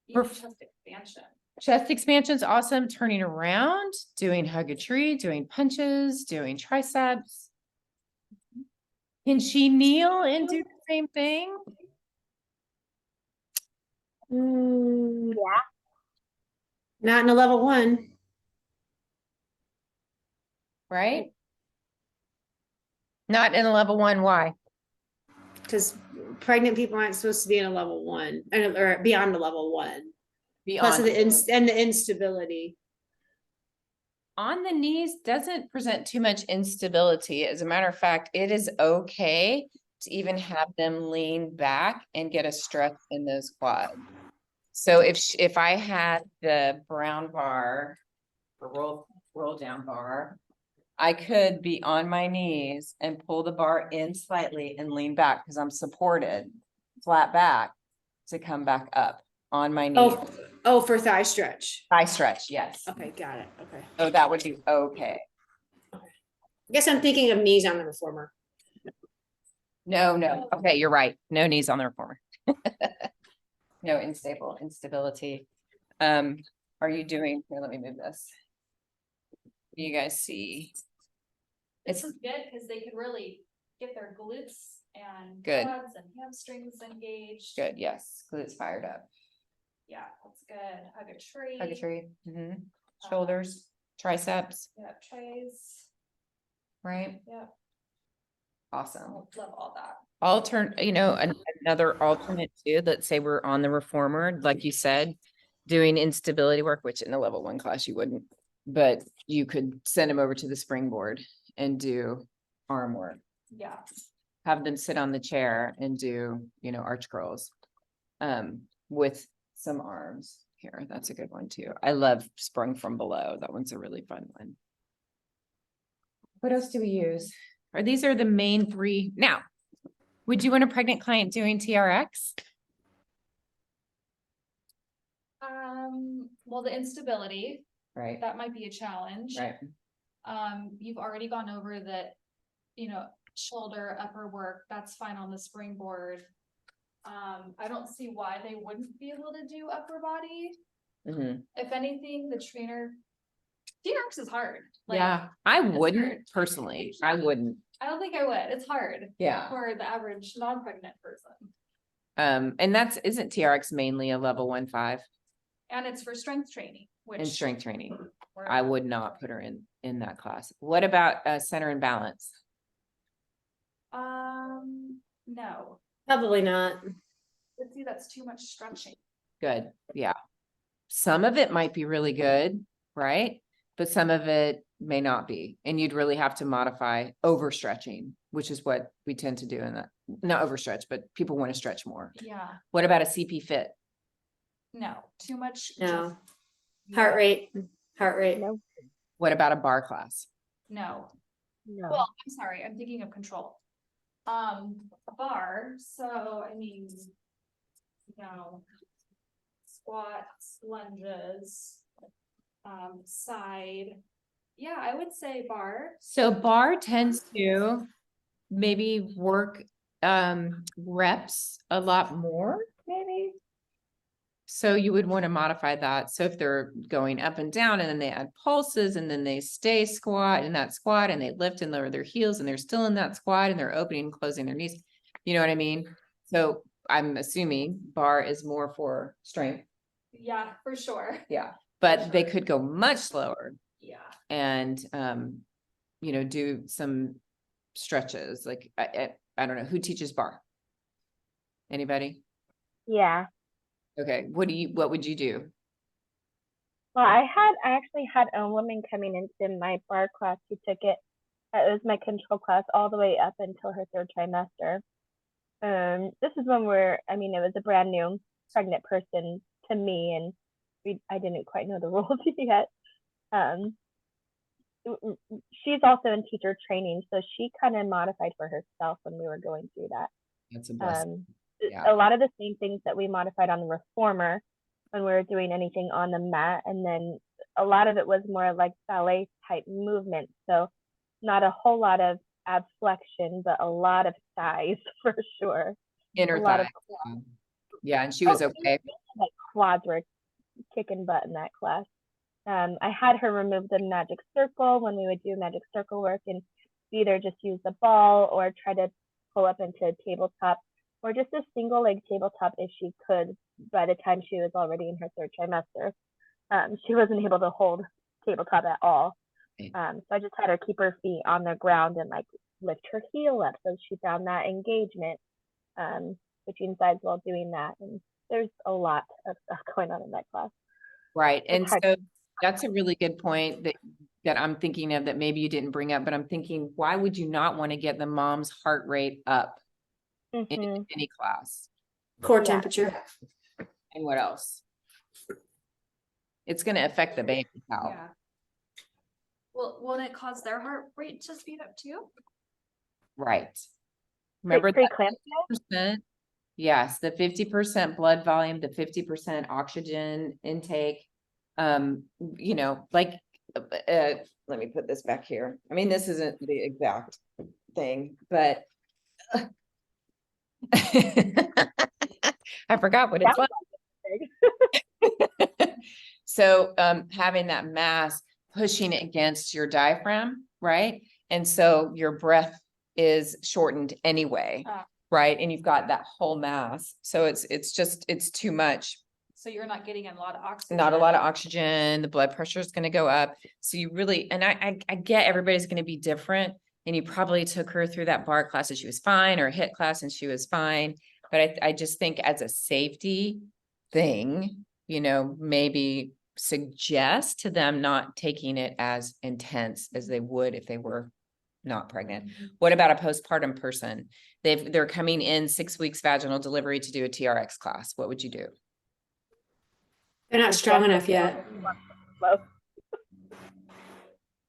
B: Even
A: Perf-
B: chest expansion.
A: Chest expansion's awesome. Turning around, doing hug a tree, doing punches, doing triceps. Can she kneel and do the same thing?
E: Yeah,
C: Not in a level 1.
A: Right? Not in a level 1, why?
C: Because pregnant people aren't supposed to be in a level 1 or beyond a level 1. Plus
A: Beyond
C: of the instability.
A: on the knees doesn't present too much instability. As a matter of fact, it is okay to even have them lean back and get a stretch in those quads. So if I had the brown bar, or roll down bar, I could be on my knees and pull the bar in slightly and lean back because I'm supported flat back to come back up on my knees.
C: Oh, for thigh stretch.
A: Thigh stretch, yes.
C: Okay, got it. Okay.
A: So that would be okay.
C: I guess I'm thinking of knees on the reformer.
A: No. Okay, you're right. No knees on the reformer. No instability. Are you doing, here, let me move this. You guys see?
B: This is good because they could really get their glutes and
A: Good.
B: quads and hamstrings engaged.
A: Good, yes. Glutes fired up.
B: Yeah, that's good. Hug a tree.
A: Hug a tree. Shoulders, triceps,
B: Yep, trays.
A: right?
B: Yep,
A: Awesome.
B: love all that.
A: Another alternate too, let's say we're on the reformer, like you said, doing instability work, which in a level 1 class you wouldn't, but you could send them over to the springboard and do arm work.
B: Yeah.
A: Have them sit on the chair and do, arch curls, with some arms here. That's a good one too. I love sprung from below. That one's a really fun one. What else do we use? These are the main 3. Now, would you want a pregnant client doing TRX?
B: Well, the instability,
A: Right,
B: that might be a challenge.
A: right.
B: You've already gone over that, shoulder, upper work, that's fine on the springboard. I don't see why they wouldn't be able to do upper body.
A: Mhm.
B: If anything, the trainer, TRX is hard. Like,
A: Yeah, I
B: it's
A: wouldn't
B: hard.
A: personally. I wouldn't.
B: I don't think I would. It's hard
A: Yeah.
B: for the average non-pregnant person.
A: And isn't TRX mainly a level 1-5
B: And it's for strength training, which.
A: in strength training?
B: we're-
A: I would not put her in that class. What about center and balance?
B: No,
C: Probably not.
B: let's see, that's too much stretching.
A: Good, yeah. Some of it might be really good, right? But some of it may not be, and you'd really have to modify overstretching, which is what we tend to do in that. Not overstretch, but people want to stretch more.
B: Yeah,
A: What about a CP fit?
B: no, too much.
C: No.
B: just-
C: Heart rate.
E: No,
A: What about a bar class?
B: No,
E: no.
B: well, I'm sorry, I'm thinking of control. Bar, so I mean. Squats, lunges, side. Yeah, I would say bar.
A: So bar tends to maybe work reps a lot more, maybe. So you would want to modify that. So if they're going up and down and then they add pulses and then they stay squat in that squat and they lift and lower their heels and they're still in that squat and they're opening and closing their knees. You know what I mean? So I'm assuming bar is more for strength.
B: Yeah, for sure.
A: Yeah. But they could go much slower
B: Yeah.
A: and, do some stretches. Like, I don't know, who teaches bar? Anybody?
E: Yeah.
A: Okay. What would you do?
E: Well, I actually had a woman coming into my bar class who took it. It was my control class all the way up until her 3rd trimester. This is when it was a brand new pregnant person to me, and I didn't quite know the rules yet. She's also in teacher training, so she kind of modified for herself when we were going through that.
A: That's a blessing. Yeah.
E: A lot of the same things that we modified on the reformer when we were doing anything on the mat, and then a lot of it was more like ballet type movement, so not a whole lot of abflexion, but a lot of thighs for sure.
A: Inner
E: a lot
A: thigh. Yeah, and she was okay.
E: Like quads were kicking butt in that class. I had her remove the magic circle when we would do magic circle work, and either just use the ball or try to pull up into a tabletop, or just a single leg tabletop if she could. By the time she was already in her 3rd trimester, she wasn't able to hold tabletop at all. So I just had her keep her feet on the ground and like lift her heel up, so she found that engagement between sides while doing that. And there's a lot of stuff going on in that class.
A: Right. And so that's a really good point that I'm thinking of that maybe you didn't bring up, but I'm thinking, why would you not want to get the mom's heart rate up in
E: Mhm.
A: any class?
C: Core
E: Yeah.
C: temperature.
A: And what else? It's going to affect the baby. How?
B: Yeah. Well, won't it cause their heart rate to speed up too?
A: Right. Remember that
E: Preeclampsia?
A: 50%? Yes, the 50% blood volume, the 50% oxygen intake. You know, like, let me put this back here. I mean, this isn't the exact thing, but I forgot what it's
E: Sounds
A: like. So, having that mass pushing against your diaphragm, right? And so your breath is shortened anyway, right? And you've got that whole mass. So it's too much.
B: So you're not getting a lot of oxygen.
A: Not a lot of oxygen, the blood pressure is going to go up. So you really, and I get everybody's going to be different. And you probably took her through that bar class and she was fine, or HIIT class and she was fine. But I just think as a safety thing, you know, maybe suggest to them not taking it as intense as they would if they were not pregnant. What about a postpartum person? They're coming in 6 weeks vaginal delivery to do a TRX class. What would you do?
C: They're not strong enough yet.
E: Slow.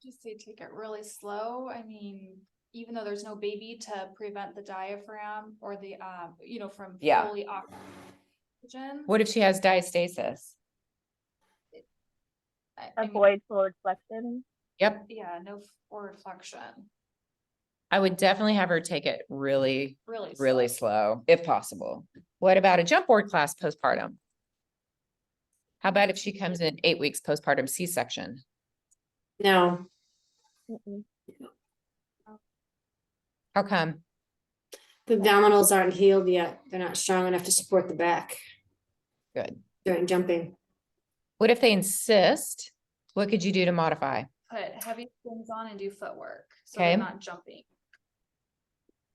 B: Just say take it really slow. I mean, even though there's no baby to prevent the diaphragm or the, from
A: Yeah.
B: fully oxygen.
A: What if she has diastasis?
B: I mean,
E: Avoid forward flexion.
A: Yep.
B: yeah, no forward flexion.
A: I would definitely have her take it really,
B: Really
A: really slow, if possible. What about a jump board class postpartum? How about if she comes in 8 weeks postpartum C-section?
C: No,
E: Mm-mm.
A: How come?
C: the abdominals aren't healed yet. They're not strong enough to support the back
A: Good.
C: during jumping.
A: What if they insist? What could you do to modify?
B: Put heavy things on and do footwork. So
A: Okay.
B: they're not jumping.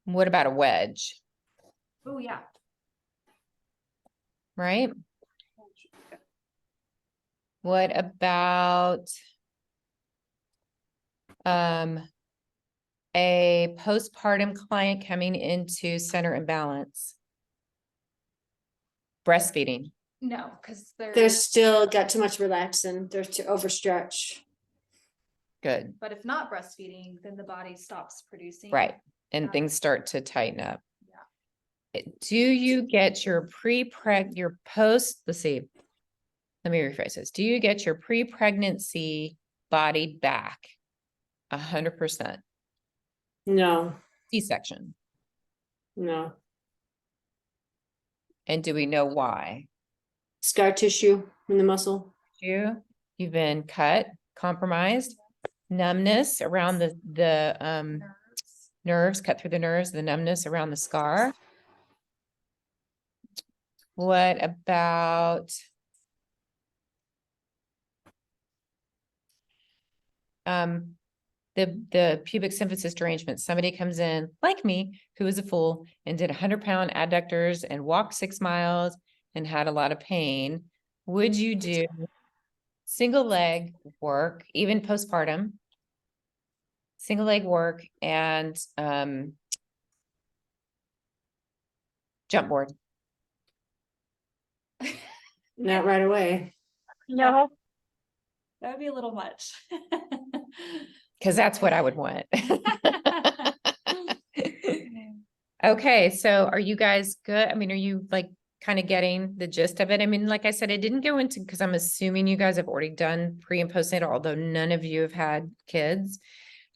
A: What about a wedge,
B: Oh, yeah.
A: right? What about a postpartum client coming into center imbalance? Breastfeeding.
B: No, because
C: They're still got too much relaxin. They're too overstretched.
A: Good,
B: but if not breastfeeding, then the body stops producing.
A: right. And
B: Yeah.
A: things start to tighten up.
B: Yeah.
A: Do you get your let's see, let me rephrase this. Do you get your pre-pregnancy body back 100%?
C: No,
A: C-section.
C: no.
A: And do we know why?
C: Scar tissue in the muscle.
A: You've been cut, compromised, numbness around the nerves, cut through the nerves, the numbness around the scar. What about the pubic symphysis derangement? Somebody comes in like me, who is a fool and did 100-pound adductors and walked 6 miles and had a lot of pain. Would you do single leg work, even postpartum, single leg work and jump board?
C: Not right away.
E: No.
B: That would be a little much.
A: Because that's what I would want. Okay, so are you guys good? I mean, are you like kind of getting the gist of it? I mean, like I said, I didn't go into, because I'm assuming you guys have already done pre and postnatal, although none of you have had kids.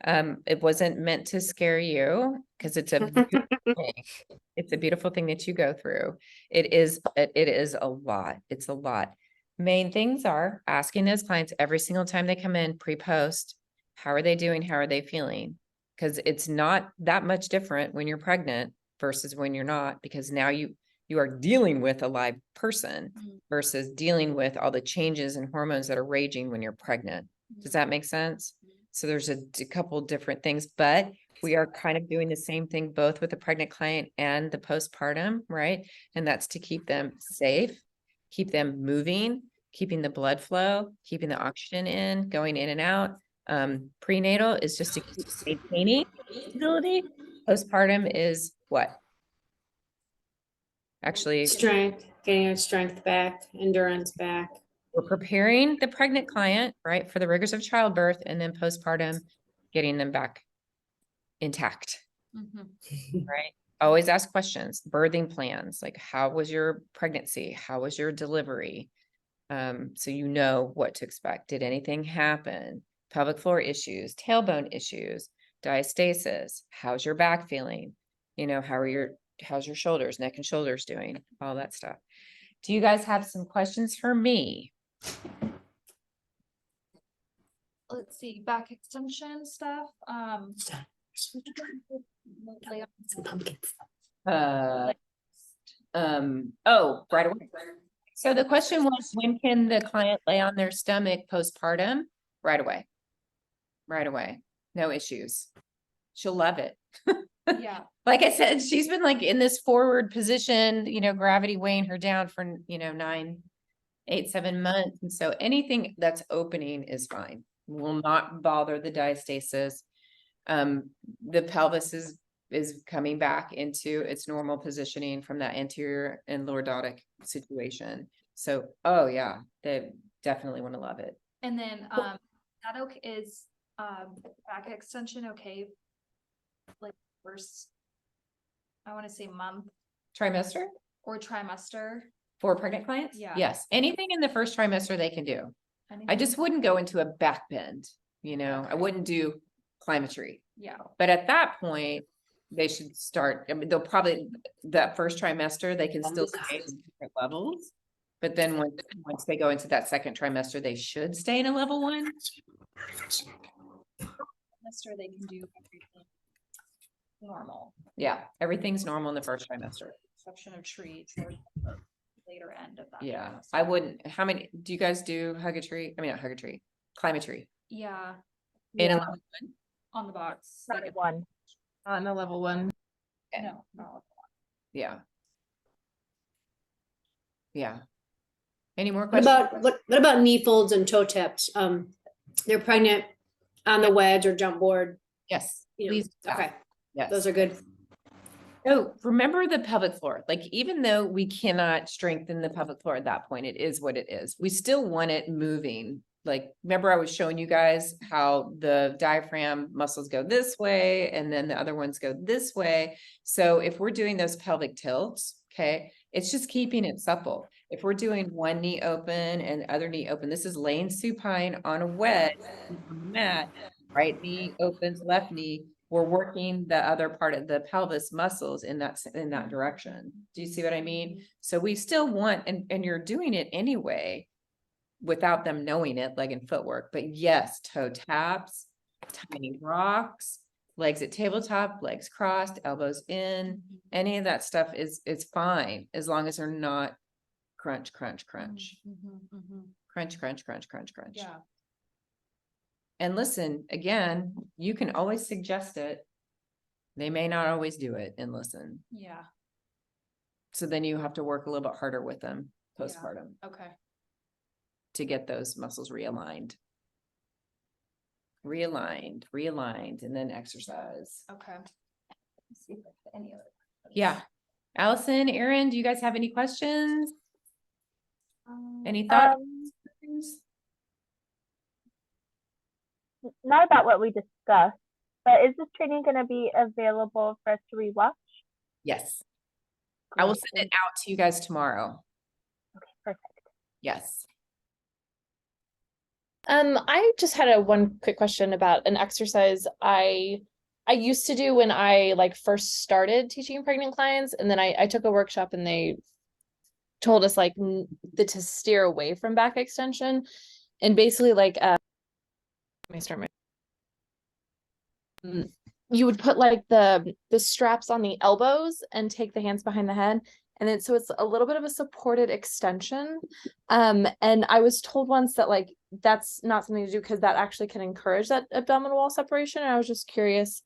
A: It wasn't meant to scare you because it's a beautiful thing. It's a beautiful thing that you go through. It is a lot. It's a lot. Main things are asking those clients every single time they come in pre-post, how are they doing? How are they feeling? Because it's not that much different when you're pregnant versus when you're not, because now you are dealing with a live person versus dealing with all the changes and hormones that are raging when you're pregnant. Does that make sense? So there's a couple different things, but we are kind of doing the same thing both with the pregnant client and the postpartum, right? And that's to keep them safe, keep them moving, keeping the blood flow, keeping the oxygen in, going in and out. Prenatal is just to keep maintaining stability. Postpartum is what? Actually,
C: Strength, getting your strength back, endurance back.
A: we're preparing the pregnant client, right, for the rigors of childbirth, and then postpartum, getting them back intact, right? Always ask questions, birthing plans, like how was your pregnancy? How was your delivery? So you know what to expect. Did anything happen? Pelvic floor issues, tailbone issues, diastasis. How's your back feeling? You know, how's your shoulders, neck and shoulders doing? All that stuff. Do you guys have some questions for me?
B: Let's see, back extension stuff,
C: Some pumpkins.
A: Oh, right away. So the question was, when can the client lay on their stomach postpartum? Right away. Right away. No issues. She'll love it.
B: yeah,
A: Like I said, she's been like in this forward position, you know, gravity weighing her down for, you know, 9, 8, 7 months. And so anything that's opening is fine. Will not bother the diastasis. The pelvis is coming back into its normal positioning from that anterior and lordotic situation. So, oh yeah, they definitely want to love it.
B: and then, that okay is, back extension okay? Like first, I wanna say month
A: Trimester
B: or trimester.
A: for pregnant clients?
B: Yeah.
A: Yes, anything in the first trimester they can do. I just wouldn't go into a back bend, you know, I wouldn't do climetry.
B: Yeah,
A: But at that point, they should start, I mean, they'll probably, that first trimester, they can still stay in different levels. But then once they go into that second trimester, they should stay in a level 1.
B: trimester they can do everything normal,
A: Yeah, everything's normal in the first trimester.
B: exception of treats or the later end of that.
A: Yeah,
B: trimester.
A: I wouldn't, how many, do you guys do hug a tree? I mean, not hug a tree, climb a tree.
B: Yeah,
A: In a
E: Yeah.
A: level
B: on the box.
E: Not
B: like
E: one.
G: On a level 1.
B: No, no.
A: Yeah. Yeah. Any more
C: What
A: questions?
C: about, what about knee folds and toe taps? They're pregnant on the wedge or jump board.
A: Yes,
C: You know,
A: please. Yeah.
C: okay,
A: Yes.
C: those are good.
A: Oh, remember the pelvic floor, like even though we cannot strengthen the pelvic floor at that point, it is what it is. We still want it moving. Like, remember I was showing you guys how the diaphragm muscles go this way and then the other ones go this way. So if we're doing those pelvic tilts, okay, it's just keeping it supple. If we're doing one knee open and other knee open, this is laying supine on a wedge on the mat, right knee opens, left knee. We're working the other part of the pelvis muscles in that direction. Do you see what I mean? So we still want, and you're doing it anyway without them knowing it, leg and footwork. But yes, toe taps, tiny rocks, legs at tabletop, legs crossed, elbows in, any of that stuff it's fine as long as they're not crunch, crunch, crunch, crunch, crunch, crunch, crunch, crunch.
B: Yeah,
A: And listen, again, you can always suggest it. They may not always do it and listen.
B: yeah,
A: So then you have to work a little bit harder with them
B: Yeah.
A: postpartum
B: okay.
A: to get those muscles realigned. Realigned, and then exercise.
B: Okay. Let's see if there's any other.
A: Yeah. Allison, Aaron, do you guys have any questions?
B: Um,
A: Any thoughts?
E: Not about what we discussed, but is this training going to be available for us to rewatch?
A: Yes. I will
E: Great.
A: send it out to you guys tomorrow.
E: Okay, perfect.
A: Yes.
D: I just had one quick question about an exercise I used to do when I like first started teaching pregnant clients, and then I took a workshop and they told us like to steer away from back extension, and basically like let me start my you would put like the straps on the elbows and take the hands behind the head, and then so it's a little bit of a supported extension. And I was told once that like that's not something to do because that actually can encourage that abdominal wall separation. And I was just curious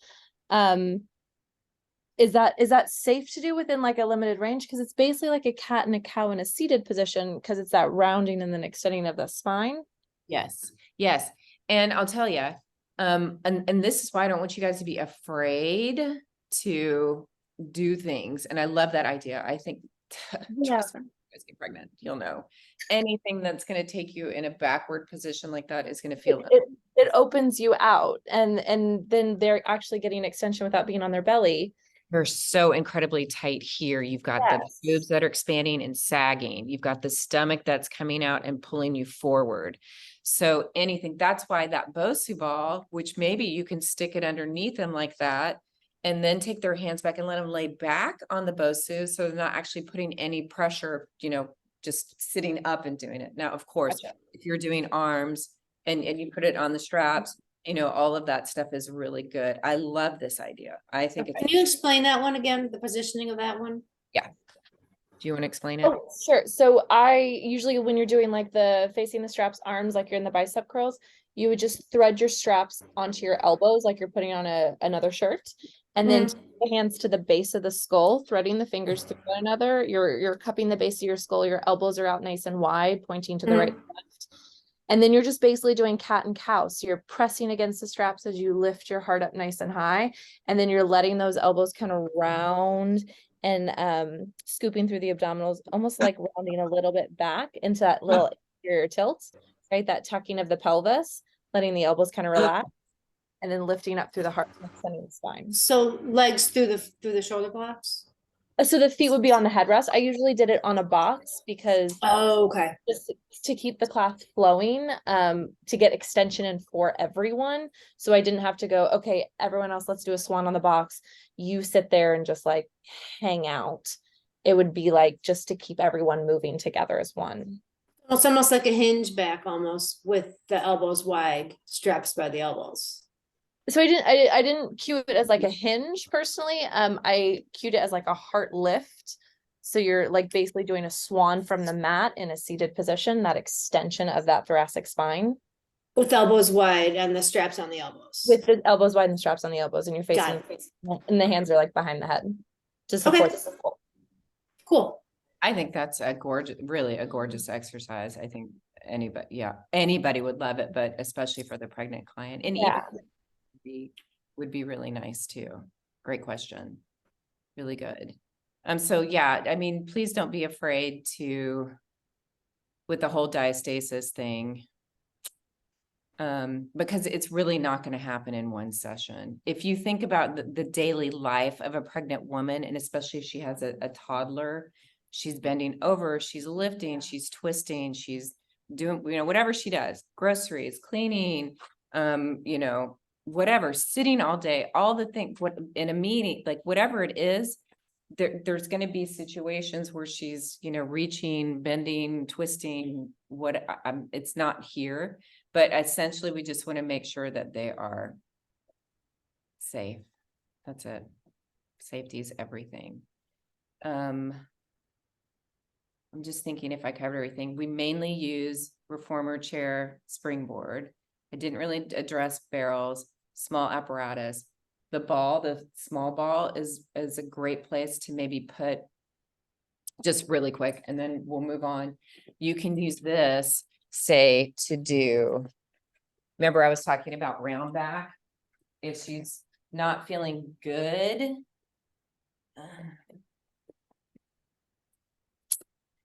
D: is that safe to do within like a limited range? Because it's basically like a cat and a cow in a seated position, because it's that rounding and then extending of the spine.
A: Yes, yes. And I'll tell you, and this is why I don't want you guys to be afraid to do things. And I love that idea. I think, trust me, when you guys get pregnant, you'll know anything that's going to take you in a backward position like that is going to feel.
D: It opens you out, and then they're actually getting extension without being on their belly.
A: They're so incredibly tight here. You've got
D: Yes.
A: the boobs that are expanding and sagging. You've got the stomach that's coming out and pulling you forward. So anything, that's why that Bosu ball, which maybe you can stick it underneath them like that, and then take their hands back and let them lay back on the Bosu. So they're not actually putting any pressure, you know, just sitting up and doing it. Now, of course,
D: Gotcha.
A: if you're doing arms and you put it on the straps, you know, all of that stuff is really good. I love this idea. I think
C: Can you explain that one again, the positioning of that one?
A: do you want to explain it?
D: Oh, sure. So I usually, when you're doing like the facing the straps arms, like you're in the bicep curls, you would just thread your straps onto your elbows, like you're putting on another shirt, and then take the hands to the base of the skull, threading the fingers through one another. You're cupping the base of your skull. Your elbows are out nice and wide, pointing to the right and left. And then you're just basically doing cat and cow. So you're pressing against the straps as you lift your heart up nice and high. And then you're letting those elbows kind of round and scooping through the abdominals, almost like rounding a little bit back into that little interior tilt, right? That tucking of the pelvis, letting the elbows kind of relax, and then lifting up through the heart and extending the spine.
C: So legs through the shoulder blocks?
D: So the feet would be on the headrest. I usually did it on a box because
C: Oh, okay.
D: just to keep the class flowing, to get extension in for everyone. So I didn't have to go, okay, everyone else, let's do a swan on the box. You sit there and just like hang out. It would be like just to keep everyone moving together as one.
C: Well, it's almost like a hinge back almost with the elbows wide, straps by the elbows.
D: So I didn't cue it as like a hinge personally. I cued it as like a heart lift. So you're like basically doing a swan from the mat in a seated position, that extension of that thoracic spine.
C: With elbows wide and the straps on the elbows.
D: With the elbows wide and the straps on the elbows, and you're
C: Got
D: facing, and the hands are like behind the head to support the support.
C: Cool.
A: I think that's a gorgeous, really a gorgeous exercise. I think anybody would love it, but especially for the pregnant client, and even would be really nice too. Great question. Really good. So yeah, I mean, please don't be afraid to, with the whole diastasis thing, because it's really not going to happen in one session. If you think about the daily life of a pregnant woman, and especially if she has a toddler, she's bending over, she's lifting, she's twisting, she's doing, you know, whatever she does, groceries, cleaning, you know, whatever, sitting all day, all the things, what in a meeting, like whatever it is, there's going to be situations where she's, you know, reaching, bending, twisting, it's not here, but essentially we just want to make sure that they are safe. That's it. Safety is everything. I'm just thinking if I covered everything. We mainly use reformer chair, springboard. I didn't really address barrels, small apparatus. The ball, the small ball is a great place to maybe put, just really quick, and then we'll move on. You can use this, say, to do, remember I was talking about round back? If she's not feeling good,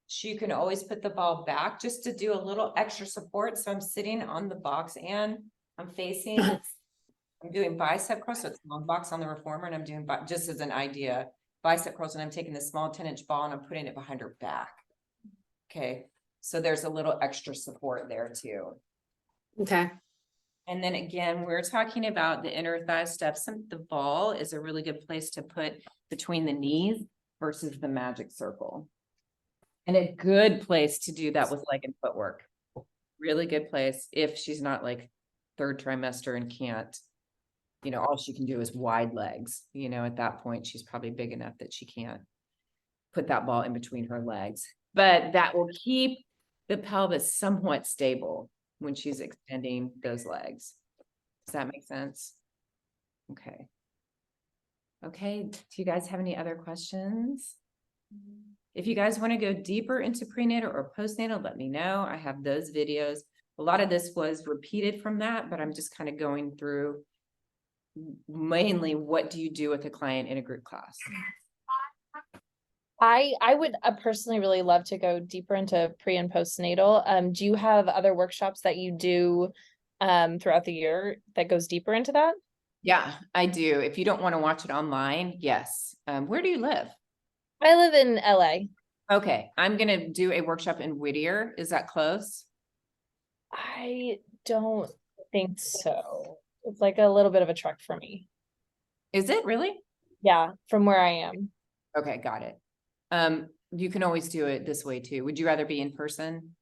A: she can always put the ball back just to do a little extra support. So I'm sitting on the box and I'm facing, I'm doing bicep curls. So it's long box on the reformer, and I'm doing, just as an idea, bicep curls, and I'm taking the small 10-inch ball and I'm putting it behind her back. Okay. So there's a little extra support there too.
C: Okay.
A: And then again, we're talking about the inner thigh stuff. The ball is a really good place to put between the knees versus the magic circle. And a good place to do that with leg and footwork. Really good place if she's not like third trimester and can't, you know, all she can do is wide legs. You know, at that point, she's probably big enough that she can't put that ball in between her legs. But that will keep the pelvis somewhat stable when she's extending those legs. Does that make sense? Okay. Okay, do you guys have any other questions? If you guys want to go deeper into prenatal or postnatal, let me know. I have those videos. A lot of this was repeated from that, but I'm just kind of going through mainly what do you do with a client in a group class?
D: I would personally really love to go deeper into pre and postnatal. Do you have other workshops that you do throughout the year that goes deeper into that?
A: Yeah, I do. If you don't want to watch it online, yes. Where do you live?
D: I live in LA.
A: Okay, I'm gonna do a workshop in Whittier. Is that close?
D: I don't think so. It's like a little bit of a trek for me.
A: Is it really?
D: Yeah, from where I am.
A: Okay, got it. You can always do it this way too. Would you rather be in person?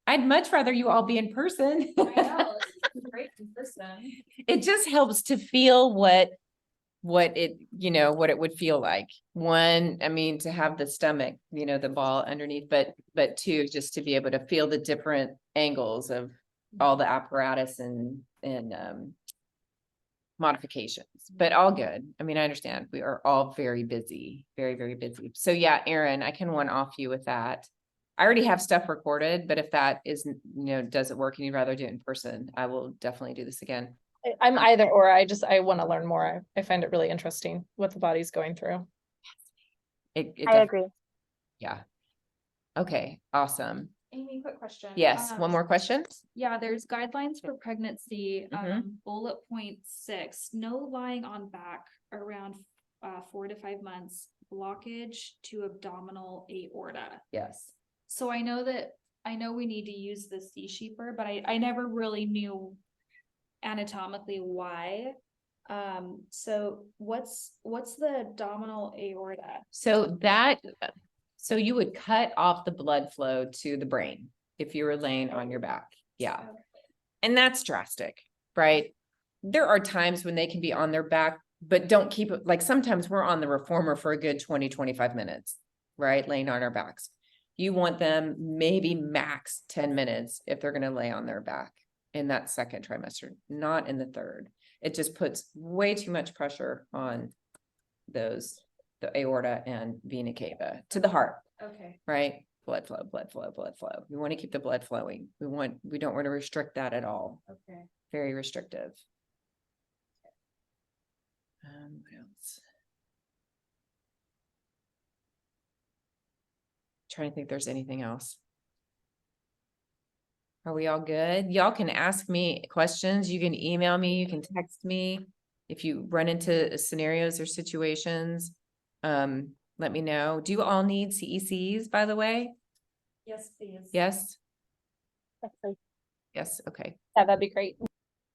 A: I'd much rather you all be in person.
B: I know, it's great in person.
A: It just helps to feel what it, what it would feel like. One, I mean, to have the stomach, the ball underneath, but two, just to be able to feel the different angles of all the apparatus and modifications, but all good. I mean, I understand we are all very busy, very, very busy. So yeah, Erin, I can one-off you with that. I already have stuff recorded, but if that isn't, doesn't work and you'd rather do it in person, I will definitely do this again.
D: I'm either or. I want to learn more. I find it really interesting what the body's going through.
E: I agree.
A: Yeah. Okay, awesome.
B: Amy, quick question.
A: Yes, one more question?
B: Yeah, there's guidelines for pregnancy,
A: Mhm.
B: bullet point 6, no lying on back around 4 to 5 months, blockage to abdominal aorta.
A: Yes.
B: So I know we need to use the C-shaper, but I never really knew anatomically why. So what's the abdominal aorta?
A: So you would cut off the blood flow to the brain if you were laying on your back. Yeah.
B: Okay.
A: And that's drastic, right? There are times when they can be on their back, but don't keep it, like sometimes we're on the reformer for a good 20, 25 minutes, right? Laying on our backs. You want them maybe max 10 minutes if they're going to lay on their back in that second trimester, not in the third. It just puts way too much pressure on the aorta and vena cava to the heart.
B: Okay.
A: Right? Blood flow, blood flow, blood flow. We want to keep the blood flowing. We don't want to restrict that at all.
B: Okay.
A: Very restrictive. What else? Trying to think if there's anything else. Are we all good? Y'all can ask me questions. You can email me, you can text me. If you run into scenarios or situations, let me know. Do you all need CECs, by the way?
B: Yes, please.
A: Yes?
E: Actually,
A: Yes, okay.
D: Yeah, that'd be great.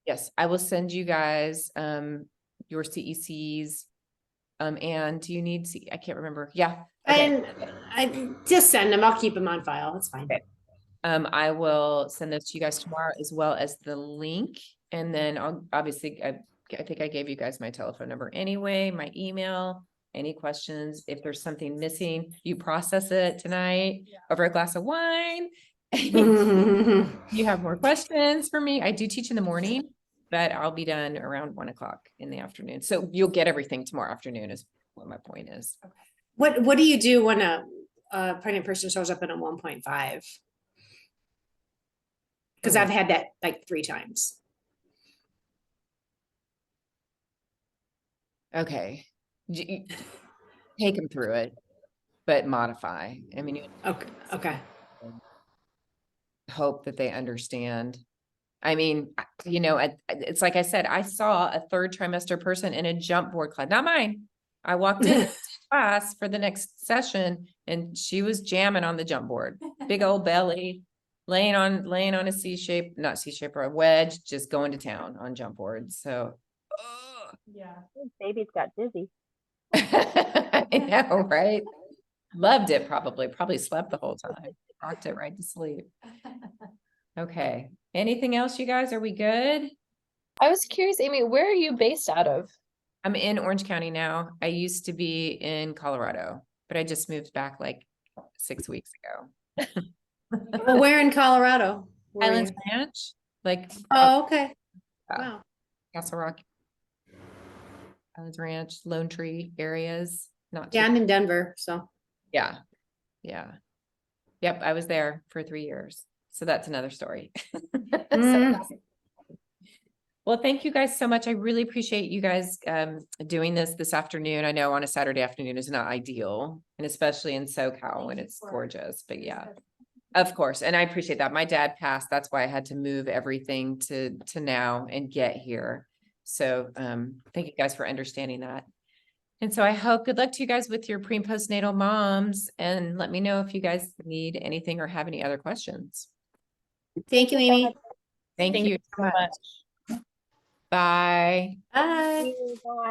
A: Yes, I will send you guys your CECs. And do you need I can't remember. Yeah. Okay.
C: And I just send them. I'll keep them on file. It's fine.
A: Okay. I will send those to you guys tomorrow as well as the link. And then I'll obviously, I think I gave you guys my telephone number anyway, my email, any questions. If there's something missing, you process it tonight over a glass of wine. You have more questions for me. I do teach in the morning, but I'll be done around 1 o'clock in the afternoon. So you'll get everything tomorrow afternoon is what my point is.
C: What do you do when a pregnant person shows up in a 1.5? Because I've had that like 3 times.
A: Okay. Take them through it, but modify. I mean,
C: Okay.
A: hope that they understand. I mean, it's like I said, I saw a 3rd trimester person in a jump board class, not mine. I walked in class for the next session and she was jamming on the jump board, big old belly, laying on a C-shape, not C-shape or a wedge, just going to town on jump boards. So,
B: Yeah.
E: baby's got dizzy.
A: I know, right? Loved it probably slept the whole time, rocked it right to sleep. Okay. Anything else, you guys? Are we good?
D: I was curious, Amy, where are you based out of?
A: I'm in Orange County now. I used to be in Colorado, but I just moved back like 6 weeks ago.
C: Well, where in Colorado? were
A: Highlands
C: you?
A: Ranch, like
C: Oh, okay.
A: Yeah.
C: Wow.
A: Castle Rock. Highlands Ranch, Lone Tree areas, not.
C: Yeah,
A: too-
C: I'm in Denver, so.
A: Yeah, yeah. Yep, I was there for 3 years. So that's another story.
C: Mm.
A: Well, thank you guys so much. I really appreciate you guys doing this afternoon. I know on a Saturday afternoon is not ideal, and especially in SoCal when it's gorgeous, but yeah. Of course, and I appreciate that. My dad passed. That's why I had to move everything to now and get here. So thank you guys for understanding that. And so I hope good luck to you guys with your pre and postnatal moms, and let me know if you guys need anything or have any other questions.
C: Thank you, Amy.
A: Thank you
D: so much.
A: Bye.
C: Bye.
E: Bye.